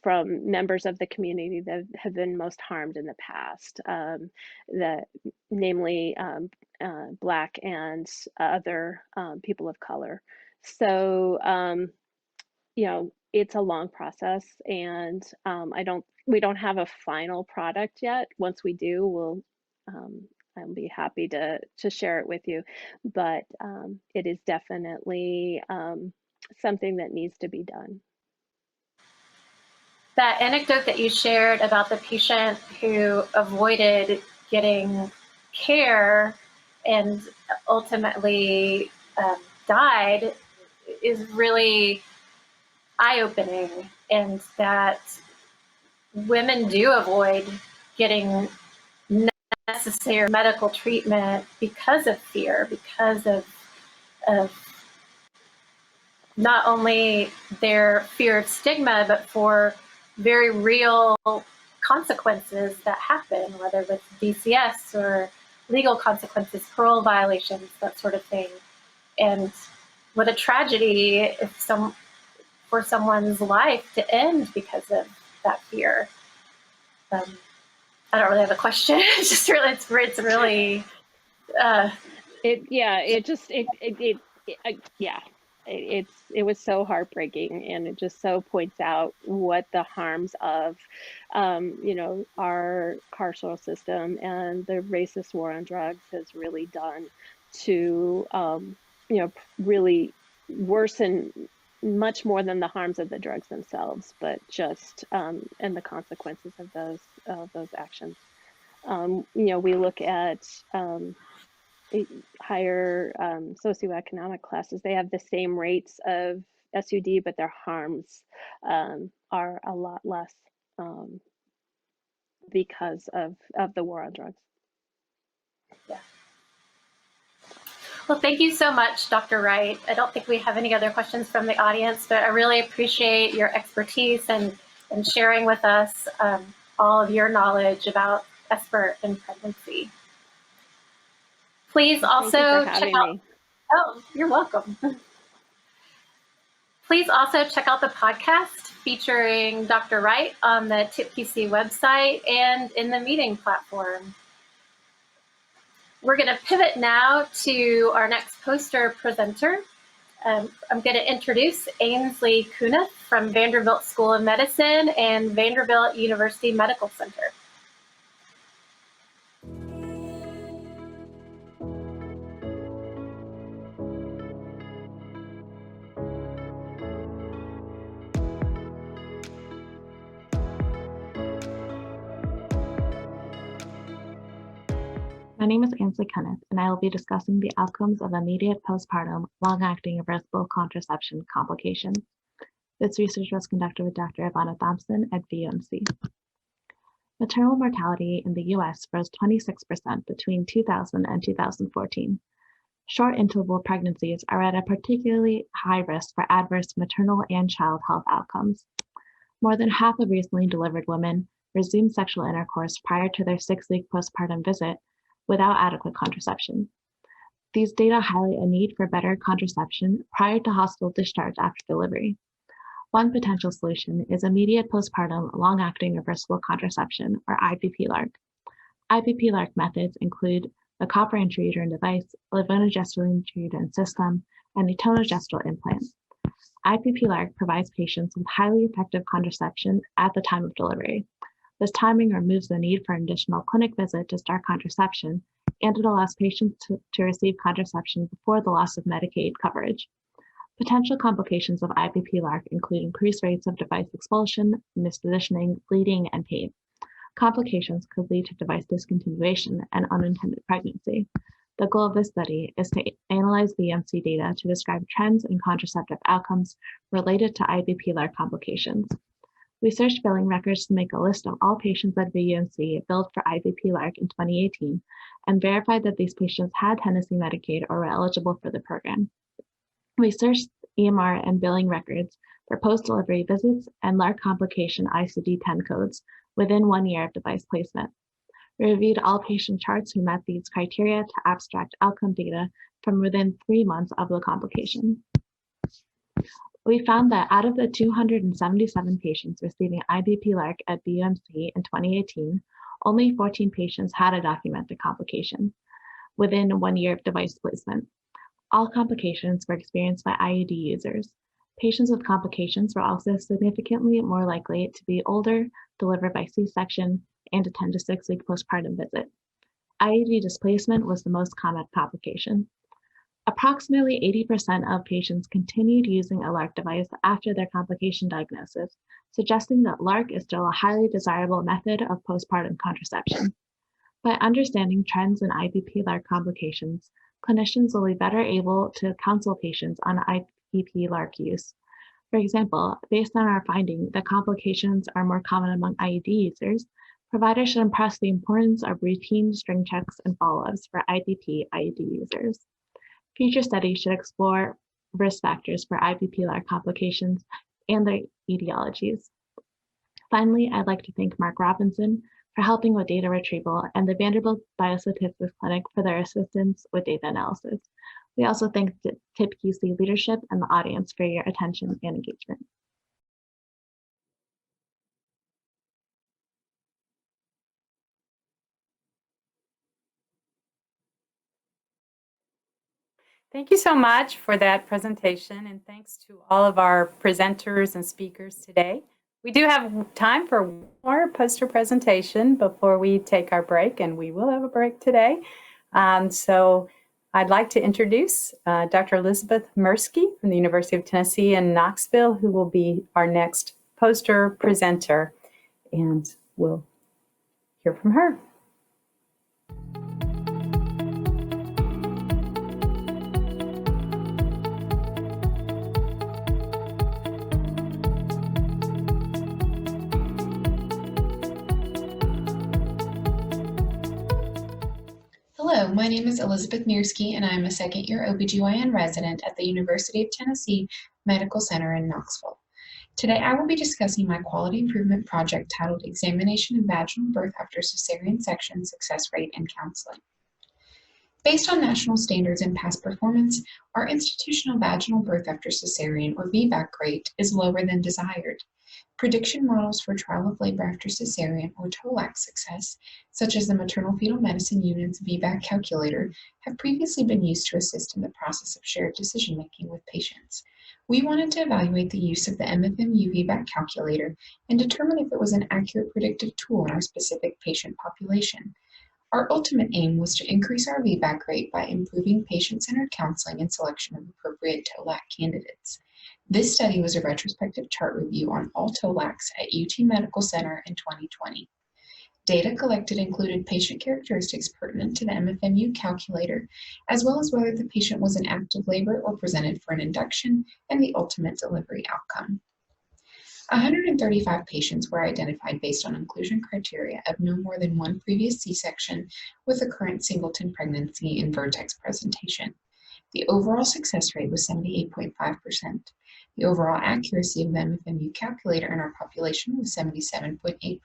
from members of the community that have been most harmed in the past, namely Black and other people of color. So, you know, it's a long process, and we don't have a final product yet. Once we do, we'll I'll be happy to share it with you. But it is definitely something that needs to be done. That anecdote that you shared about the patient who avoided getting care and ultimately died is really eye-opening, and that women do avoid getting necessary medical treatment because of fear, because of not only their fear of stigma, but for very real consequences that happen, whether with DCS or legal consequences, parole violations, that sort of thing. And what a tragedy if for someone's life to end because of that fear. I don't really have a question. It's just really, it's really. It was so heartbreaking, and it just so points out what the harms of, our carceral system and the racist war on drugs has really done to, really worsen much more than the harms of the drugs themselves, but just and the consequences of those actions. We look at higher socioeconomic classes. They have the same rates of SUD, but their harms are a lot less because of the war on drugs. Yeah. Well, thank you so much, Dr. Wright. I don't think we have any other questions from the audience, but I really appreciate your expertise and sharing with us all of your knowledge about SBIRT and pregnancy. Please also check out. Oh, you're welcome. Please also check out the podcast featuring Dr. Wright on the TIPQC website and in the meeting platform. We're going to pivot now to our next poster presenter. I'm going to introduce Ainsley Kunith from Vanderbilt School of Medicine and Vanderbilt University Medical Center. My name is Ainsley Kunith, and I will be discussing the outcomes of immediate postpartum long-acting reversible contraception complications. This research was conducted with Dr. Ivana Thompson at VUMC. Maternal mortality in the U.S. rose 26% between 2000 and 2014. Short interval pregnancies are at a particularly high risk for adverse maternal and child health outcomes. More than half of recently delivered women resumed sexual intercourse prior to their 6-week postpartum visit without adequate contraception. These data highlight a need for better contraception prior to hospital discharge after delivery. One potential solution is immediate postpartum long-acting reversible contraception, or IPP-LARC. IPP-LARC methods include the copper intrauterine device, levonorgestrel intrauterine system, and a tonogestrel implant. IPP-LARC provides patients with highly effective contraception at the time of delivery. This timing removes the need for an additional clinic visit to start contraception, and it allows patients to receive contraception before the loss of Medicaid coverage. Potential complications of IPP-LARC include increased rates of device expulsion, mispositioning, bleeding, and pain. Complications could lead to device discontinuation and unintended pregnancy. The goal of this study is to analyze VMC data to describe trends in contraceptive outcomes related to IPP-LARC complications. We searched billing records to make a list of all patients at VUMC billed for IPP-LARC in 2018 and verified that these patients had Tennessee Medicaid or were eligible for the program. We searched EMR and billing records for post-delivery visits and LARC complication ICD-10 codes within 1 year of device placement. We reviewed all patient charts who met these criteria to abstract outcome data from within 3 months of the complication. We found that out of the 277 patients receiving IPP-LARC at VUMC in 2018, only 14 patients had a documented complication within 1 year of device placement. All complications were experienced by IUD users. Patients with complications were also significantly more likely to be older, deliver by C-section, and attend a 6-week postpartum visit. IUD displacement was the most common complication. Approximately 80% of patients continued using a LARC device after their complication diagnosis, suggesting that LARC is still a highly desirable method of postpartum contraception. By understanding trends in IVP LARC complications, clinicians will be better able to counsel patients on IVP LARC use. For example, based on our finding that complications are more common among IUD users, providers should impress the importance of routine string checks and follow-ups for IVP IUD users. Future studies should explore risk factors for IVP LARC complications and their etiologies. Finally, I'd like to thank Mark Robinson for helping with data retrieval and the Vanderbilt Biostatistics Clinic for their assistance with data analysis. We also thank the TIPQC leadership and the audience for your attention and engagement. Thank you so much for that presentation, and thanks to all of our presenters and speakers today. We do have time for one more poster presentation before we take our break, and we will have a break today. So I'd like to introduce Dr. Elizabeth Mirsky from the University of Tennessee in Knoxville, who will be our next poster presenter, and we'll hear from her. Hello, my name is Elizabeth Mirsky, and I am a second-year OBGYN resident at the University of Tennessee Medical Center in Knoxville. Today, I will be discussing my quality improvement project titled Examination of Vaginal Birth After Cesarean Section Success Rate and Counseling. Based on national standards and past performance, our institutional vaginal birth after cesarean, or VBAC rate, is lower than desired. Prediction models for trial of labor after cesarean, or TOLAC success, such as the Maternal Fetal Medicine Unit's VBAC calculator, have previously been used to assist in the process of shared decision-making with patients. We wanted to evaluate the use of the MFMU VBAC calculator and determine if it was an accurate predictive tool in our specific patient population. Our ultimate aim was to increase our VBAC rate by improving patient-centered counseling and selection of appropriate TOLAC candidates. This study was a retrospective chart review on all TOLACs at UT Medical Center in 2020. Data collected included patient characteristics pertinent to the MFMU calculator, as well as whether the patient was in active labor or presented for an induction, and the ultimate delivery outcome. 135 patients were identified based on inclusion criteria of no more than one previous C-section with a current singleton pregnancy in vertex presentation. The overall success rate was 78.5%. The overall accuracy of the MFMU calculator in our population was 77.8%,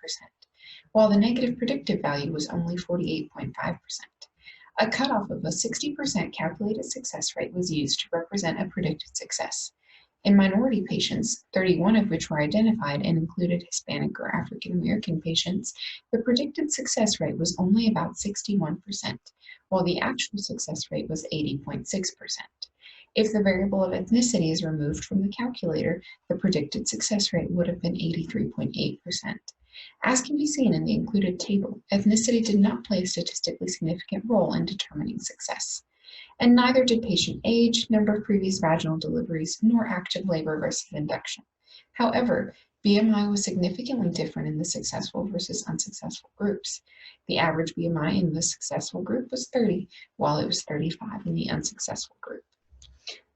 while the negative predictive value was only 48.5%. A cutoff of a 60% calculated success rate was used to represent a predicted success. In minority patients, 31 of which were identified and included Hispanic or African American patients, the predicted success rate was only about 61%, while the actual success rate was 80.6%. If the variable of ethnicity is removed from the calculator, the predicted success rate would have been 83.8%. As can be seen in the included table, ethnicity did not play a statistically significant role in determining success. And neither did patient age, number of previous vaginal deliveries, nor active labor versus induction. However, BMI was significantly different in the successful versus unsuccessful groups. The average BMI in the successful group was 30, while it was 35 in the unsuccessful group.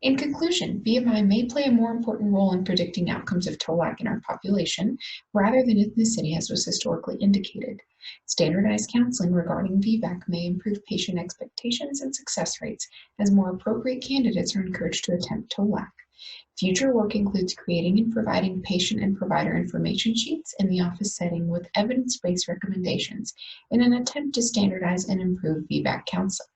In conclusion, BMI may play a more important role in predicting outcomes of TOLAC in our population, rather than ethnicity as was historically indicated. Standardized counseling regarding VBAC may improve patient expectations and success rates as more appropriate candidates are encouraged to attempt TOLAC. Future work includes creating and providing patient and provider information sheets in the office setting with evidence-based recommendations in an attempt to standardize and improve VBAC counseling.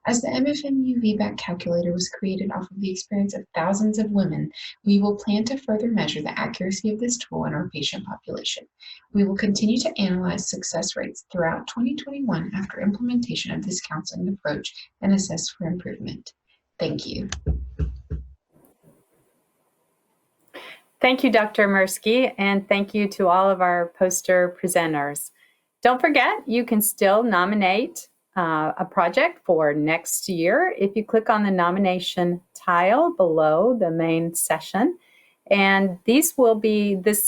As the MFMU VBAC calculator was created off of the experience of thousands of women, we will plan to further measure the accuracy of this tool in our patient population. We will continue to analyze success rates throughout 2021 after implementation of this counseling approach and assess for improvement. Thank you. Thank you, Dr. Mirsky, and thank you to all of our poster presenters. Don't forget, you can still nominate a project for next year. If you click on the nomination tile below the main session, and this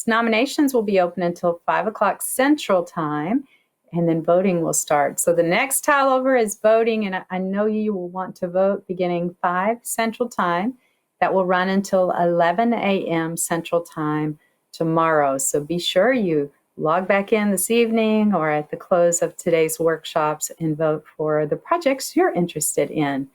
nominations will be open until 5 o'clock Central Time, and then voting will start. So the next tile over is voting, and I know you will want to vote beginning 5 Central Time. That will run until 11 a.m. Central Time tomorrow. So be sure you log back in this evening or at the close of today's workshops and vote for the projects you're interested in.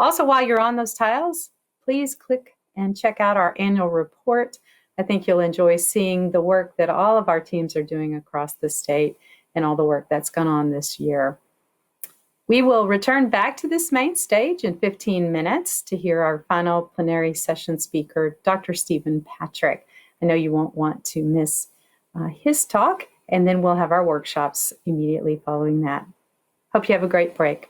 Also, while you're on those tiles, please click and check out our annual report. I think you'll enjoy seeing the work that all of our teams are doing across the state and all the work that's gone on this year. We will return back to this main stage in 15 minutes to hear our final plenary session speaker, Dr. Stephen Patrick. I know you won't want to miss his talk, and then we'll have our workshops immediately following that. Hope you have a great break.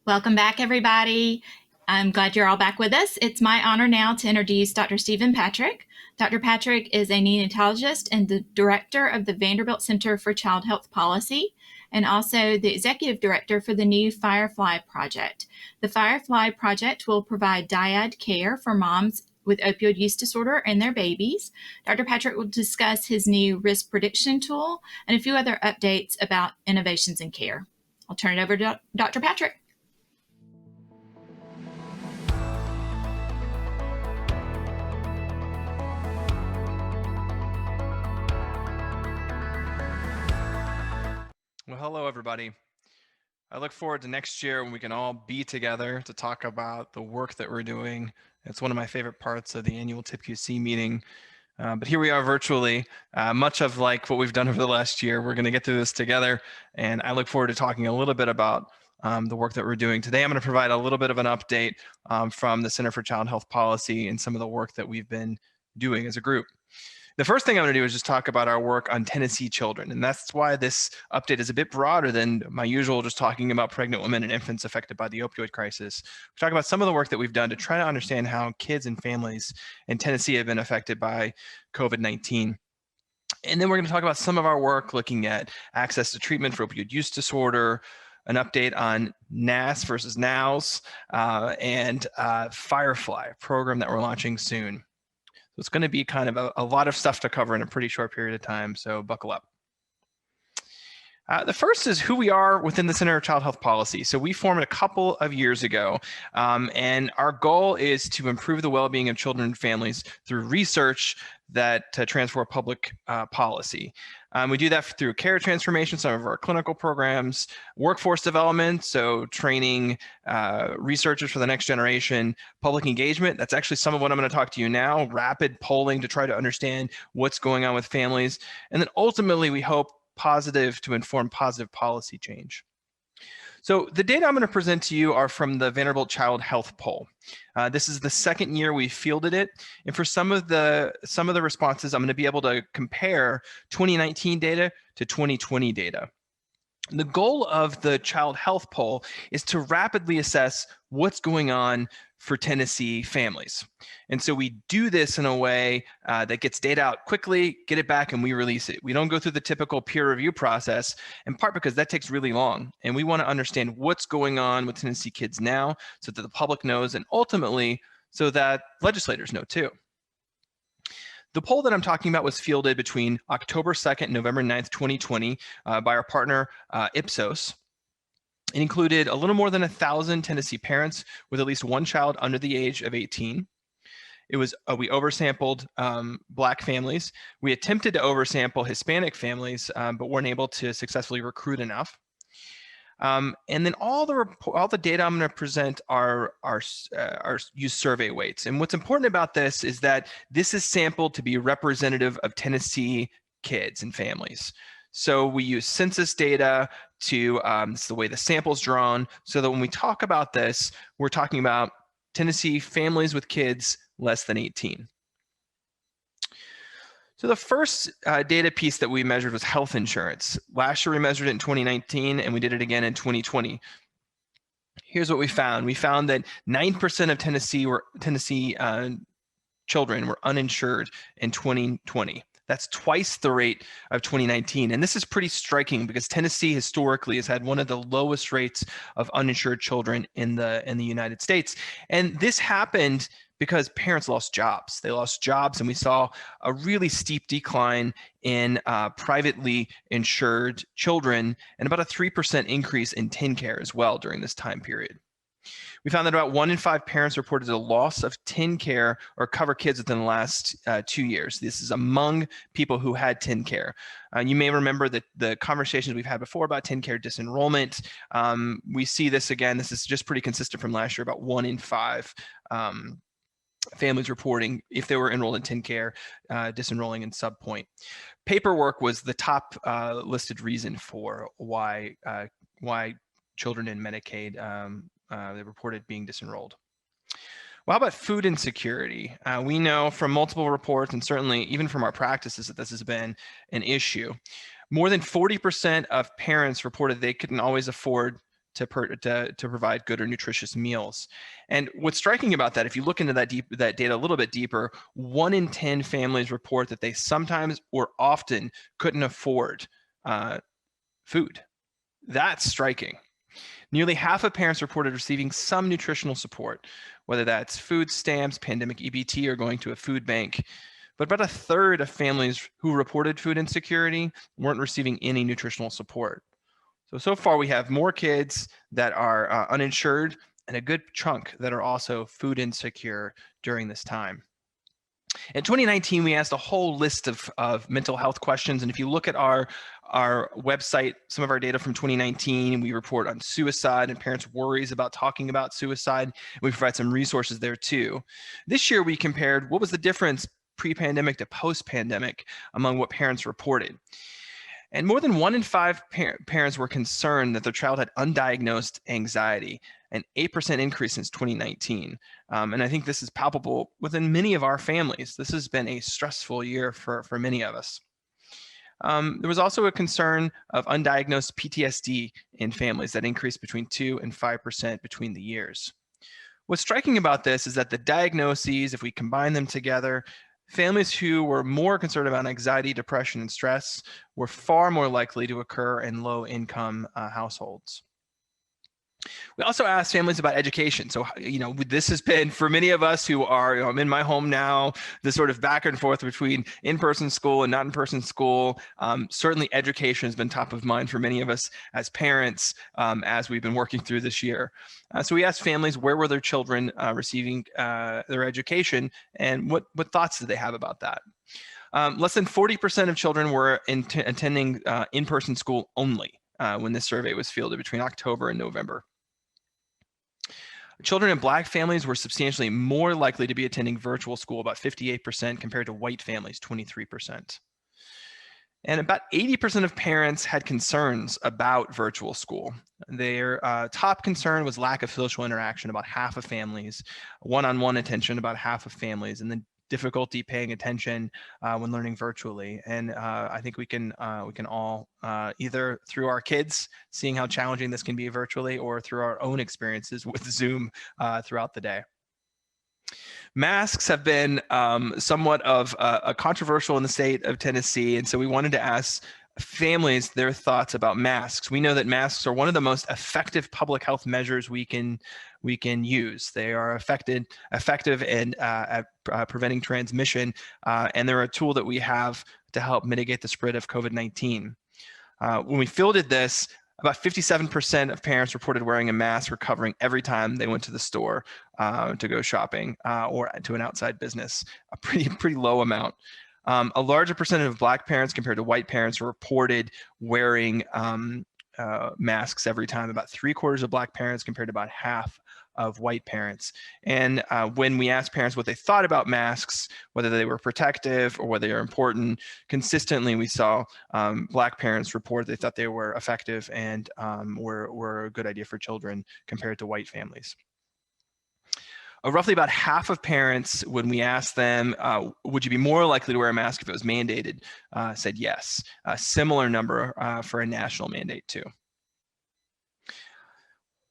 Welcome back, everybody. I'm glad you're all back with us. It's my honor now to introduce Dr. Stephen Patrick. Dr. Patrick is a neonatologist and the director of the Vanderbilt Center for Child Health Policy, and also the executive director for the new Firefly Project. The Firefly Project will provide dyad care for moms with opioid use disorder and their babies. Dr. Patrick will discuss his new risk prediction tool and a few other updates about innovations in care. I'll turn it over to Dr. Patrick. Well, hello, everybody. I look forward to next year when we can all be together to talk about the work that we're doing. It's one of my favorite parts of the annual TIPQC meeting. But here we are virtually, much of like what we've done over the last year. We're going to get through this together, and I look forward to talking a little bit about the work that we're doing. Today, I'm going to provide a little bit of an update from the Center for Child Health Policy and some of the work that we've been doing as a group. The first thing I'm going to do is just talk about our work on Tennessee children. And that's why this update is a bit broader than my usual just talking about pregnant women and infants affected by the opioid crisis. We talk about some of the work that we've done to try to understand how kids and families in Tennessee have been affected by COVID-19. And then we're going to talk about some of our work looking at access to treatment for opioid use disorder, an update on NAS versus NOWS, and Firefly, a program that we're launching soon. So it's going to be kind of a lot of stuff to cover in a pretty short period of time, so buckle up. The first is who we are within the Center of Child Health Policy. So we formed a couple of years ago, and our goal is to improve the well-being of children and families through research that transform public policy. We do that through care transformation, some of our clinical programs, workforce development, so training researchers for the next generation, public engagement. That's actually some of what I'm going to talk to you now, rapid polling to try to understand what's going on with families. And then ultimately, we hope positive to inform positive policy change. So the data I'm going to present to you are from the Vanderbilt Child Health Poll. This is the second year we fielded it, and for some of the responses, I'm going to be able to compare 2019 data to 2020 data. The goal of the Child Health Poll is to rapidly assess what's going on for Tennessee families. And so we do this in a way that gets data out quickly, get it back, and we release it. We don't go through the typical peer review process, in part because that takes really long. And we want to understand what's going on with Tennessee kids now so that the public knows, and ultimately so that legislators know too. The poll that I'm talking about was fielded between October 2nd and November 9th, 2020 by our partner Ipsos. It included a little more than 1,000 Tennessee parents with at least one child under the age of 18. It was we oversampled Black families. We attempted to oversample Hispanic families, but weren't able to successfully recruit enough. And then all the data I'm going to present are use survey weights. And what's important about this is that this is sampled to be representative of Tennessee kids and families. So we use census data to, it's the way the sample's drawn, so that when we talk about this, we're talking about Tennessee families with kids less than 18. So the first data piece that we measured was health insurance. Last year we measured it in 2019, and we did it again in 2020. Here's what we found. We found that 9% of Tennessee children were uninsured in 2020. That's twice the rate of 2019. And this is pretty striking because Tennessee historically has had one of the lowest rates of uninsured children in the United States. And this happened because parents lost jobs. They lost jobs, and we saw a really steep decline in privately insured children and about a 3% increase in TennCare as well during this time period. We found that about 1 in 5 parents reported a loss of TennCare or cover kids within the last 2 years. This is among people who had TennCare. You may remember that the conversations we've had before about TennCare disenrollment. We see this again. This is just pretty consistent from last year, about 1 in 5 families reporting if they were enrolled in TennCare, disenrolling in subpoint. Paperwork was the top listed reason for why children in Medicaid they reported being disenrolled. Well, how about food insecurity? We know from multiple reports, and certainly even from our practices, that this has been an issue. More than 40% of parents reported they couldn't always afford to provide good or nutritious meals. And what's striking about that, if you look into that data a little bit deeper, 1 in 10 families report that they sometimes or often couldn't afford food. That's striking. Nearly half of parents reported receiving some nutritional support, whether that's food stamps, pandemic EBT, or going to a food bank. But about a third of families who reported food insecurity weren't receiving any nutritional support. So far we have more kids that are uninsured and a good chunk that are also food insecure during this time. In 2019, we asked a whole list of mental health questions. And if you look at our website, some of our data from 2019, we report on suicide and parents' worries about talking about suicide. We provide some resources there too. This year, we compared what was the difference pre-pandemic to post-pandemic among what parents reported. And more than 1 in 5 parents were concerned that their child had undiagnosed anxiety, an 8% increase since 2019. And I think this is palpable within many of our families. This has been a stressful year for many of us. There was also a concern of undiagnosed PTSD in families that increased between 2 and 5% between the years. What's striking about this is that the diagnoses, if we combine them together, families who were more concerned about anxiety, depression, and stress were far more likely to occur in low-income households. We also asked families about education. So, this has been, for many of us who are, I'm in my home now, this sort of back and forth between in-person school and not in-person school. Certainly education has been top of mind for many of us as parents as we've been working through this year. So we asked families where were their children receiving their education and what thoughts did they have about that. Less than 40% of children were attending in-person school only when this survey was fielded between October and November. Children in Black families were substantially more likely to be attending virtual school, about 58%, compared to white families, 23%. And about 80% of parents had concerns about virtual school. Their top concern was lack of social interaction, about half of families, one-on-one attention, about half of families, and then difficulty paying attention when learning virtually. And I think we can all either through our kids seeing how challenging this can be virtually, or through our own experiences with Zoom throughout the day. Masks have been somewhat of a controversial in the state of Tennessee, and so we wanted to ask families their thoughts about masks. We know that masks are one of the most effective public health measures we can use. They are effective in at preventing transmission, and they're a tool that we have to help mitigate the spread of COVID-19. When we fielded this, about 57% of parents reported wearing a mask or covering every time they went to the store to go shopping or to an outside business, a pretty low amount. A larger percentage of Black parents compared to white parents reported wearing masks every time, about 3/4 of Black parents compared to about half of white parents. And when we asked parents what they thought about masks, whether they were protective or whether they are important, consistently we saw Black parents report they thought they were effective and were a good idea for children compared to white families. Roughly about half of parents, when we asked them, would you be more likely to wear a mask if it was mandated, said yes. A similar number for a national mandate too.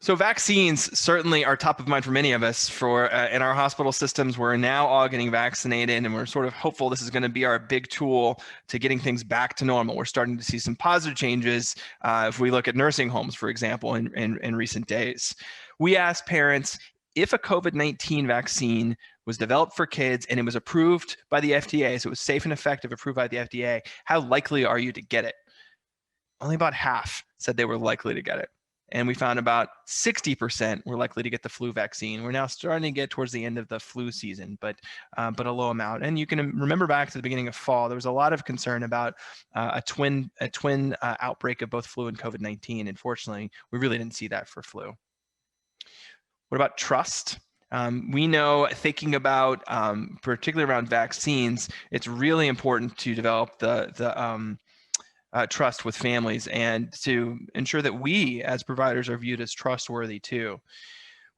So vaccines certainly are top of mind for many of us. In our hospital systems, we're now all getting vaccinated, and we're sort of hopeful this is going to be our big tool to getting things back to normal. We're starting to see some positive changes if we look at nursing homes, for example, in recent days. We asked parents, if a COVID-19 vaccine was developed for kids and it was approved by the FDA, so it was safe and effective, approved by the FDA, how likely are you to get it? Only about half said they were likely to get it. And we found about 60% were likely to get the flu vaccine. We're now starting to get towards the end of the flu season, but a low amount. And you can remember back to the beginning of fall, there was a lot of concern about a twin outbreak of both flu and COVID-19. Unfortunately, we really didn't see that for flu. What about trust? We know, thinking about particularly around vaccines, it's really important to develop the trust with families and to ensure that we as providers are viewed as trustworthy too.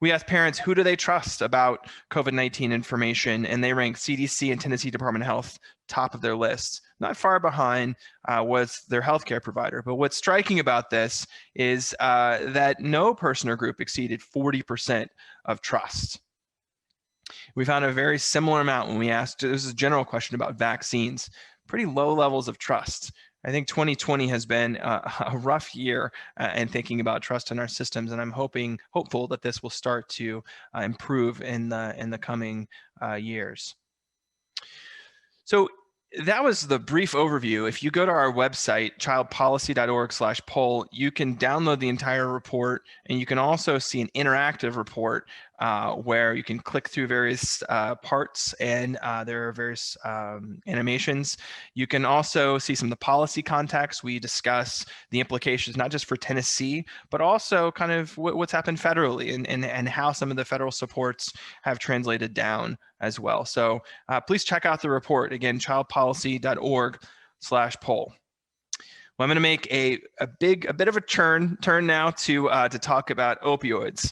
We asked parents, who do they trust about COVID-19 information? And they ranked CDC and Tennessee Department of Health top of their list. not far behind was their healthcare provider. But what's striking about this is that no person or group exceeded 40% of trust. We found a very similar amount when we asked, this is a general question about vaccines, pretty low levels of trust. I think 2020 has been a rough year in thinking about trust in our systems, and I'm hopeful that this will start to improve in the coming years. So that was the brief overview. If you go to our website, childpolicy.org/poll, you can download the entire report, and you can also see an interactive report where you can click through various parts, and there are various animations. You can also see some of the policy context. We discuss the implications, not just for Tennessee, but also kind of what's happened federally and how some of the federal supports have translated down as well. So please check out the report. Again, childpolicy.org/poll. Well, I'm going to make a bit of a turn now to talk about opioids,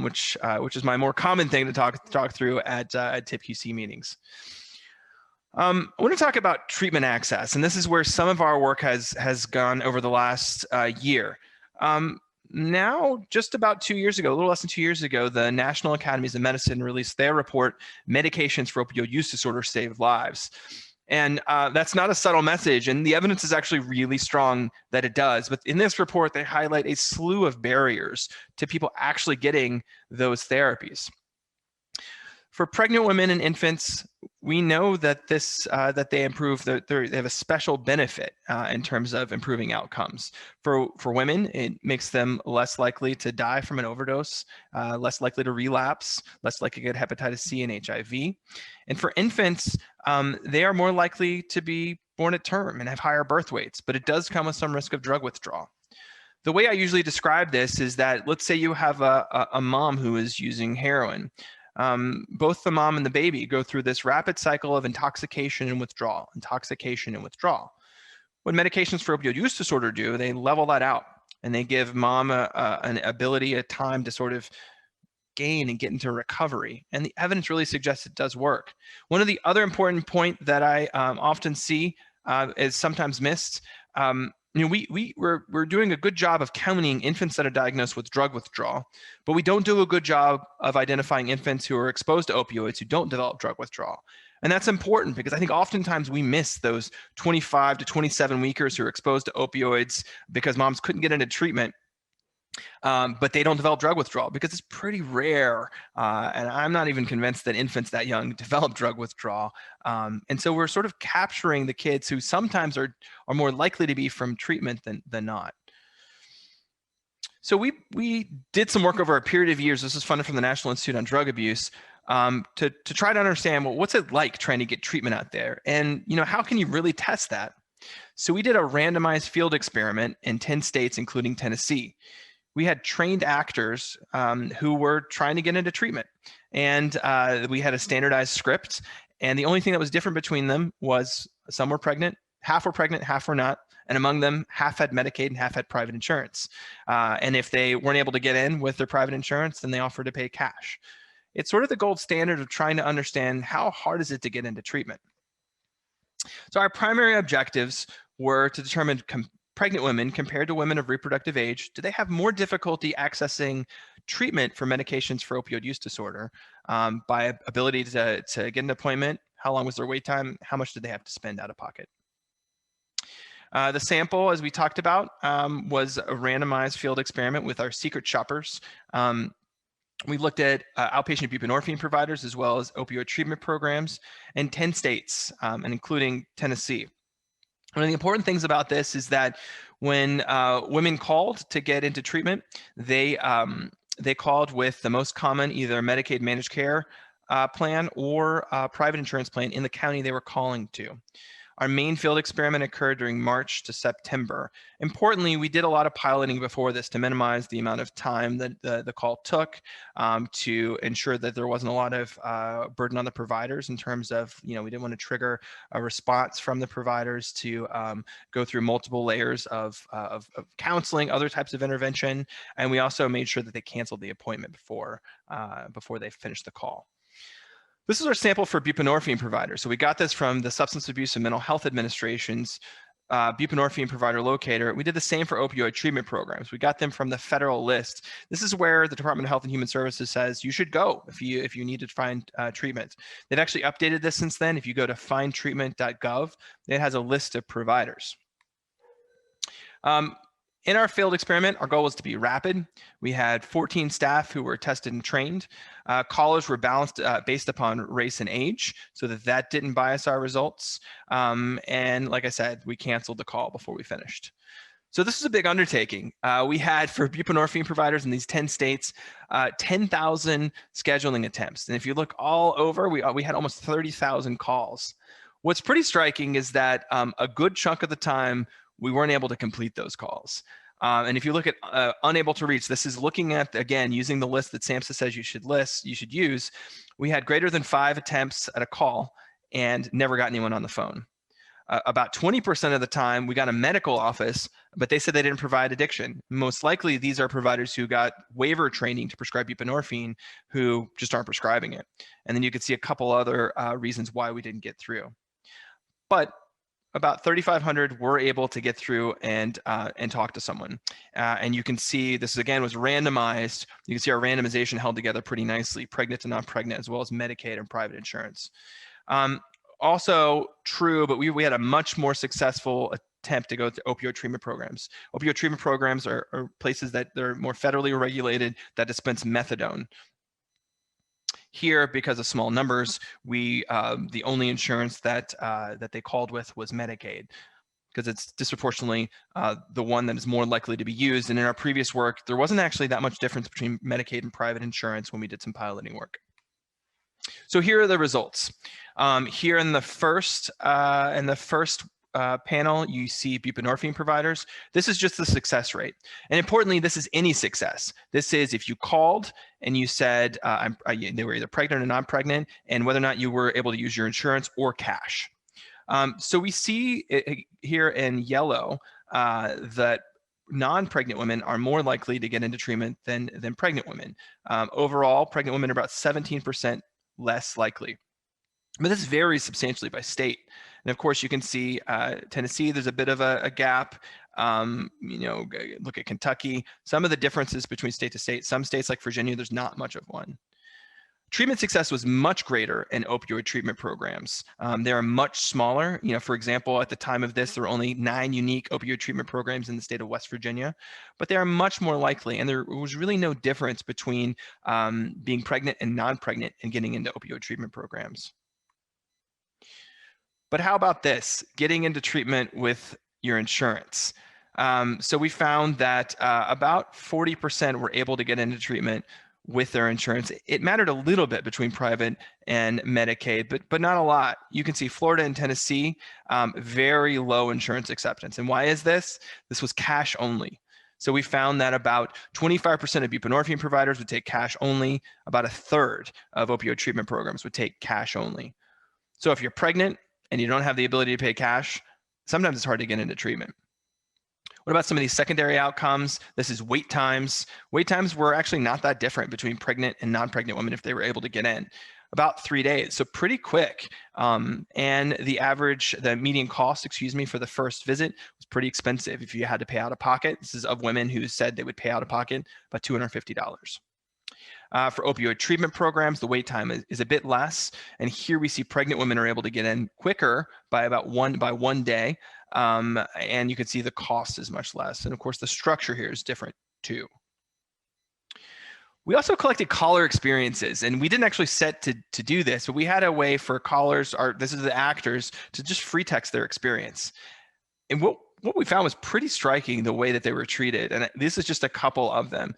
which is my more common thing to talk through at TIPQC meetings. I want to talk about treatment access, and this is where some of our work has gone over the last year. Now, just about 2 years ago, a little less than 2 years ago, the National Academies of Medicine released their report, Medications for Opioid Use Disorder Save Lives. And that's not a subtle message, and the evidence is actually really strong that it does. But in this report, they highlight a slew of barriers to people actually getting those therapies. For pregnant women and infants, we know that that they improve. They have a special benefit in terms of improving outcomes. For women, it makes them less likely to die from an overdose, less likely to relapse, less likely to get hepatitis C and HIV. And for infants, they are more likely to be born at term and have higher birth weights, but it does come with some risk of drug withdrawal. The way I usually describe this is that, let's say you have a mom who is using heroin. Both the mom and the baby go through this rapid cycle of intoxication and withdrawal, intoxication and withdrawal. What medications for opioid use disorder do, they level that out, and they give mom an ability, a time to sort of gain and get into recovery. And the evidence really suggests it does work. One of the other important point that I often see is sometimes missed. We're doing a good job of counting infants that are diagnosed with drug withdrawal, but we don't do a good job of identifying infants who are exposed to opioids who don't develop drug withdrawal. And that's important because I think oftentimes we miss those 25 to 27 weekers who are exposed to opioids because moms couldn't get into treatment, but they don't develop drug withdrawal because it's pretty rare. And I'm not even convinced that infants that young develop drug withdrawal. And so we're sort of capturing the kids who sometimes are more likely to be from treatment than not. So we did some work over a period of years. This is funded from the National Institute on Drug Abuse to try to understand, well, what's it like trying to get treatment out there? And how can you really test that? So we did a randomized field experiment in 10 states, including Tennessee. We had trained actors who were trying to get into treatment. And we had a standardized script. And the only thing that was different between them was some were pregnant, half were not. And among them, half had Medicaid and half had private insurance. And if they weren't able to get in with their private insurance, then they offered to pay cash. It's sort of the gold standard of trying to understand how hard is it to get into treatment. So our primary objectives were to determine pregnant women compared to women of reproductive age, do they have more difficulty accessing treatment for medications for opioid use disorder by ability to get an appointment? How long was their wait time? How much did they have to spend out of pocket? The sample, as we talked about, was a randomized field experiment with our secret shoppers. We looked at outpatient buprenorphine providers as well as opioid treatment programs in 10 states, and including Tennessee. One of the important things about this is that when women called to get into treatment, they called with the most common either Medicaid managed care plan or private insurance plan in the county they were calling to. Our main field experiment occurred during March to September. Importantly, we did a lot of piloting before this to minimize the amount of time that the call took, to ensure that there wasn't a lot of burden on the providers in terms of, we didn't want to trigger a response from the providers to go through multiple layers of counseling, other types of intervention, and we also made sure that they canceled the appointment before they finished the call. This is our sample for buprenorphine providers. So we got this from the Substance Abuse and Mental Health Administration's buprenorphine provider locator. We did the same for opioid treatment programs. We got them from the federal list. This is where the Department of Health and Human Services says you should go if you need to find treatment. They've actually updated this since then. If you go to findtreatment.gov, it has a list of providers. In our failed experiment, our goal was to be rapid. We had 14 staff who were tested and trained. Callers were balanced based upon race and age, so that didn't bias our results. And like I said, we canceled the call before we finished. So this is a big undertaking. We had, for buprenorphine providers in these 10 states, 10,000 scheduling attempts. And if you look all over, we had almost 30,000 calls. What's pretty striking is that a good chunk of the time, we weren't able to complete those calls. And if you look at unable to reach, this is looking at, again, using the list that SAMHSA says you should use. We had greater than 5 attempts at a call and never got anyone on the phone. About 20% of the time, we got a medical office, but they said they didn't provide addiction. Most likely, these are providers who got waiver training to prescribe buprenorphine who just aren't prescribing it. And then you could see a couple other reasons why we didn't get through. But about 3,500 were able to get through and talk to someone. And you can see this, again, was randomized. You can see our randomization held together pretty nicely, pregnant to non-pregnant, as well as Medicaid and private insurance. Also true, but we had a much more successful attempt to go to opioid treatment programs. Opioid treatment programs are places that they're more federally regulated that dispense methadone. Here, because of small numbers, the only insurance that they called with was Medicaid, because it's disproportionately the one that is more likely to be used. And in our previous work, there wasn't actually that much difference between Medicaid and private insurance when we did some piloting work. So here are the results. Here in the first panel, you see buprenorphine providers. This is just the success rate. And importantly, this is any success. This is if you called and you said they were either pregnant or non-pregnant, and whether or not you were able to use your insurance or cash. So we see here in yellow that non-pregnant women are more likely to get into treatment than pregnant women. Overall, pregnant women are about 17% less likely. But this varies substantially by state. And of course, you can see Tennessee, there's a bit of a gap. Look at Kentucky. Some of the differences between state to state. Some states like Virginia, there's not much of one. Treatment success was much greater in opioid treatment programs. They are much smaller. For example, at the time of this, there were only 9 unique opioid treatment programs in the state of West Virginia, but they are much more likely. And there was really no difference between being pregnant and non-pregnant and getting into opioid treatment programs. But how about this, getting into treatment with your insurance? So we found that about 40% were able to get into treatment with their insurance. It mattered a little bit between private and Medicaid, but not a lot. You can see Florida and Tennessee, very low insurance acceptance. And why is this? This was cash only. So we found that about 25% of buprenorphine providers would take cash only. About 1/3 of opioid treatment programs would take cash only. So if you're pregnant and you don't have the ability to pay cash, sometimes it's hard to get into treatment. What about some of these secondary outcomes? This is wait times. Wait times were actually not that different between pregnant and non-pregnant women if they were able to get in. About 3 days, so pretty quick. And the median cost, for the first visit was pretty expensive. If you had to pay out of pocket, this is of women who said they would pay out of pocket about $250. For opioid treatment programs, the wait time is a bit less. And here we see pregnant women are able to get in quicker by about one day. And you can see the cost is much less. And of course, the structure here is different too. We also collected caller experiences, and we didn't actually set to do this, but we had a way for callers, this is the actors, to just free text their experience. And what we found was pretty striking, the way that they were treated. And this is just a couple of them.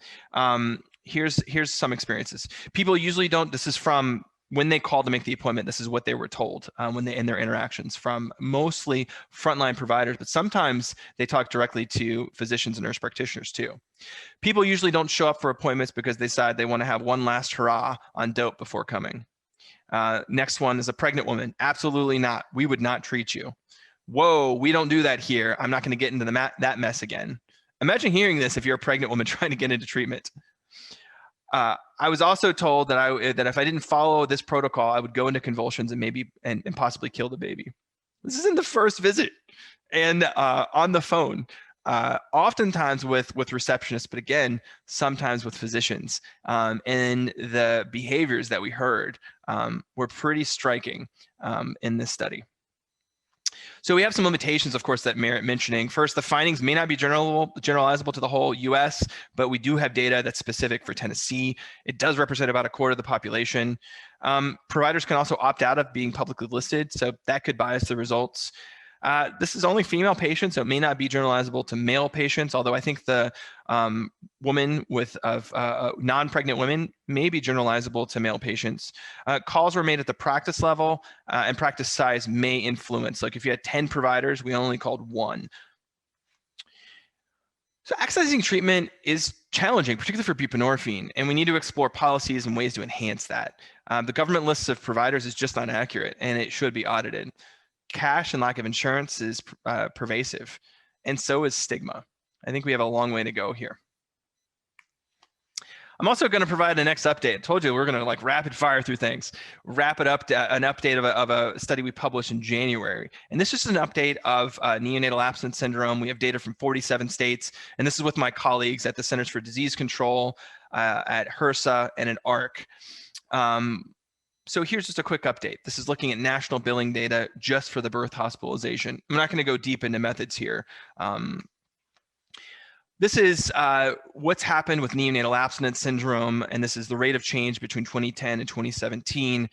Here's some experiences. People usually don't, this is from when they called to make the appointment, this is what they were told in their interactions from mostly frontline providers, but sometimes they talk directly to physicians and nurse practitioners too. People usually don't show up for appointments because they decide they want to have one last hurrah on dope before coming. Next one is a pregnant woman. Absolutely not. We would not treat you. Whoa, we don't do that here. I'm not going to get into that mess again. Imagine hearing this if you're a pregnant woman trying to get into treatment. I was also told that if I didn't follow this protocol, I would go into convulsions and maybe and possibly kill the baby. This is in the first visit and on the phone. Oftentimes with receptionists, but again, sometimes with physicians. And the behaviors that we heard were pretty striking in this study. So we have some limitations, of course, that merit mentioning. First, the findings may not be generalizable to the whole US, but we do have data that's specific for Tennessee. It does represent about a quarter of the population. Providers can also opt out of being publicly listed, so that could bias the results. This is only female patients, so it may not be generalizable to male patients, although I think the woman with non-pregnant women may be generalizable to male patients. Calls were made at the practice level, and practice size may influence. Like if you had 10 providers, we only called 1. So accessing treatment is challenging, particularly for buprenorphine, and we need to explore policies and ways to enhance that. The government list of providers is just not accurate, and it should be audited. Cash and lack of insurance is pervasive, and so is stigma. I think we have a long way to go here. I'm also going to provide the next update. I told you we're going to like rapid fire through things. Wrap it up to an update of a study we published in January. And this is just an update of neonatal abstinence syndrome. We have data from 47 states, and this is with my colleagues at the Centers for Disease Control, at HRSA, and at ARC. So here's just a quick update. This is looking at national billing data just for the birth hospitalization. I'm not going to go deep into methods here. This is what's happened with neonatal abstinence syndrome, and this is the rate of change between 2010 and 2017.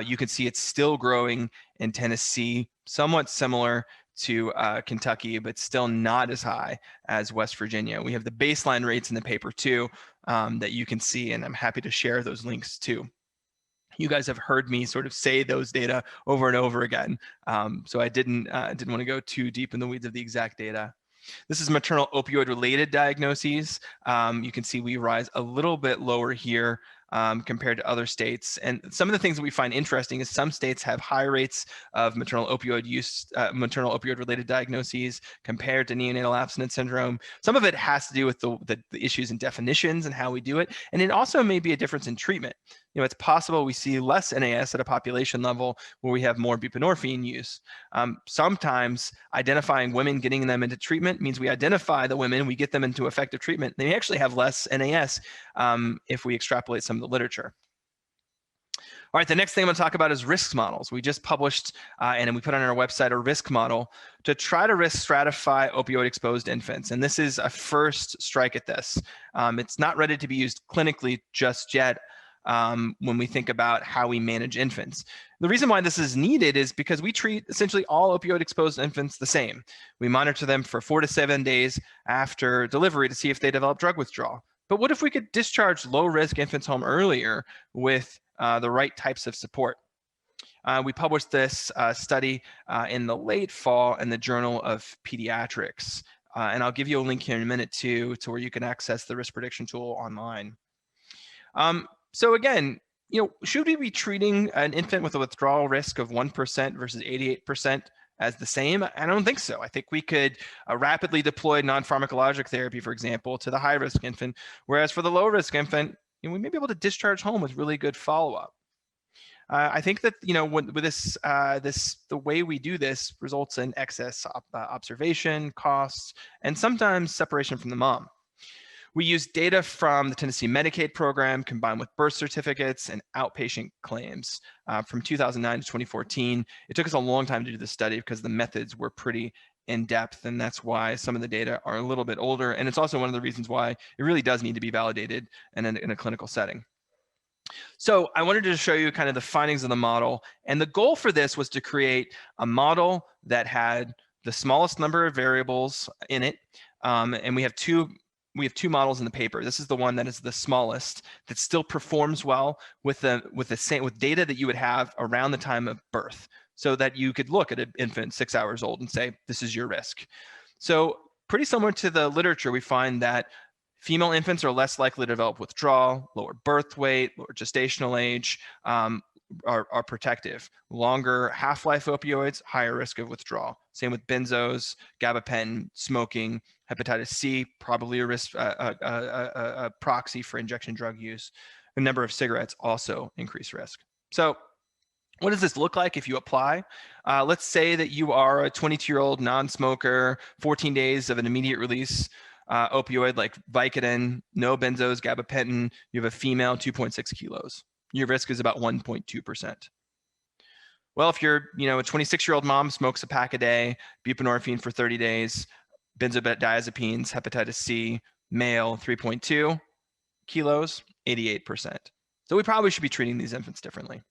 You can see it's still growing in Tennessee, somewhat similar to Kentucky, but still not as high as West Virginia. We have the baseline rates in the paper too that you can see, and I'm happy to share those links too. You guys have heard me sort of say those data over and over again, so I didn't want to go too deep in the weeds of the exact data. This is maternal opioid-related diagnoses. You can see we rise a little bit lower here compared to other states. And some of the things that we find interesting is some states have high rates of maternal opioid use, maternal opioid-related diagnoses compared to neonatal abstinence syndrome. Some of it has to do with the issues in definitions and how we do it. And it also may be a difference in treatment. You know, it's possible we see less NAS at a population level where we have more buprenorphine use. Sometimes identifying women, getting them into treatment means we identify the women, we get them into effective treatment. They actually have less NAS if we extrapolate some of the literature. All right, the next thing I'm going to talk about is risk models. We just published and we put on our website a risk model to try to risk stratify opioid-exposed infants. And this is a first strike at this. It's not ready to be used clinically just yet. When we think about how we manage infants. The reason why this is needed is because we treat essentially all opioid-exposed infants the same. We monitor them for 4 to 7 days after delivery to see if they develop drug withdrawal. But what if we could discharge low-risk infants home earlier with the right types of support? We published this study in the late fall in the Journal of Pediatrics. And I'll give you a link here in a minute to where you can access the risk prediction tool online. So again, you know, should we be treating an infant with a withdrawal risk of 1% versus 88% as the same? I don't think so. I think we could rapidly deploy non-pharmacologic therapy, for example, to the high-risk infant, whereas for the low-risk infant, you know, we may be able to discharge home with really good follow-up. I think that, you know, with this, the way we do this results in excess observation, costs, and sometimes separation from the mom. We use data from the Tennessee Medicaid program combined with birth certificates and outpatient claims from 2009 to 2014. It took us a long time to do this study because the methods were pretty in depth, and that's why some of the data are a little bit older. And it's also one of the reasons why it really does need to be validated in a clinical setting. So I wanted to show you kind of the findings of the model. And the goal for this was to create a model that had the smallest number of variables in it. And we have two models in the paper. This is the one that is the smallest, that still performs well with data that you would have around the time of birth, so that you could look at an infant 6 hours old and say, this is your risk. So pretty similar to the literature, we find that female infants are less likely to develop withdrawal, lower birth weight, lower gestational age, are protective. Longer half-life opioids, higher risk of withdrawal. Same with benzos, gabapentin, smoking, hepatitis C, probably a risk, a proxy for injection drug use. The number of cigarettes also increase risk. So what does this look like if you apply? Let's say that you are a 22-year-old non-smoker, 14 days of an immediate release opioid like Vicodin, no benzos, gabapentin. You have a female, 2.6 kilos. Your risk is about 1.2%. Well, if you're, a 26-year-old mom, smokes a pack a day, buprenorphine for 30 days, benzodiazepines, hepatitis C, male, 3.2 kilos, 88%. So we probably should be treating these infants differently.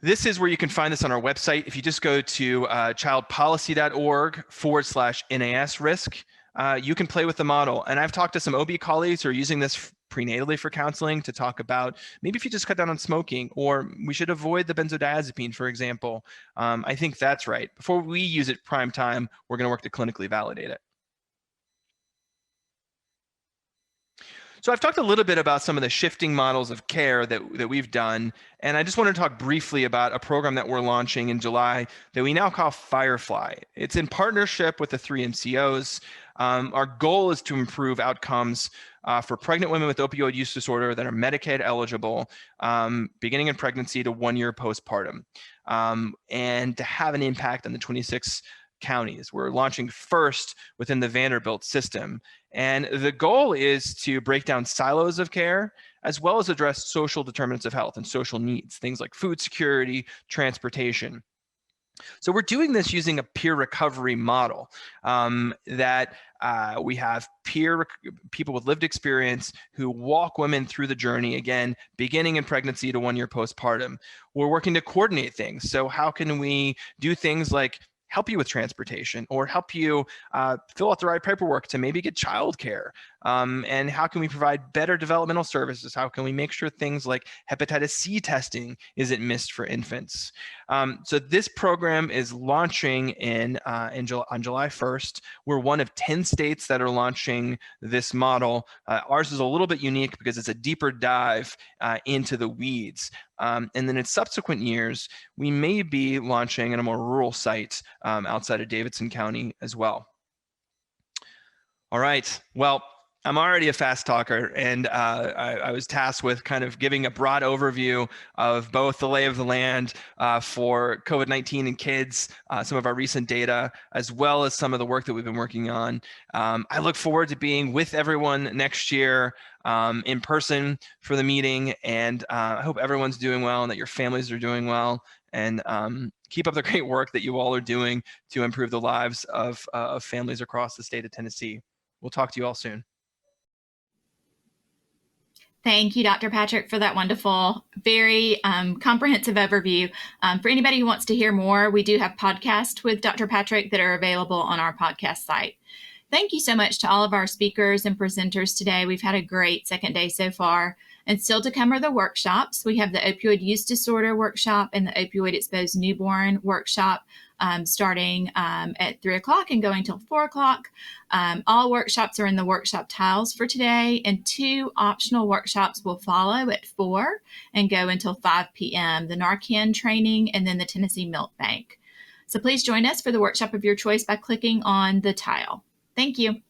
This is where you can find this on our website. If you just go to childpolicy.org/NAS risk, you can play with the model. And I've talked to some OB colleagues who are using this prenatally for counseling to talk about maybe if you just cut down on smoking, or we should avoid the benzodiazepine, for example. I think that's right. Before we use it prime time, we're going to work to clinically validate it. So I've talked a little bit about some of the shifting models of care that we've done, and I just want to talk briefly about a program that we're launching in July that we now call Firefly. It's in partnership with the 3 MCOs. Our goal is to improve outcomes for pregnant women with opioid use disorder that are Medicaid eligible, beginning in pregnancy to 1 year postpartum, and to have an impact on the 26 counties. We're launching first within the Vanderbilt system. And the goal is to break down silos of care, as well as address social determinants of health and social needs, things like food security, transportation. So we're doing this using a peer recovery model that we have people with lived experience who walk women through the journey, again, beginning in pregnancy to 1 year postpartum. We're working to coordinate things. So how can we do things like help you with transportation, or help you fill out the right paperwork to maybe get childcare? And how can we provide better developmental services? How can we make sure things like hepatitis C testing isn't missed for infants? So this program is launching on July 1st. We're one of 10 states that are launching this model. Ours is a little bit unique because it's a deeper dive into the weeds. And then in subsequent years, we may be launching in a more rural site outside of Davidson County as well. All right, well, I'm already a fast talker, and I was tasked with kind of giving a broad overview of both the lay of the land for COVID-19 in kids, some of our recent data, as well as some of the work that we've been working on. I look forward to being with everyone next year in person for the meeting, and I hope everyone's doing well and that your families are doing well, and keep up the great work that you all are doing to improve the lives of families across the state of Tennessee. We'll talk to you all soon. Thank you, Dr. Patrick, for that wonderful, very comprehensive overview. For anybody who wants to hear more, we do have podcasts with Dr. Patrick that are available on our podcast site. Thank you so much to all of our speakers and presenters today. We've had a great second day so far. And still to come are the workshops. We have the opioid use disorder workshop and the opioid exposed newborn workshop starting at 3 o'clock and going till 4 o'clock. All workshops are in the workshop tiles for today, and 2 optional workshops will follow at 4 and go until 5 p.m. The Narcan training and then the Tennessee Milk Bank. So please join us for the workshop of your choice by clicking on the tile. Thank you.